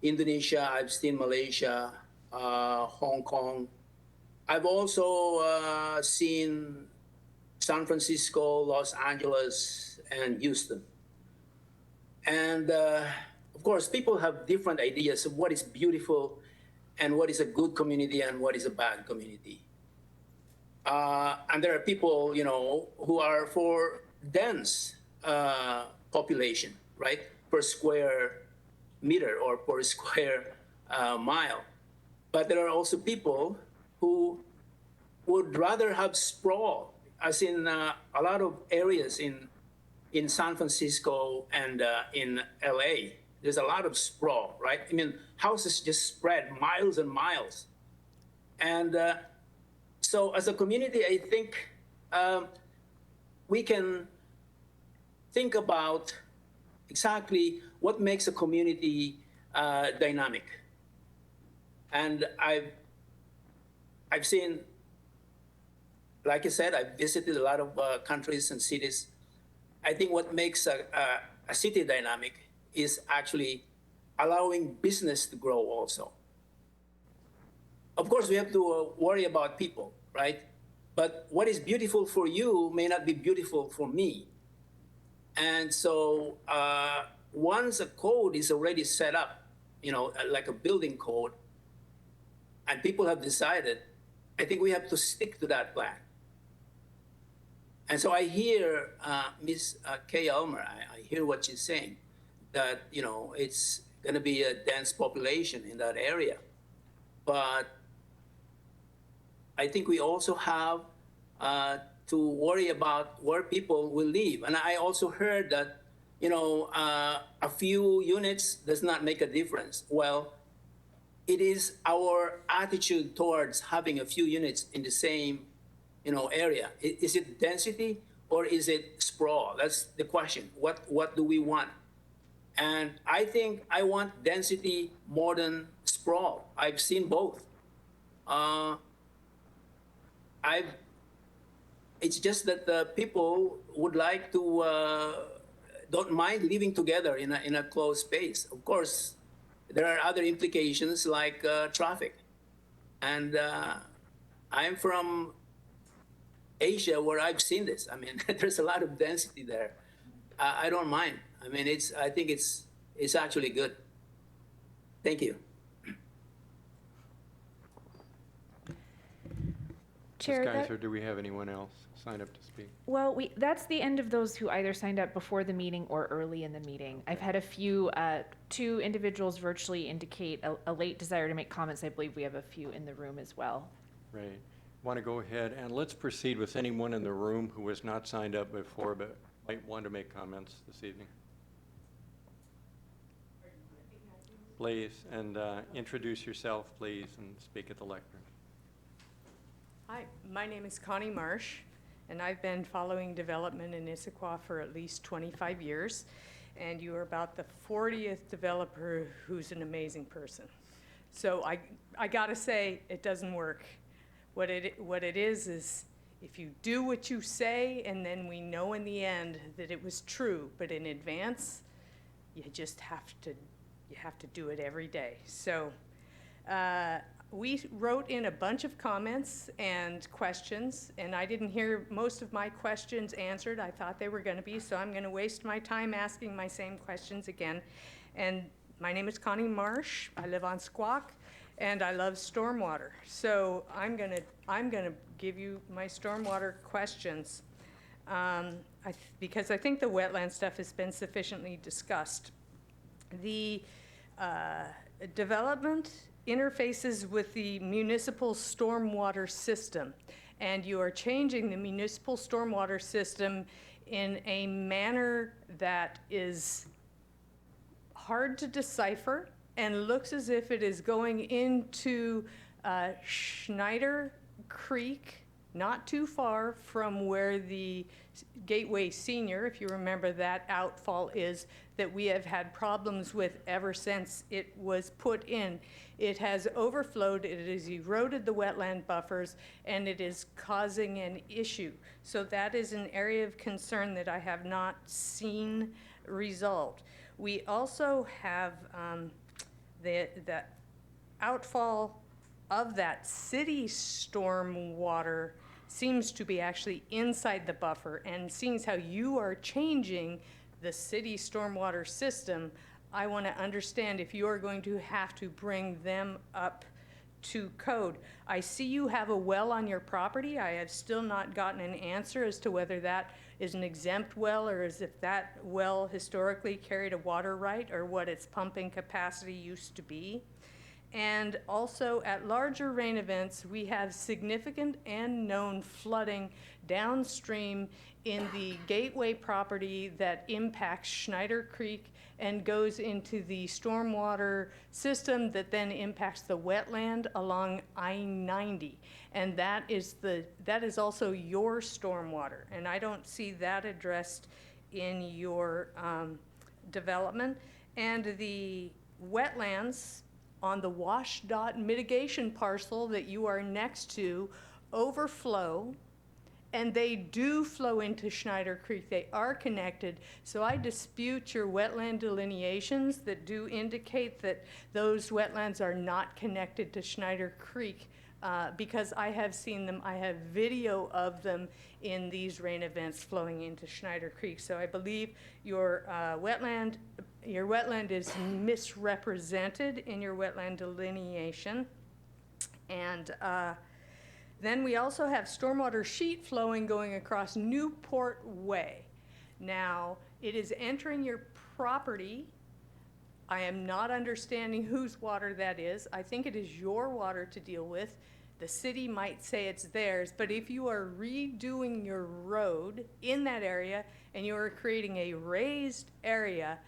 Indonesia, I've seen Malaysia, Hong Kong. I've also seen San Francisco, Los Angeles, and Houston. And of course, people have different ideas of what is beautiful and what is a good community and what is a bad community. And there are people, who are for dense population, right, per square meter or per square mile. But there are also people who would rather have sprawl, as in a lot of areas in in San Francisco and in LA. There's a lot of sprawl, right? I mean, houses just spread miles and miles. And so as a community, I think we can think about exactly what makes a community dynamic. And I've seen, like I said, I've visited a lot of countries and cities. I think what makes a city dynamic is actually allowing business to grow also. Of course, we have to worry about people, right? But what is beautiful for you may not be beautiful for me. And so once a code is already set up, you know, like a building code, and people have decided, I think we have to stick to that plan. And so I hear Ms. Kay Elmer, I hear what she's saying, that, you know, it's gonna be a dense population in that area. But I think we also have to worry about where people will live. And I also heard that, you know, a few units does not make a difference. Well, it is our attitude towards having a few units in the same, you know, area. Is it density or is it sprawl? That's the question. What do we want? And I think I want density more than sprawl. I've seen both. It's just that the people would like to, don't mind living together in a closed space. Of course, there are other implications like traffic. And I'm from Asia where I've seen this. I mean, there's a lot of density there. I don't mind. I mean, I think it's actually good. Thank you. Chair, Ms. Geiser, do we have anyone else signed up to speak? Well, that's the end of those who either signed up before the meeting or early in the meeting. I've had a few, 2 individuals virtually indicate a late desire to make comments. I believe we have a few in the room as well. Right. Want to go ahead and let's proceed with anyone in the room who was not signed up before but might want to make comments this evening. Please, and introduce yourself, please, and speak at the lectern. Hi, my name is Connie Marsh, and I've been following development in Issaquah for at least 25 years, and you are about the 40th developer who's an amazing person. So I gotta say, it doesn't work. What it is if you do what you say, and then we know in the end that it was true, but in advance, you just have to do it every day. So we wrote in a bunch of comments and questions, and I didn't hear most of my questions answered. I thought they were going to be, so I'm going to waste my time asking my same questions again. And my name is Connie Marsh. I live on Squawk, and I love stormwater. So I'm gonna give you my stormwater questions because I think the wetland stuff has been sufficiently discussed. The development interfaces with the municipal stormwater system, and you are changing the municipal stormwater system in a manner that is hard to decipher and looks as if it is going into Schneider Creek, not too far from where the Gateway Senior, if you remember that outfall is, that we have had problems with ever since it was put in. It has overflowed, it has eroded the wetland buffers, and it is causing an issue. So that is an area of concern that I have not seen resolved. We also have the outfall of that city stormwater seems to be actually inside the buffer, and seeing how you are changing the city stormwater system, I want to understand if you are going to have to bring them up to code. I see you have a well on your property. I have still not gotten an answer as to whether that is an exempt well or as if that well historically carried a water right or what its pumping capacity used to be. And also at larger rain events, we have significant and known flooding downstream in the gateway property that impacts Schneider Creek and goes into the stormwater system that then impacts the wetland along I-90. And that is also your stormwater. And I don't see that addressed in your development. And the wetlands on the WashDOT mitigation parcel that you are next to overflow, and they do flow into Schneider Creek. They are connected. So I dispute your wetland delineations that do indicate that those wetlands are not connected to Schneider Creek, because I have seen them. I have video of them in these rain events flowing into Schneider Creek. So I believe your wetland is misrepresented in your wetland delineation. And then we also have stormwater sheet flowing going across Newport Way. Now, it is entering your property. I am not understanding whose water that is. I think it is your water to deal with. The city might say it's theirs, but if you are redoing your road in that area and you are creating a raised area,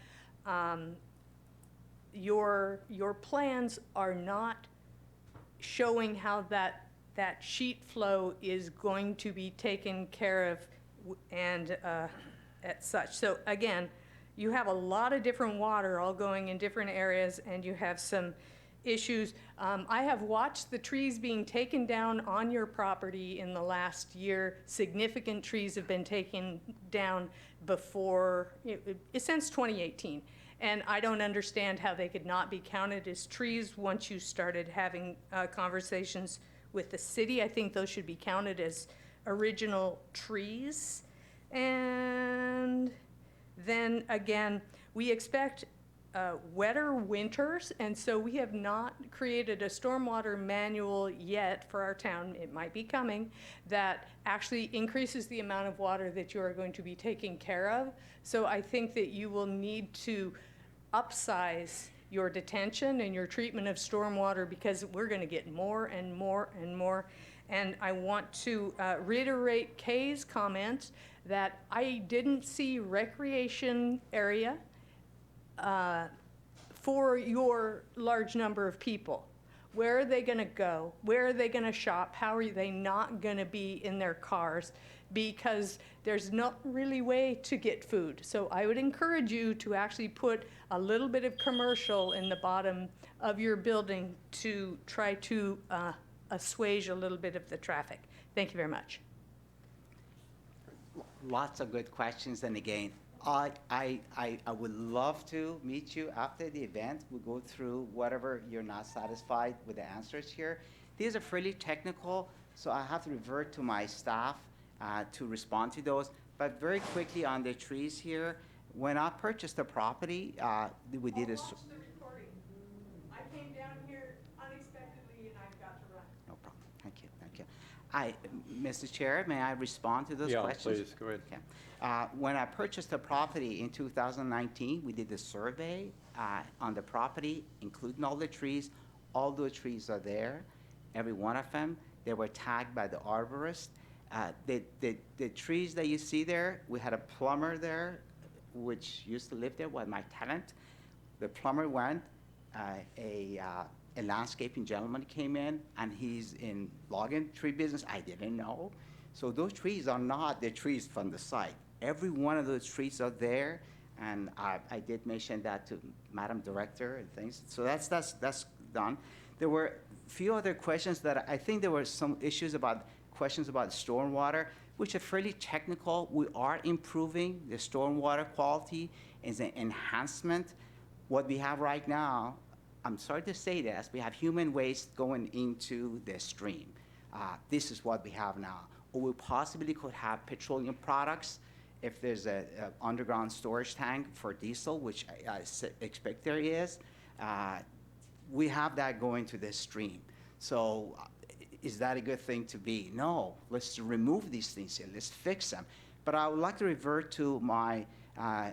your plans are not showing how that sheet flow is going to be taken care of and at such. So again, you have a lot of different water all going in different areas, and you have some issues. I have watched the trees being taken down on your property in the last year. Significant trees have been taken down before, since 2018. And I don't understand how they could not be counted as trees once you started having conversations with the city. I think those should be counted as original trees. And then again, we expect wetter winters, and so we have not created a stormwater manual yet for our town. It might be coming, that actually increases the amount of water that you are going to be taking care of. So I think that you will need to upsize your detention and your treatment of stormwater, because we're going to get more and more and more. And I want to reiterate Kay's comment that I didn't see recreation area for your large number of people. Where are they going to go? Where are they going to shop? How are they not going to be in their cars? Because there's not really way to get food. So I would encourage you to actually put a little bit of commercial in the bottom of your building to try to assuage a little bit of the traffic. Thank you very much. Lots of good questions, and again, I would love to meet you after the event. We'll go through whatever you're not satisfied with the answers here. These are fairly technical, so I have to revert to my staff to respond to those. But very quickly on the trees here, when I purchased the property, we did a... Watch the recording. I came down here unexpectedly and I've got to run. No problem. Thank you. Thank you. Mr. Chair, may I respond to those questions? Yeah, please, go ahead. Okay. When I purchased the property in 2019, we did a survey on the property, including all the trees. All those trees are there, every one of them. They were tagged by the arborist. The trees that you see there, we had a plumber there, which used to live there, was my tenant. The plumber went, a landscaping gentleman came in, and he's in logging tree business. I didn't know. So those trees are not the trees from the site. Every one of those trees are there, and I did mention that to Madam Director and things. So that's done. There were a few other questions that I think there were some questions about stormwater, which are fairly technical. We are improving the stormwater quality as an enhancement. What we have right now, I'm sorry to say this, we have human waste going into the stream. This is what we have now. Or we possibly could have petroleum products if there's a underground storage tank for diesel, which I expect there is. We have that going to this stream. So is that a good thing to be? No, let's remove these things here, let's fix them. But I would like to revert to my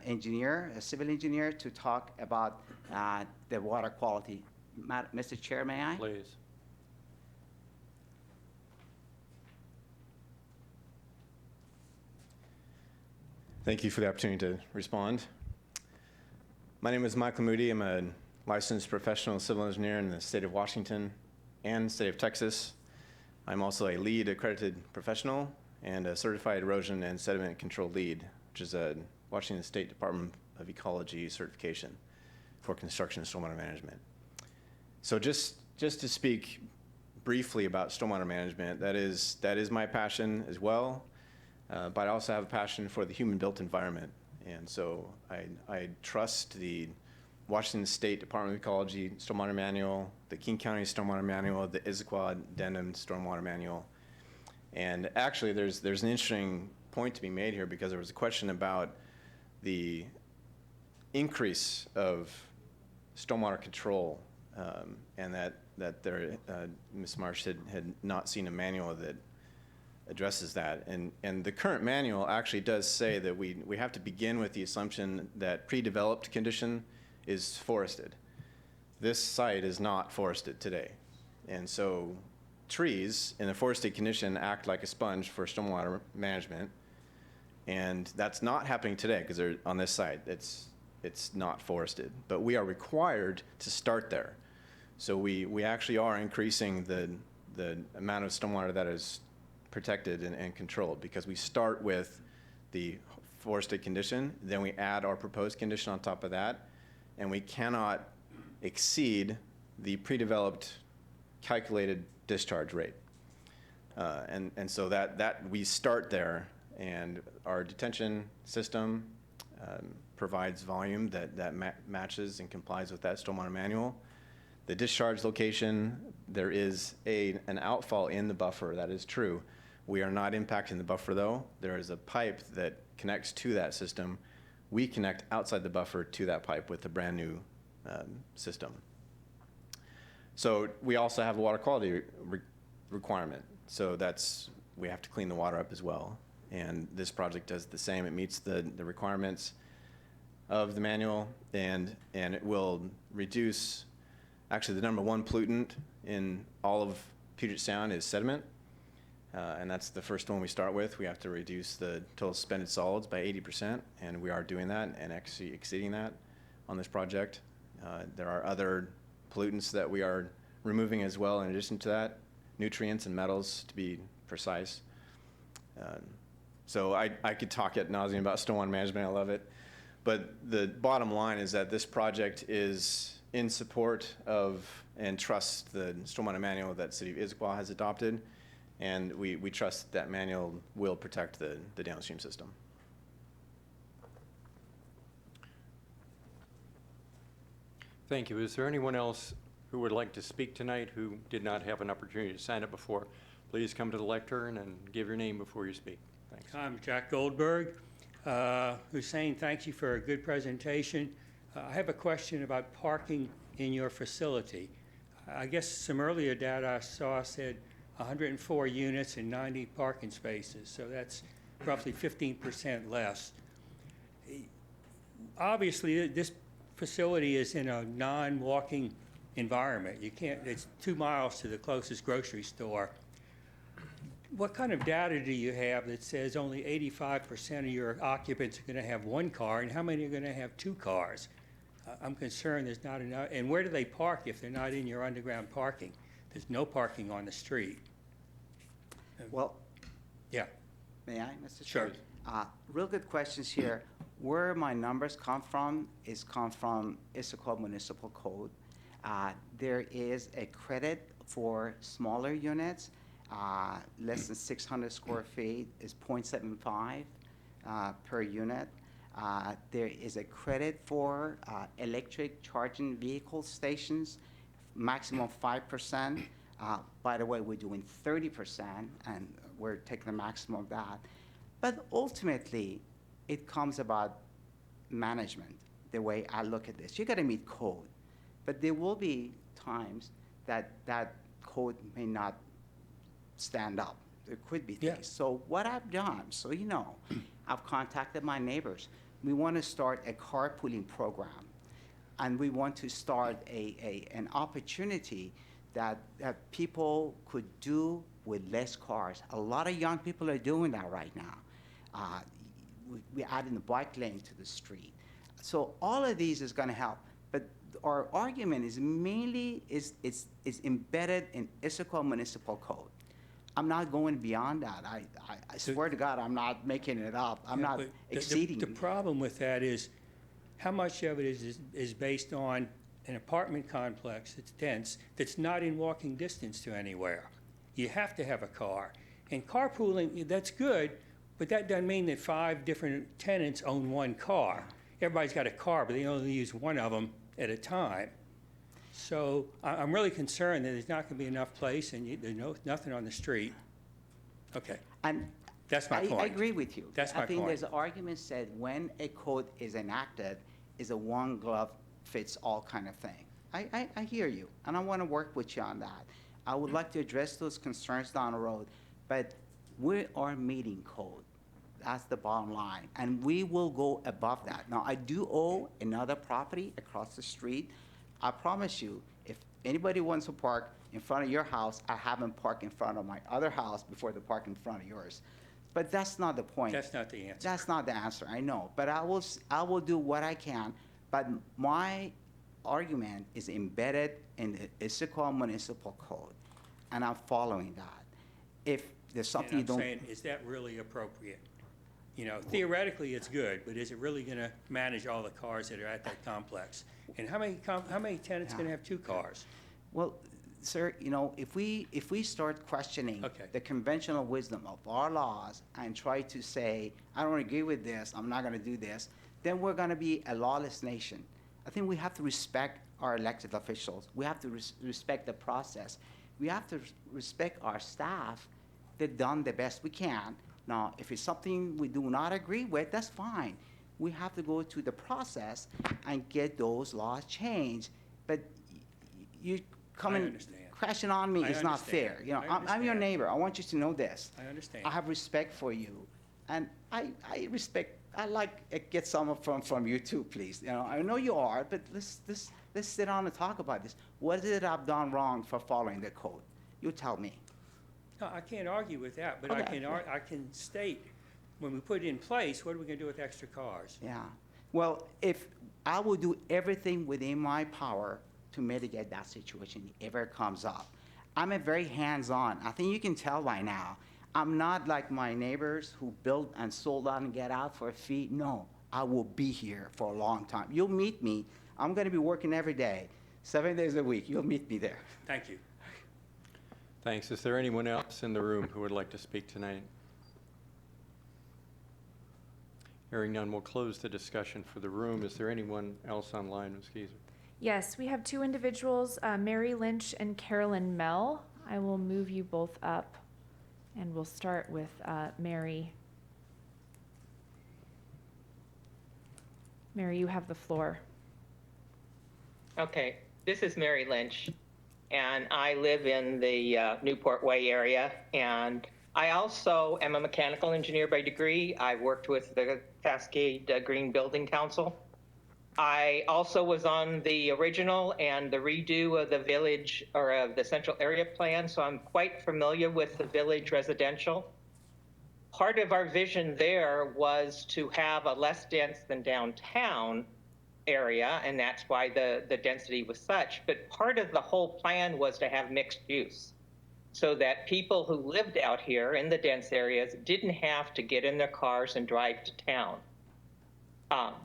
engineer, a civil engineer, to talk about the water quality Mr. Chair, may I? Please. Thank you for the opportunity to respond. My name is Michael Moody. I'm a licensed professional civil engineer in the state of Washington and state of Texas. I'm also a LEED accredited professional and a certified erosion and sediment control lead, which is a Washington State Department of Ecology certification for construction and stormwater management. So just to speak briefly about stormwater management, that is my passion as well. But I also have a passion for the human-built environment. And so I trust the Washington State Department of Ecology Stormwater Manual, the King County Stormwater Manual, the Issaquah Addendum Stormwater Manual. And actually, there's an interesting point to be made here because there was a question about the increase of stormwater control, and that Ms. Marsh had not seen a manual that addresses that. And the current manual actually does say that we have to begin with the assumption that pre-developed condition is forested. This site is not forested today. And so trees in a forested condition act like a sponge for stormwater management. And that's not happening today because they're on this site. It's not forested. But we are required to start there. So we actually are increasing the amount of stormwater that is protected and controlled because we start with the forested condition, then we add our proposed condition on top of that, and we cannot exceed the pre-developed calculated discharge rate. And so that we start there, and our detention system provides volume that matches and complies with that stormwater manual. The discharge location, there is an outfall in the buffer, that is true. We are not impacting the buffer though. There is a pipe that connects to that system. We connect outside the buffer to that pipe with a brand new system. So we also have a water quality requirement. So we have to clean the water up as well. And this project does the same. It meets the requirements of the manual, and it will reduce, actually the number one pollutant in all of Puget Sound is sediment. And that's the first one we start with. We have to reduce the total suspended solids by 80%, and we are doing that and actually exceeding that on this project. There are other pollutants that we are removing as well in addition to that, nutrients and metals to be precise. So I could talk ad nauseum about stormwater management, I love it. But the bottom line is that this project is in support of and trusts the stormwater manual that the City of Issaquah has adopted. And we trust that manual will protect the downstream system. Thank you. Is there anyone else who would like to speak tonight who did not have an opportunity to sign up before? Please come to the lectern and give your name before you speak. Thanks. I'm Jack Goldberg. Hussein, thank you for a good presentation. I have a question about parking in your facility. I guess some earlier data I saw said 104 units and 90 parking spaces, so that's roughly 15% less. Obviously, this facility is in a non-walking environment. It's 2 miles to the closest grocery store. What kind of data do you have that says only 85% of your occupants are going to have 1 car, and how many are going to have 2 cars? I'm concerned there's not enough. And where do they park if they're not in your underground parking? There's no parking on the street. Well, yeah. May I, Mr. Sure. Chair? Real good questions here. Where my numbers come from Issaquah Municipal Code. There is a credit for smaller units, less than 600 square feet is 0.75 per unit. There is a credit for electric charging vehicle stations, maximum 5%. By the way, we're doing 30%, and we're taking the maximum of that. But ultimately, it comes about management, the way I look at this. You got to meet code, but there will be times that code may not stand up. There could be things. Yeah. So what I've done, so you know, I've contacted my neighbors. We want to start a carpooling program. and we want to start an opportunity that people could do with less cars. A lot of young people are doing that right now. We're adding the bike lane to the street. So all of these is going to help. But our argument is mainly is embedded in Issaquah Municipal Code. I'm not going beyond that. I swear to God, I'm not making it up. I'm not But exceeding. The problem with that is how much of it is based on an apartment complex that's dense, that's not in walking distance to anywhere. You have to have a car. And carpooling, that's good, but that doesn't mean that 5 different tenants own one car. Everybody's got a car, but they only use one of them at a time. So I'm really concerned that there's not going to be enough place and there's nothing on the street. Okay. And that's my point. I agree with you. That's my I think point. there's an argument said when a code is enacted, is a one glove fits all kind of thing. I hear you, and I want to work with you on that. I would like to address those concerns down the road, but we are meeting code. That's the bottom line, and we will go above that. Now, I do owe another property across the street. I promise you, if anybody wants to park in front of your house, I have them park in front of my other house before they park in front of yours. But that's not the point. That's not the answer. That's not the answer, I know. But I will do what I can. But my argument is embedded in the Issaquah Municipal Code, and I'm following that. If there's something you And I'm don't... saying, is that really appropriate? You know, theoretically, it's good, but is it really going to manage all the cars that are at that complex? And how many tenants going to have 2 cars? Well, sir, you know, if we start questioning the conventional wisdom of our laws and try to say, I don't agree with this, I'm not going to do this, then we're going to be a lawless nation. I think we have to respect our elected officials. We have to respect the process. We have to respect our staff. They've done the best we can. Now, if it's something we do not agree with, that's fine. We have to go through the process and get those laws changed. But you coming crashing on me is not fair. You know, I'm your neighbor. I want you to know this. I understand. I have respect for you, and I respect. I like get some from you too, please. You know, I know you are, but let's sit down and talk about this. What is it I've done wrong for following the code? You tell me. No, I can't argue with that, but Okay. I can state, when we put it in place, what are we going to do with extra cars? Yeah. Well, if I will do everything within my power to mitigate that situation if ever comes up. I'm a very hands-on. I think you can tell by now. I'm not like my neighbors who build and sold out and get out for a fee. No, I will be here for a long time. You'll meet me. I'm going to be working every day, 7 days a week. You'll meet me there. Thank you. Thanks. Is there anyone else in the room who would like to speak tonight? Hearing none, we'll close the discussion for the room. Is there anyone else online, Ms. Geezer? Yes, we have 2 individuals, Mary Lynch and Carolyn Mell. I will move you both up, and we'll start with Mary. Mary, you have the floor. Okay, this is Mary Lynch, and I live in the Newport Way area, and I also am a mechanical engineer by degree. I worked with the Cascade Green Building Council. I also was on the original and the redo of the village or of the central area plan, so I'm quite familiar with the village residential. Part of our vision there was to have a less dense than downtown area, and that's why the density was such. But part of the whole plan was to have mixed use, so that people who lived out here in the dense areas didn't have to get in their cars and drive to town.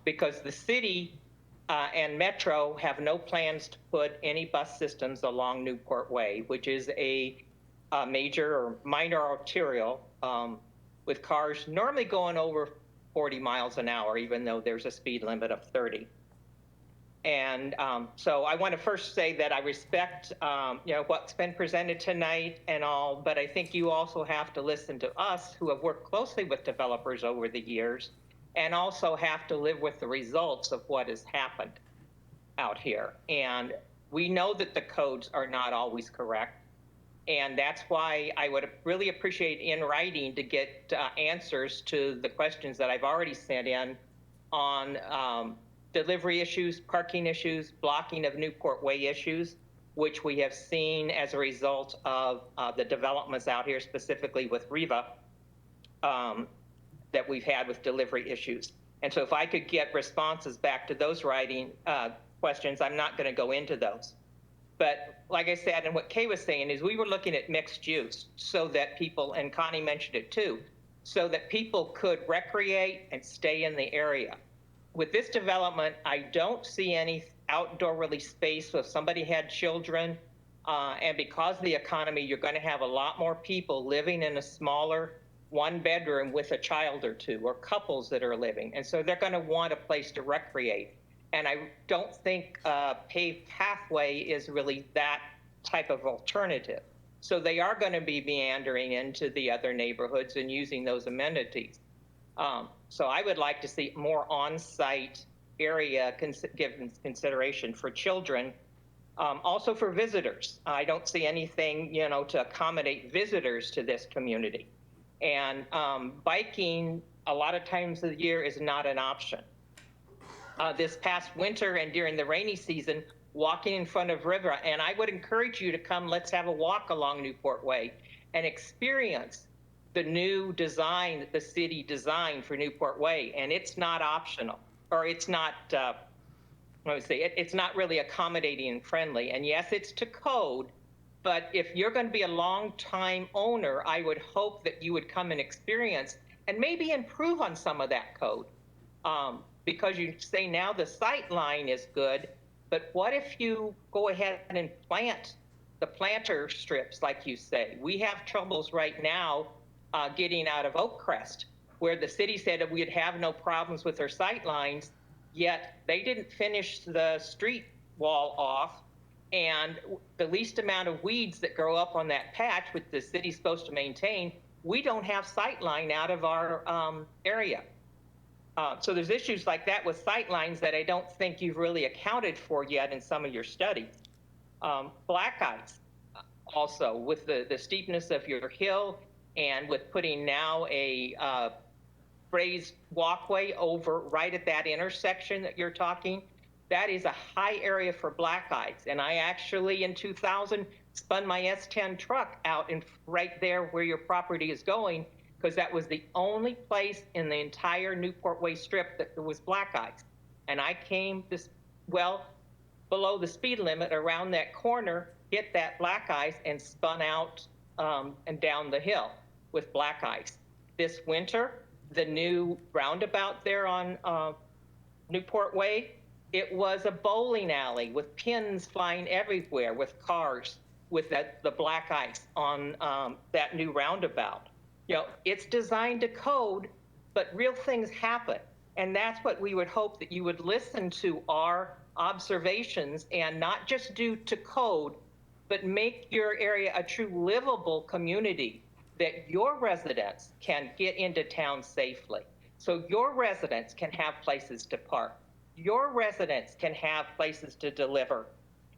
Because the city and Metro have no plans to put any bus systems along Newport Way, which is a major or minor arterial with cars normally going over 40 miles an hour, even though there's a speed limit of 30. And so I want to first say that I respect what's been presented tonight and all, but I think you also have to listen to us who have worked closely with developers over the years and also have to live with the results of what has happened out here. And we know that the codes are not always correct. And that's why I would really appreciate in writing to get answers to the questions that I've already sent in on delivery issues, parking issues, blocking of Newport Way issues, which we have seen as a result of the developments out here, specifically with Riva, that we've had with delivery issues. And so if I could get responses back to those writing questions, I'm not going to go into those. But like I said, and what Kay was saying is we were looking at mixed use so that people, and Connie mentioned it too, so that people could recreate and stay in the area. With this development, I don't see any outdoor release space. So if somebody had children, and because of the economy, you're going to have a lot more people living in a smaller one bedroom with a child or two, or couples that are living. And so they're going to want a place to recreate. And I don't think paved pathway is really that type of alternative. So they are going to be meandering into the other neighborhoods and using those amenities. So I would like to see more on-site area given consideration for children, also for visitors. I don't see anything, to accommodate visitors to this community. And biking a lot of times of the year is not an option. This past winter and during the rainy season, walking in front of River, and I would encourage you to come, let's have a walk along Newport Way and experience the new design that the city designed for Newport Way. And it's not optional, or it's not, it's not really accommodating and friendly. And yes, it's to code, but if you're going to be a long-time owner, I would hope that you would come and experience and maybe improve on some of that code. Because you say now the sight line is good, but what if you go ahead and plant the planter strips, like you say? We have troubles right now getting out of Oakcrest, where the city said that we'd have no problems with their sight lines, yet they didn't finish the street wall off, and the least amount of weeds that grow up on that patch, which the city's supposed to maintain, we don't have sight line out of our area. So there's issues like that with sight lines that I don't think you've really accounted for yet in some of your studies. Black ice, also with the steepness of your hill, and with putting now a raised walkway over right at that intersection that you're talking, that is a high area for black ice. And I actually, in 2000, spun my S10 truck out in right there where your property is going, because that was the only place in the entire Newport Way strip that there was black ice. And I came well below the speed limit around that corner, hit that black ice, and spun out and down the hill with black ice. This winter, the new roundabout there on Newport Way, it was a bowling alley with pins flying everywhere, with cars, with the black ice on that new roundabout. It's designed to code, but real things happen. And that's what we would hope, that you would listen to our observations and not just do to code, but make your area a true livable community that your residents can get into town safely. So your residents can have places to park. Your residents can have places to deliver.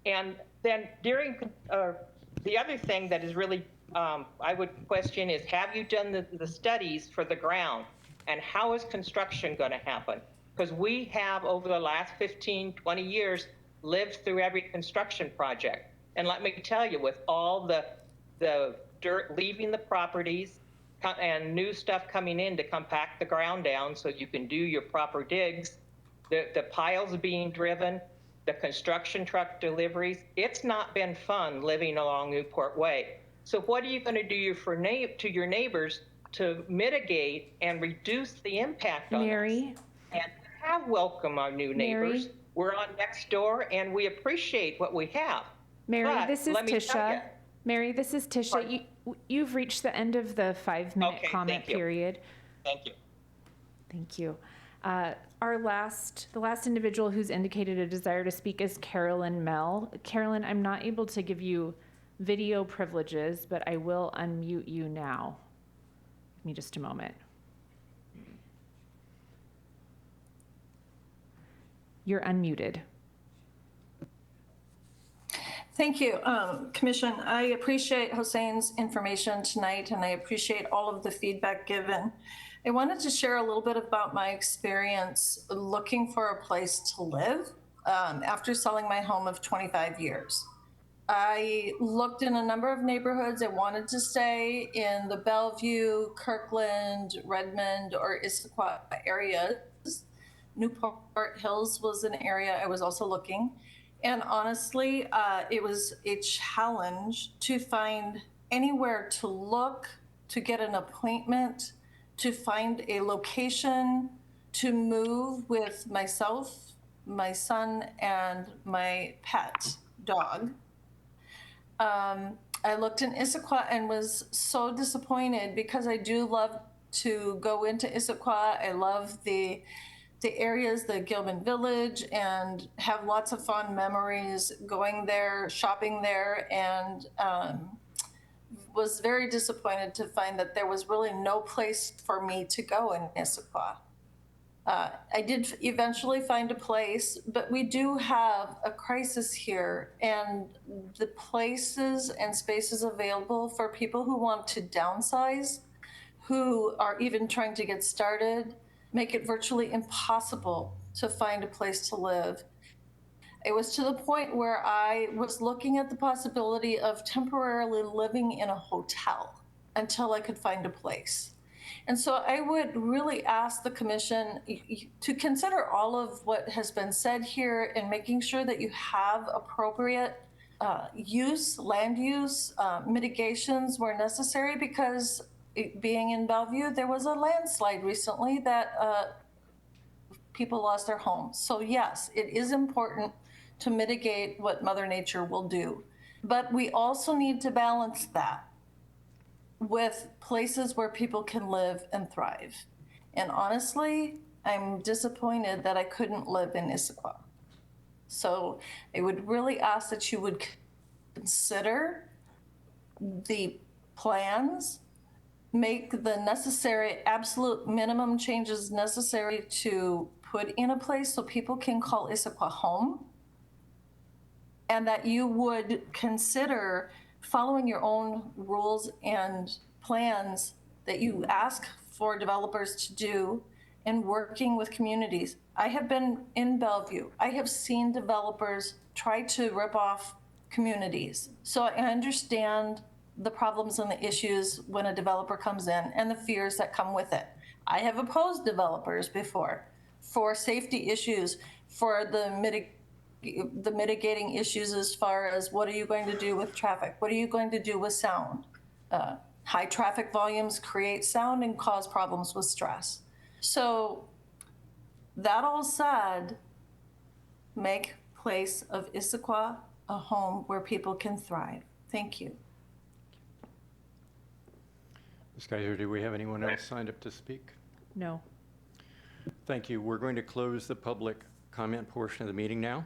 And then during the other thing that is really I would question is, have you done the studies for the ground, and how is construction going to happen? Because we have, over the last 15, 20 years, lived through every construction project. And let me tell you, with all the dirt leaving the properties and new stuff coming in to compact the ground down so you can do your proper digs, the piles being driven, the construction truck deliveries, it's not been fun living along Newport Way. So what are you going to do to your neighbors to mitigate and reduce the impact on Mary? us? And have welcome our new neighbors. Mary? We're on next door, and we appreciate what we have. Mary, But this is let me tell Tisha. you- Mary, this is Tisha. You've reached the end of the 5-minute comment thank you. period. Thank you. Thank you. The last individual who's indicated a desire to speak is Carolyn Mell. Carolyn, I'm not able to give you video privileges, but I will unmute you now. Give me just a moment. You're unmuted. Thank you, Commission. I appreciate Hossein information tonight, and I appreciate all of the feedback given. I wanted to share a little bit about my experience looking for a place to live after selling my home of 25 years. I looked in a number of neighborhoods. I wanted to stay in the Bellevue, Kirkland, Redmond, or Issaquah areas. Newport Hills was an area I was also looking. And honestly, it was a challenge to find anywhere to look, to get an appointment, to find a location, to move with myself, my son, and my pet dog. I looked in Issaquah and was so disappointed because I do love to go into Issaquah. I love the areas, the Gilman Village, and have lots of fond memories going there, shopping there, and was very disappointed to find that there was really no place for me to go in Issaquah. I did eventually find a place, but we do have a crisis here, and the places and spaces available for people who want to downsize, who are even trying to get started, make it virtually impossible to find a place to live. It was to the point where I was looking at the possibility of temporarily living in a hotel until I could find a place. And so I would really ask the commission to consider all of what has been said here and making sure that you have appropriate land use, mitigations where necessary, because being in Bellevue, there was a landslide recently that people lost their homes. So yes, it is important to mitigate what Mother Nature will do. But we also need to balance that with places where people can live and thrive. And honestly, I'm disappointed that I couldn't live in Issaquah. So I would really ask that you would consider the plans, make the necessary absolute minimum changes necessary to put in a place so people can call Issaquah home, and that you would consider following your own rules and plans that you ask for developers to do and working with communities. I have been in Bellevue. I have seen developers try to rip off communities. So I understand the problems and the issues when a developer comes in and the fears that come with it. I have opposed developers before for safety issues, for the mitigating issues as far as what are you going to do with traffic? What are you going to do with sound? High traffic volumes create sound and cause problems with stress. So that all said, make place of Issaquah a home where people can thrive. Thank you. Ms. Geiser, do we have anyone else signed up to speak? No. Thank you. We're going to close the public comment portion of the meeting now.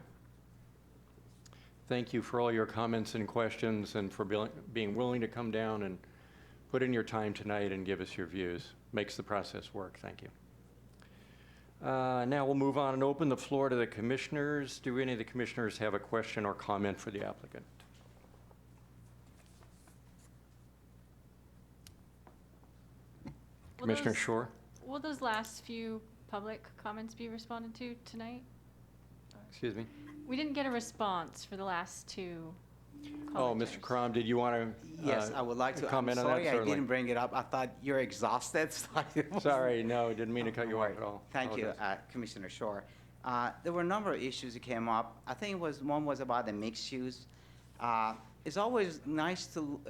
Thank you for all your comments and questions and for being willing to come down and put in your time tonight and give us your views. Makes the process work. Thank you. Now we'll move on and open the floor to the commissioners. Do any of the commissioners have a question or comment for the applicant? Commissioner Shore? Will those last few public comments be responded to tonight? Excuse me? We didn't get a response for the last two Oh, Mr. Crom, did you want to Yes, I would like to. comment I'm on that? sorry I Certainly. didn't bring it up. I thought you're exhausted. So Sorry, no, didn't mean to cut you off at all. Thank you, Apologize. Commissioner Shore. There were a number of issues that came up. I think one was about the mixed use. It's always nice to,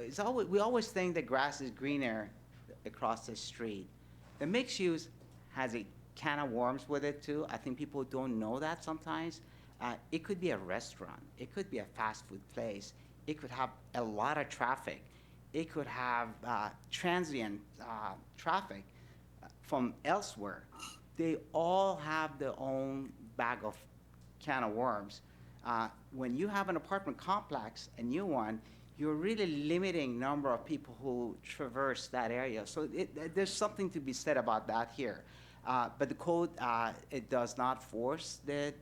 we always think the grass is greener across the street. The mixed use has a can of worms with it too. I think people don't know that sometimes. It could be a restaurant. It could be a fast food place. It could have a lot of traffic. It could have transient traffic from elsewhere. They all have their own bag of can of worms. When you have an apartment complex, a new one, you're really limiting number of people who traverse that area. So there's something to be said about that here. But the code, it does not force the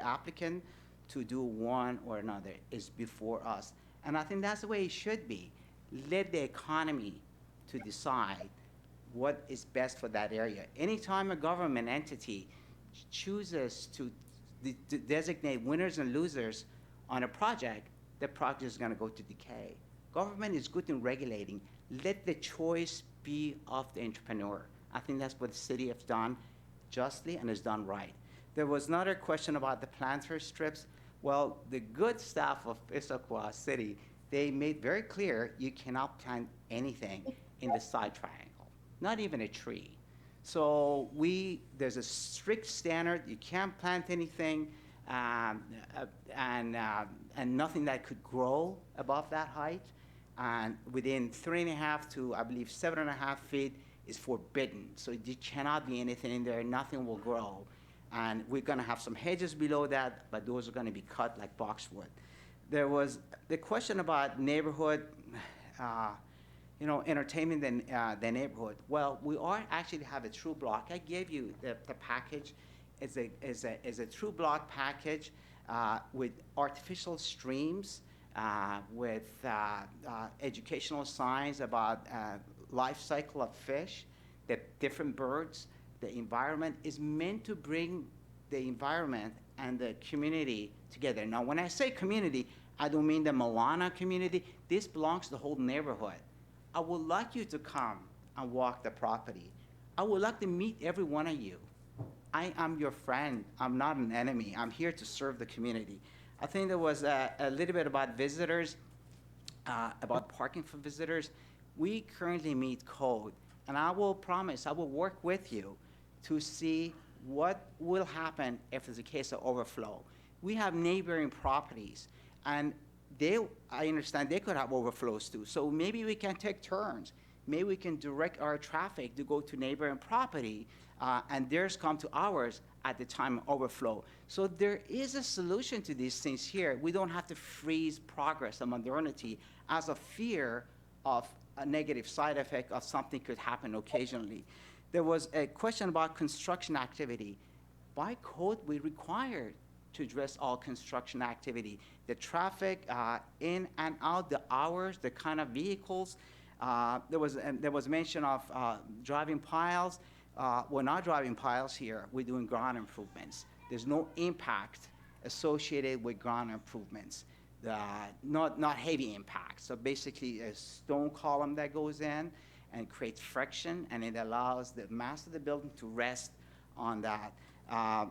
applicant to do one or another. It's before us. And I think that's the way it should be. Let the economy to decide what is best for that area. Anytime a government entity chooses to designate winners and losers on a project, the project is going to go to decay. Government is good in regulating. Let the choice be of the entrepreneur. I think that's what the city has done justly and has done right. There was another question about the planter strips. Well, the good staff of Issaquah City, they made very clear you cannot plant anything in the side triangle, not even a tree. So there's a strict standard. You can't plant anything and nothing that could grow above that height. And within 3.5 to, I believe, 7.5 feet is forbidden. So there cannot be anything in there. Nothing will grow. And we're going to have some hedges below that, but those are going to be cut like boxwood. There was the question about neighborhood, entertainment in the neighborhood. Well, we are actually have a true block. I gave you the package. It's a true block package with artificial streams, with educational signs about life cycle of fish, the different birds. The environment is meant to bring the environment and the community together. Now, when I say community, I don't mean the Milano community. This belongs to the whole neighborhood. I would like you to come and walk the property. I would like to meet every one of you. I am your friend. I'm not an enemy. I'm here to serve the community. I think there was a little bit about visitors, about parking for visitors. We currently meet code, and I will promise I will work with you to see what will happen if there's a case of overflow. We have neighboring properties, and I understand they could have overflows too. So maybe we can take turns. Maybe we can direct our traffic to go to neighboring property, and theirs come to ours at the time of overflow. So there is a solution to these things here. We don't have to freeze progress and modernity as a fear of a negative side effect of something could happen occasionally. There was a question about construction activity. By code, we require to address all construction activity. The traffic in and out, the hours, the kind of vehicles. There was mention of driving piles. We're not driving piles here. We're doing ground improvements. There's no impact associated with ground improvements. Not heavy impact. So basically a stone column that goes in and creates friction, and it allows the mass of the building to rest on that. I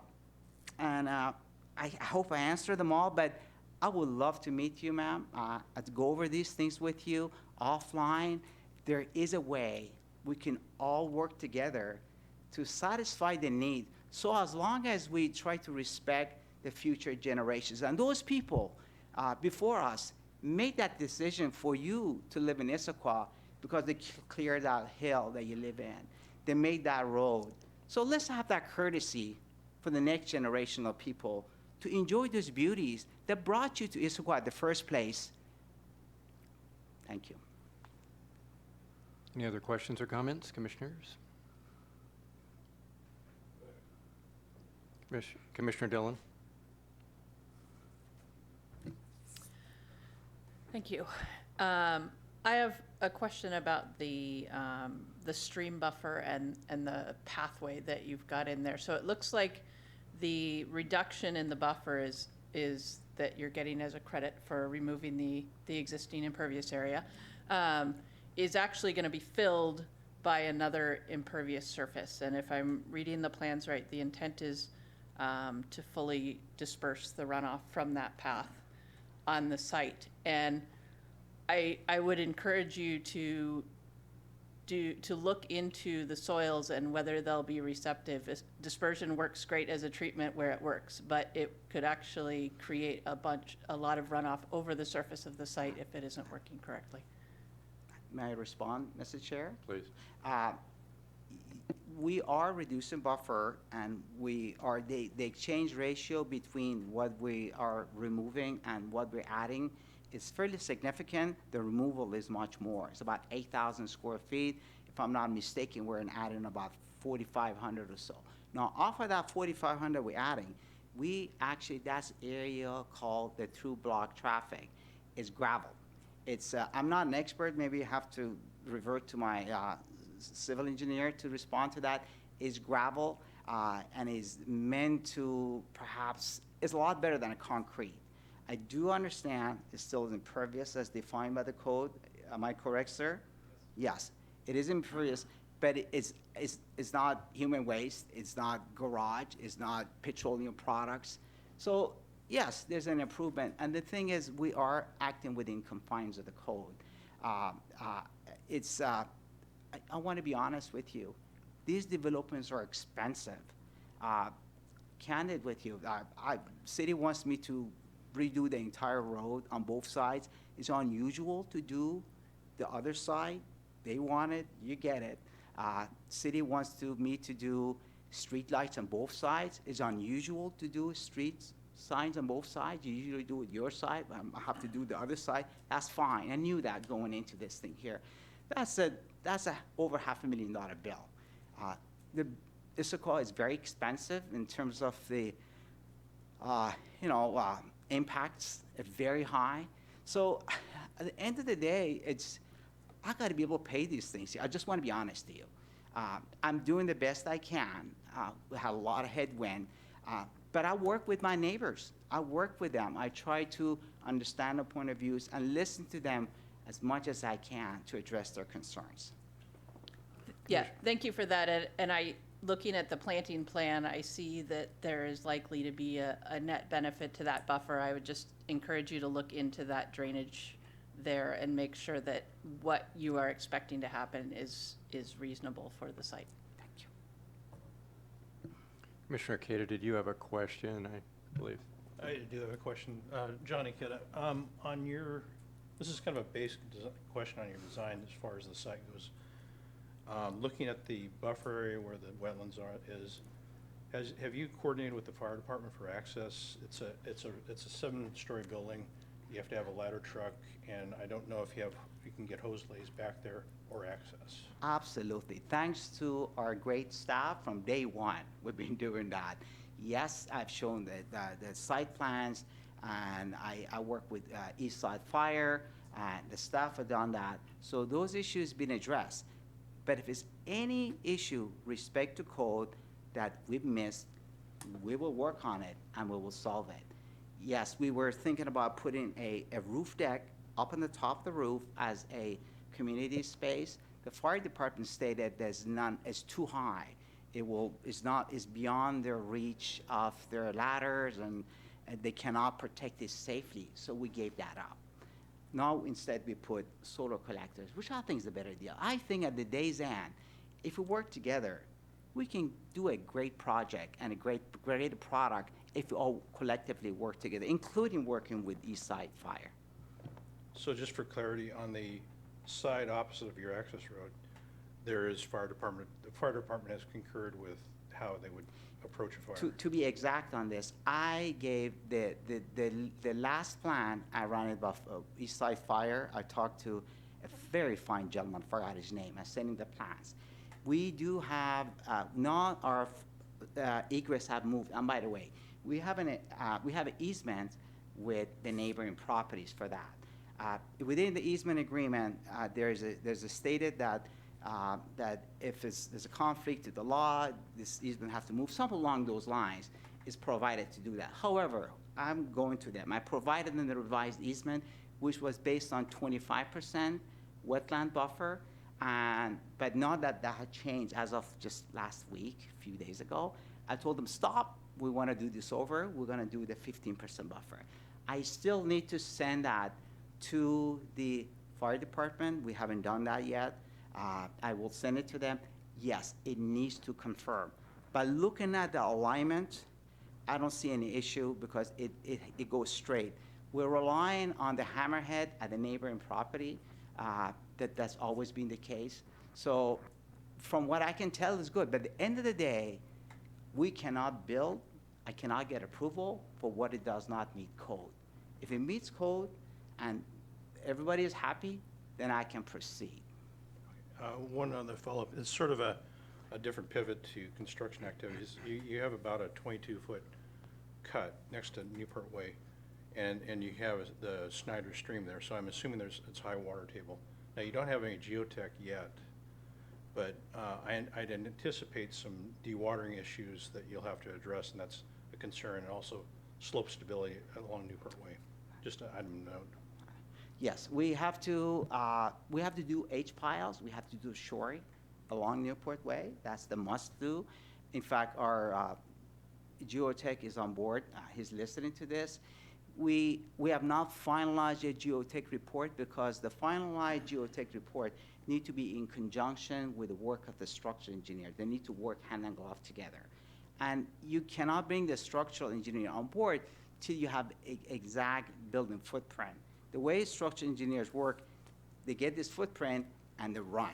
hope I answered them all, but I would love to meet you, ma'am, to go over these things with you offline. There is a way we can all work together to satisfy the need. So as long as we try to respect the future generations, and those people before us made that decision for you to live in Issaquah because they cleared that hill that you live in. They made that road. So let's have that courtesy for the next generation of people to enjoy those beauties that brought you to Issaquah in the first place. Thank you. Any other questions or comments, commissioners? Commissioner Dillon. Thank you. I have a question about the stream buffer and the pathway that you've got in there. So it looks like the reduction in the buffer is that you're getting as a credit for removing the existing impervious area, is actually going to be filled by another impervious surface. And if I'm reading the plans right, the intent is to fully disperse the runoff from that path on the site. And I would encourage you to look into the soils and whether they'll be receptive. Dispersion works great as a treatment where it works, but it could actually create a lot of runoff over the surface of the site if it isn't working correctly. May I respond, Mr. Chair? Please. We are reducing buffer, and the exchange ratio between what we are removing and what we're adding is fairly significant. The removal is much more. It's about 8,000 square feet. If I'm not mistaken, we're adding about 4,500 or so. Now, off of that 4,500 we're adding, that's area called the through block traffic. It's gravel. It's, I'm not an expert. Maybe I have to revert to my civil engineer to respond to that, is gravel, and is meant to perhaps, is a lot better than a concrete. I do understand it's still impervious as defined by the code. Am I correct, sir? Yes, it is impervious, but it's not human waste, it's not garage, it's not petroleum products. So yes, there's an improvement. And the thing is, we are acting within confines of the code. I want to be honest with you. These developments are expensive. Candid with you, city wants me to redo the entire road on both sides. It's unusual to do the other side. They want it, you get it. City wants me to do street lights on both sides. It's unusual to do street signs on both sides. You usually do it your side. I have to do the other side. That's fine. I knew that going into this thing here. That's a over $500,000 bill. The Issaquah is very expensive in terms of the impacts are very high. So at the end of the day, I got to be able to pay these things. I just want to be honest to you. I'm doing the best I can. We have a lot of headwind, but I work with my neighbors. I work with them. I try to understand their point of views and listen to them as much as I can to address their concerns. Yeah, thank you for that. And looking at the planting plan, I see that there is likely to be a net benefit to that buffer. I would just encourage you to look into that drainage there and make sure that what you are expecting to happen is reasonable for the site. Thank you. Commissioner Cada, did you have a question, I believe? I do have a question. Johnny Cada, this is kind of a basic question on your design as far as the site goes. Looking at the buffer area where the wetlands have you coordinated with the fire department for access? It's a 7-story building. You have to have a ladder truck, and I don't know if you can get hose lays back there or access. Absolutely. Thanks to our great staff from day one, we've been doing that. Yes, I've shown the site plans, and I work with Eastside Fire, and the staff have done that. So those issues been addressed. But if it's any issue respect to code that we've missed, we will work on it and we will solve it. Yes, we were thinking about putting a roof deck up on the top of the roof as a community space. The fire department stated there's none, it's too high. It's beyond their reach of their ladders, and they cannot protect it safely, so we gave that up. Now instead we put solar collectors, which I think is a better deal. I think at the day's end, if we work together, we can do a great project and a great product if we all collectively work together, including working with Eastside Fire. So just for clarity, on the side opposite of your access road, there is fire department. The fire department has concurred with how they would approach a fire. To be exact on this, I gave the last plan I ran it off Eastside Fire. I talked to a very fine gentleman, forgot his name. I sent him the plans. We do have not our egress have moved. And by the way, we have an easement with the neighboring properties for that. Within the easement agreement, there's a stated that if there's a conflict with the law, this easement has to move. Something along those lines is provided to do that. However, I'm going to them. I provided them the revised easement, which was based on 25% wetland buffer, but not that had changed as of just last week, a few days ago. I told them, stop, we want to do this over. We're going to do the 15% buffer. I still need to send that to the fire department. We haven't done that yet. I will send it to them. Yes, it needs to confirm. But looking at the alignment, I don't see any issue because it goes straight. We're relying on the hammerhead at the neighboring property. That's always been the case. So from what I can tell, it's good. But at the end of the day, we cannot build, I cannot get approval for what it does not meet code. If it meets code and everybody is happy, then I can proceed. One other follow-up. It's sort of a different pivot to construction activities. You have about a 22-foot cut next to Newport Way, and you have the Snyder Stream there, so I'm assuming it's high water table. Now, you don't have any geotech yet, but I'd anticipate some dewatering issues that you'll have to address, and that's a concern, and also slope stability along Newport Way. Just an item note. Yes, we have to do H-piles, we have to do shoring along Newport Way. That's the must do. In fact, our geotech is on board. He's listening to this. We have not finalized a geotech report because the finalized geotech report need to be in conjunction with the work of the structural engineer. They need to work hand in glove together. And you cannot bring the structural engineer on board till you have exact building footprint. The way structural engineers work, they get this footprint and they run.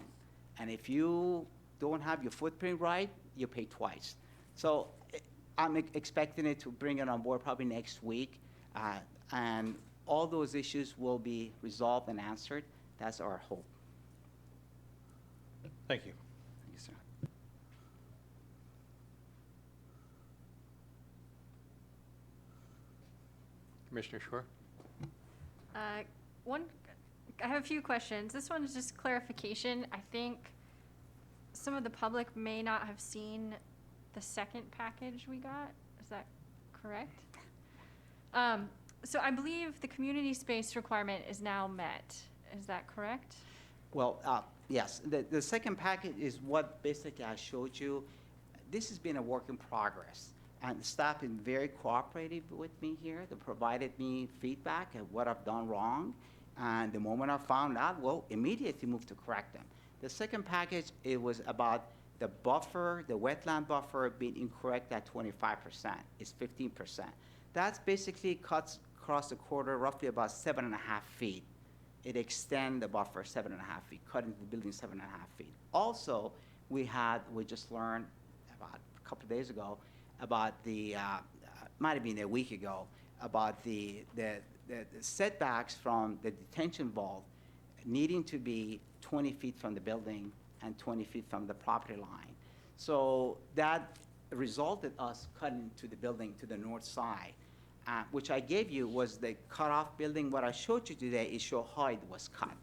And if you don't have your footprint right, you pay twice. So I'm expecting it to bring it on board probably next week. And all those issues will be resolved and answered. That's our hope. Thank you. Thank you, sir. Commissioner Shore? I have a few questions. This one is just clarification. I think some of the public may not have seen the second package we got. Is that correct? So I believe the community space requirement is now met. Is that correct? Well, yes, the second package is what basically I showed you. This has been a work in progress, and the staff been very cooperative with me here. They provided me feedback of what I've done wrong, and the moment I found out, well, immediately moved to correct them. The second package, it was about the buffer, the wetland buffer being incorrect at 25%. It's 15%. That's basically cuts across the corridor roughly about 7.5 feet. It extends the buffer 7.5 feet, cutting the building 7.5 feet. Also, we just learned about a couple of days ago about the, might have been a week ago, about the setbacks from the detention vault needing to be 20 feet from the building and 20 feet from the property line. So that resulted us cutting to the building to the north side, which I gave you was the cutoff building. What I showed you today is show how it was cut.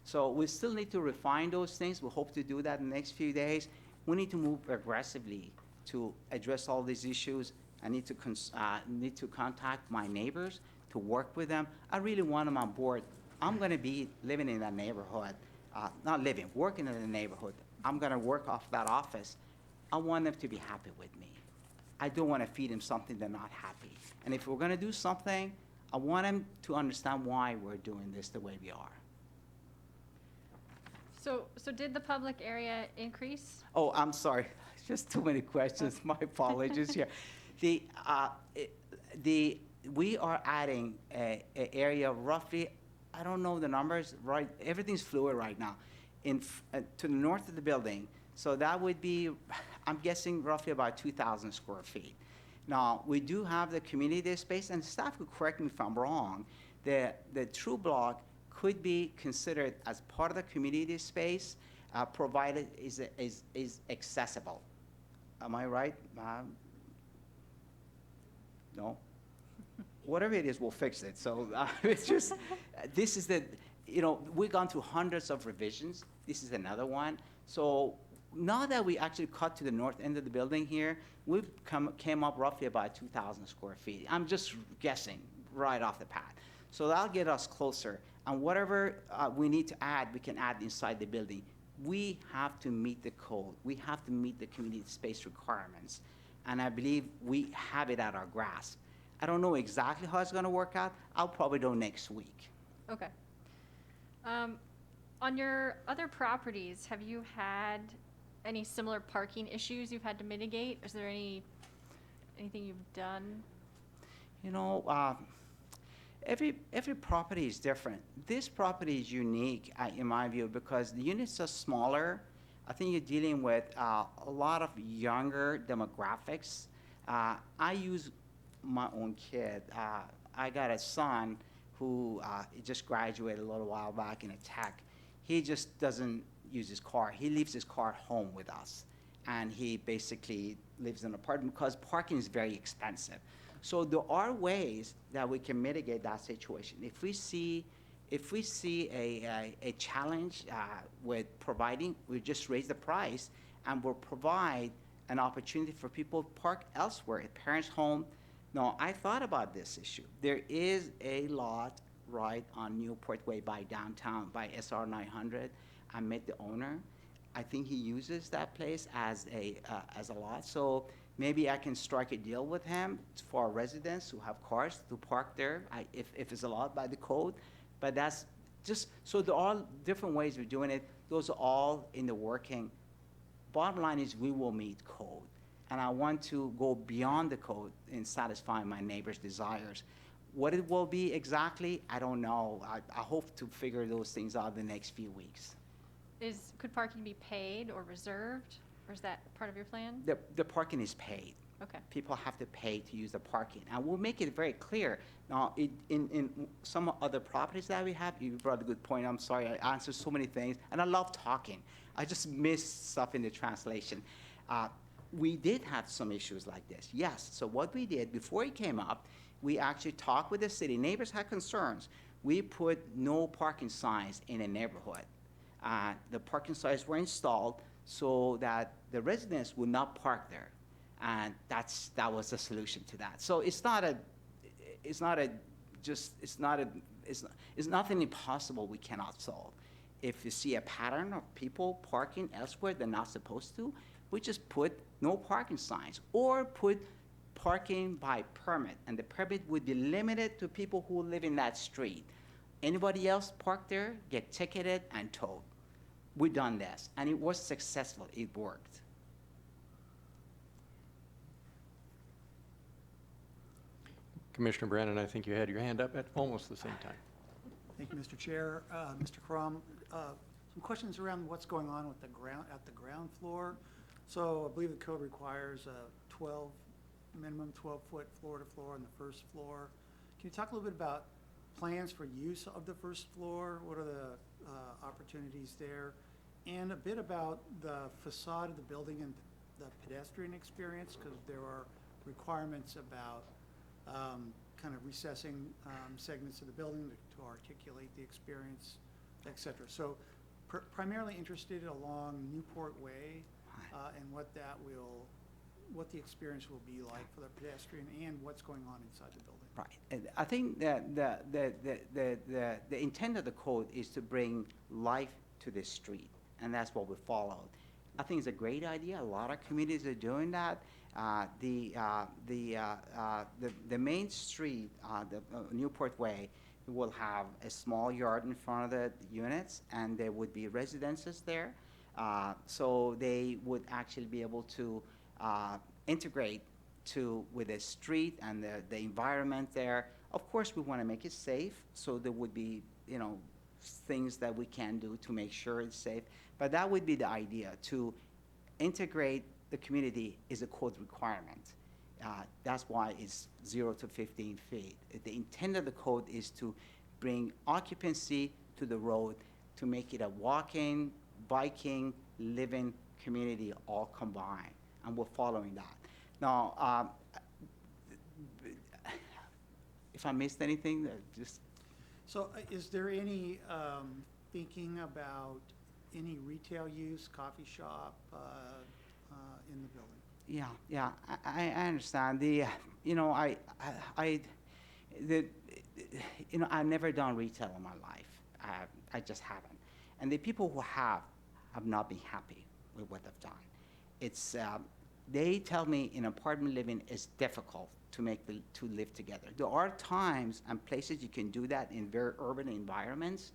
So we still need to refine those things. We hope to do that in the next few days. We need to move aggressively to address all these issues. I need to contact my neighbors to work with them. I really want them on board. I'm going to be living in that neighborhood, working in the neighborhood. I'm going to work off that office. I want them to be happy with me. I don't want to feed them something they're not happy. And if we're going to do something, I want them to understand why we're doing this the way we are. So did the public area increase? Oh, I'm sorry. Just too many questions. My apologies here. We are adding a area roughly, I don't know the numbers, right? Everything's fluid right now, to the north of the building. So that would be, I'm guessing, roughly about 2,000 square feet. Now, we do have the community space, and staff could correct me if I'm wrong. The true block could be considered as part of the community space, provided is accessible. Am I right? No? Whatever it is, we'll fix it. So it's just, this is we've gone through hundreds of revisions. This is another one. So now that we actually cut to the north end of the building here, we've came up roughly about 2,000 square feet. I'm just guessing right off the bat. So that'll get us closer. And whatever we need to add, we can add inside the building. We have to meet the code. We have to meet the community space requirements. And I believe we have it at our grasp. I don't know exactly how it's going to work out. I'll probably know next week. Okay. On your other properties, have you had any similar parking issues you've had to mitigate? Is there anything you've done? Every property is different. This property is unique, in my view, because the units are smaller. I think you're dealing with a lot of younger demographics. I use my own kid. I got a son who just graduated a little while back in a tech. He just doesn't use his car. He leaves his car at home with us. And he basically lives in an apartment because parking is very expensive. So there are ways that we can mitigate that situation. If we see If we see a challenge with providing, we just raise the price and we'll provide an opportunity for people to park elsewhere, at parents' home. No, I thought about this issue. There is a lot right on Newport Way by downtown, by SR 900. I met the owner. I think he uses that place as a lot. So maybe I can strike a deal with him for our residents who have cars to park there, if it's allowed by the code. But that's just, so there are different ways of doing it. Those are all in the working. Bottom line is we will meet code. And I want to go beyond the code in satisfying my neighbor's desires. What it will be exactly, I don't know. I hope to figure those things out in the next few weeks. Could parking be paid or reserved, or is that part of your plan? The parking is paid. Okay. People have to pay to use the parking. And we'll make it very clear. Now, in some other properties that we have, you brought a good point. I'm sorry, I answered so many things. And I love talking. I just miss stuff in the translation. We did have some issues like this, yes. So what we did, before it came up, we actually talked with the city. Neighbors had concerns. We put no parking signs in a neighborhood. The parking signs were installed so that the residents would not park there. And that was the solution to that. So it's nothing impossible we cannot solve. If you see a pattern of people parking elsewhere they're not supposed to, we just put no parking signs or put parking by permit, and the permit would be limited to people who live in that street. Anybody else parked there, get ticketed and towed. We've done this, and it was successful. It worked. Commissioner Brandon, I think you had your hand up at almost the same time. Thank you, Mr. Chair. Mr. Crum, some questions around what's going on with at the ground floor. So I believe the code requires a minimum 12-foot floor to floor on the first floor. Can you talk a little bit about plans for use of the first floor? What are the opportunities there? And a bit about the facade of the building and the pedestrian experience, because there are requirements about kind of recessing segments of the building to articulate the experience, et cetera. So primarily interested along Newport Way and what the experience will be like for the pedestrian and what's going on inside the building. Right. And I think that the intent of the code is to bring life to the street, and that's what we followed. I think it's a great idea. A lot of communities are doing that. The main street, the Newport Way, will have a small yard in front of the units, and there would be residences there. So they would actually be able to integrate with the street and the environment there. Of course, we want to make it safe, so there would be, things that we can do to make sure it's safe. But that would be the idea, to integrate the community is a code requirement. That's why it's 0 to 15 feet. The intent of the code is to bring occupancy to the road, to make it a walking, biking, living community all combined, and we're following that. Now, if I missed anything, just... So is there any thinking about any retail use, coffee shop in the building? Yeah, I understand. I've never done retail in my life. I just haven't. And the people who have not been happy with what they've done. It's they tell me in apartment living is difficult to live together. There are times and places you can do that in very urban environments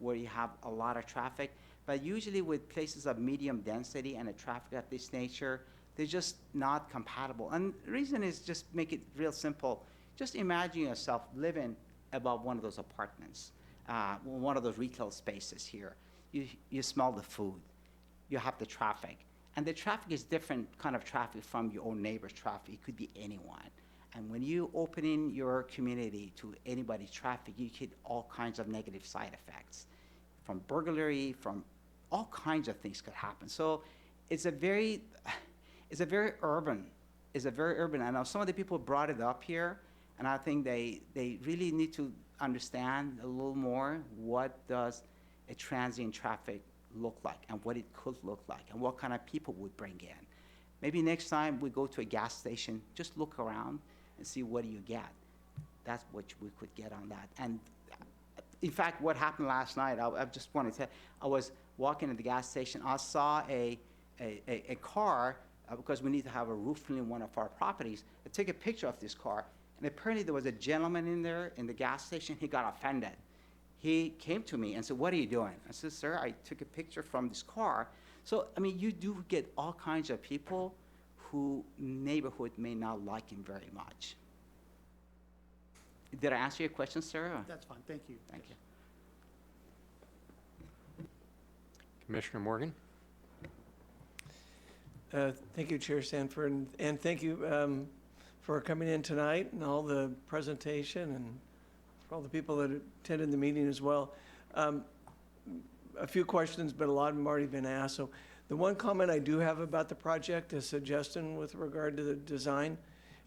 where you have a lot of traffic, but usually with places of medium density and a traffic of this nature, they're just not compatible. And the reason is, just make it real simple. Just imagine yourself living above one of those apartments, one of those retail spaces here. You smell the food, you have the traffic. And the traffic is different kind of traffic from your own neighbor's traffic. It could be anyone. And when you open in your community to anybody's traffic, you get all kinds of negative side effects, from burglary, from all kinds of things could happen. So it's a very urban. I know some of the people brought it up here, And I think they really need to understand a little more what does a transient traffic look like and what it could look like and what kind of people would bring in. Maybe next time we go to a gas station, just look around and see what do you get. That's what we could get on that. And in fact, what happened last night, I just want to tell, I was walking at the gas station, I saw a car, because we need to have a roof in one of our properties. I took a picture of this car, and apparently there was a gentleman in there in the gas station, he got offended. He came to me and said, "What are you doing?" I said, "Sir, I took a picture from this car." So, I mean, you do get all kinds of people who neighborhood may not like him very much. Did I answer your question, sir? That's fine, thank you. Thank you. Commissioner Morgan? Thank you, Chair Sanford, and thank you for coming in tonight and all the presentation and for all the people that attended the meeting as well. A few questions, but a lot of them already been asked. So the one comment I do have about the project, a suggestion with regard to the design,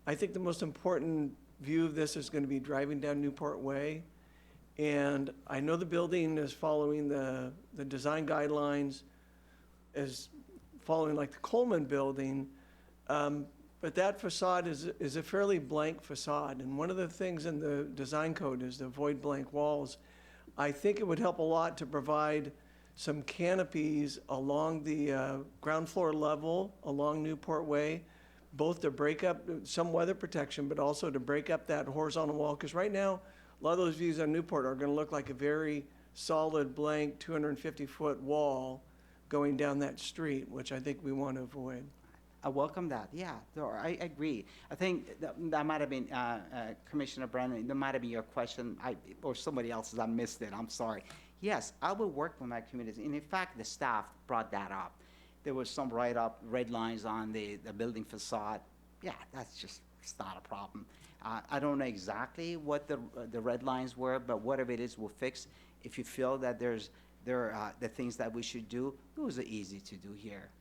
I think the most important view of this is going to be driving down Newport Way. And I know the building is following the design guidelines, is following like the Coleman building, but that facade is a fairly blank facade. And one of the things in the design code is to avoid blank walls. I think it would help a lot to provide some canopies along the ground floor level along Newport Way, both to break up some weather protection, but also to break up that horizontal wall. Because right now, a lot of those views on Newport are going to look like a very solid, blank 250-foot wall going down that street, which I think we want to avoid. I welcome that. Yeah, I agree. I think that might have been, Commissioner Brennan, that might have been your question, or somebody else's. I missed it. I'm sorry. Yes, I will work with my community. And in fact, the staff brought that up. There was some write-up, red lines on the building facade. Yeah, that's just, it's not a problem. I don't know exactly what the red lines were, but whatever it is, we'll fix. If you feel that there are the things that we should do, those are easy to do here.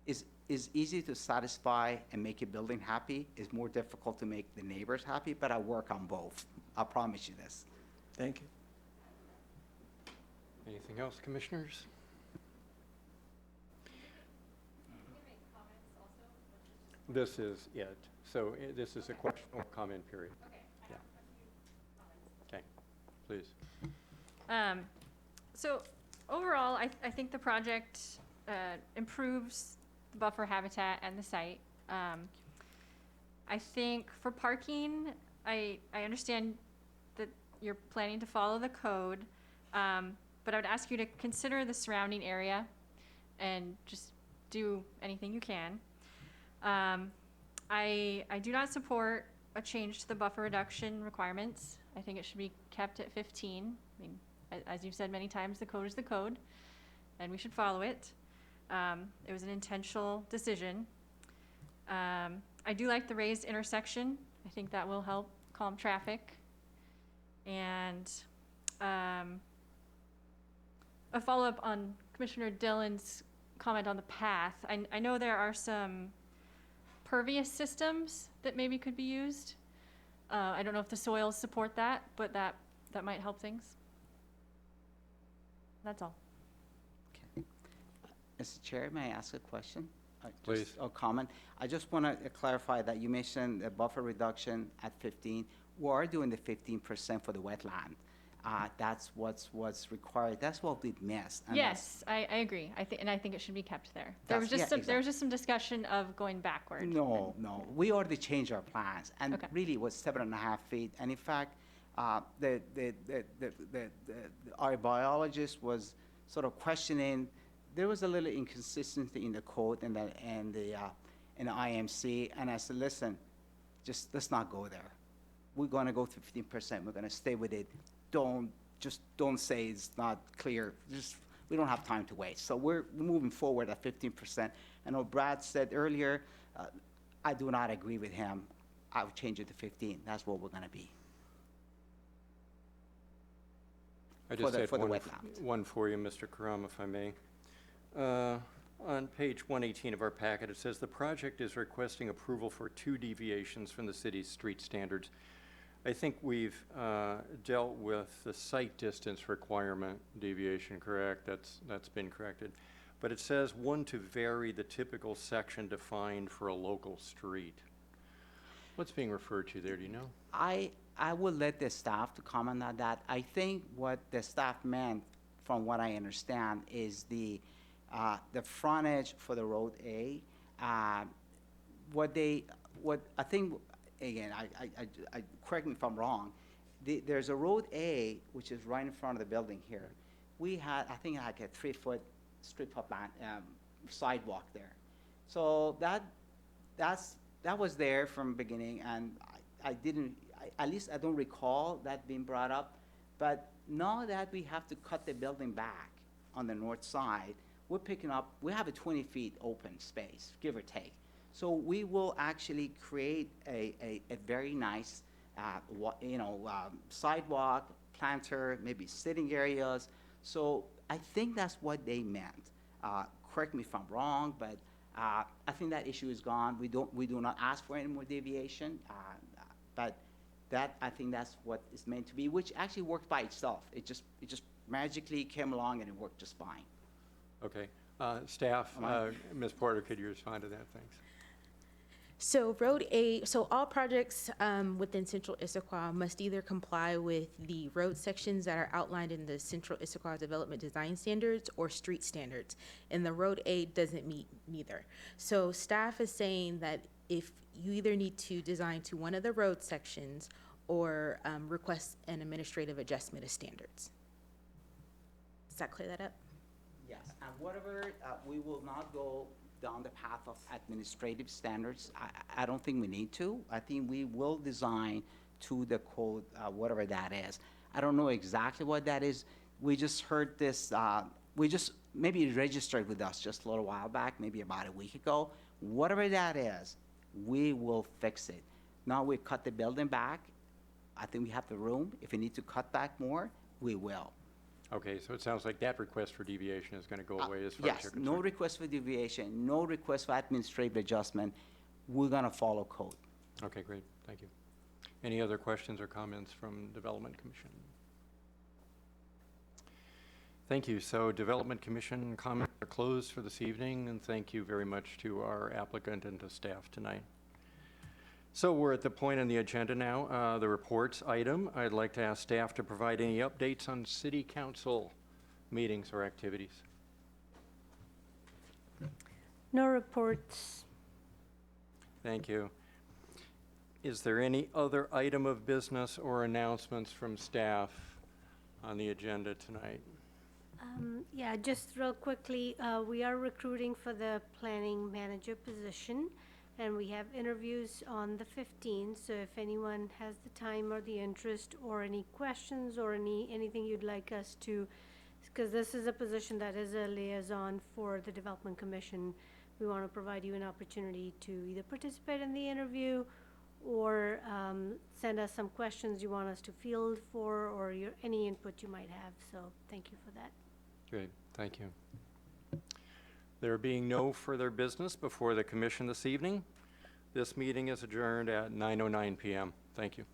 It's easy to satisfy and make a building happy. It's more difficult to make the neighbors happy, but I work on both. I promise you this. Thank you. Anything else, commissioners? This is it. So this is a question or comment period. Okay. Yeah. Okay, please. So overall, I think the project improves the buffer habitat and the site. I think for parking, I understand that you're planning to follow the code, but I would ask you to consider the surrounding area and just do anything you can. I do not support a change to the buffer reduction requirements. I think it should be kept at 15. I mean, as you've said many times, the code is the code, and we should follow it. It was an intentional decision. I do like the raised intersection. I think that will help calm traffic. And a follow-up on Commissioner Dillon's comment on the path. I know there are some pervious systems that maybe could be used. I don't know if the soils support that, but that might help things. That's all. Okay. Mr. Chair, may I ask a question? Please. A comment. I just want to clarify that you mentioned a buffer reduction at 15. We are doing the 15% for the wetland. That's what's required. That's what we missed. And Yes, I agree. I think it should be kept there. There was just some discussion of going backward. No. We already changed our plans, and Okay. really it was 7.5 feet. And in fact, our biologist was sort of questioning. There was a little inconsistency in the code and the IMC, and I said, listen, just let's not go there. We're going to go to 15%. We're going to stay with it. Don't say it's not clear. We don't have time to waste. So we're moving forward at 15%. I know Brad said earlier, I do not agree with him. I'll change it to 15. That's what we're going to be. I just had for the one for you, Mr. Karam, if I may. On page 118 of our packet, it says the project is requesting approval for 2 deviations from the city's street standards. I think we've dealt with the site distance requirement deviation, correct? That's been corrected. But it says one to vary the typical section defined for a local street. What's being referred to there, do you know? I will let the staff to comment on that. I think what the staff meant, from what I understand, is the frontage for the Road A. What I think, again, I correct me if I'm wrong, there's a Road A, which is right in front of the building here. We had, I think, like a 3-foot sidewalk there. So that was there from the beginning, and at least I don't recall that being brought up. But now that we have to cut the building back on the north side, we have a 20 feet open space, give or take. So we will actually create a very nice, sidewalk, planter, maybe sitting areas. So I think that's what they meant. Correct me if I'm wrong, but I think that issue is gone. We do not ask for any more deviation, but I think that's what it's meant to be, which actually worked by itself. It just magically came along and it worked just fine. Okay. Staff, Ms. Porter, could you respond to that? Thanks. So all projects within Central Issaquah must either comply with the road sections that are outlined in the Central Issaquah Development Design Standards or street standards, and the Road A doesn't meet neither. So staff is saying that if you either need to design to one of the road sections or request an administrative adjustment of standards. Does that clear that up? Yes, and whatever, we will not go down the path of administrative standards. I don't think we need to. I think we will design to the code, whatever that is. I don't know exactly what that is. We just heard this, maybe it registered with us just a little while back, maybe about a week ago. Whatever that is, we will fix it. Now we cut the building back. I think we have the room. If we need to cut back more, we will. Okay, so it sounds like that request for deviation is going to go away as far as you're Yes, concerned. no request for deviation, no request for administrative adjustment. We're gonna follow code. Okay, great. Thank you. Any other questions or comments from Development Commission? Thank you. So Development Commission comments are closed for this evening, and thank you very much to our applicant and to staff tonight. So we're at the point on the agenda now, the reports item. I'd like to ask staff to provide any updates on City Council meetings or activities. No reports. Thank you. Is there any other item of business or announcements from staff on the agenda tonight? Yeah, just real quickly, we are recruiting for the planning manager position, and we have interviews on the 15th. So if anyone has the time or the interest or any questions or anything you'd like us to, because this is a position that is a liaison for the Development Commission, we want to provide you an opportunity to either participate in the interview or send us some questions you want us to field for, or any input you might have. So thank you for that. Great, thank you. There being no further business before the commission this evening, this meeting is adjourned at 9:09 p.m. Thank you.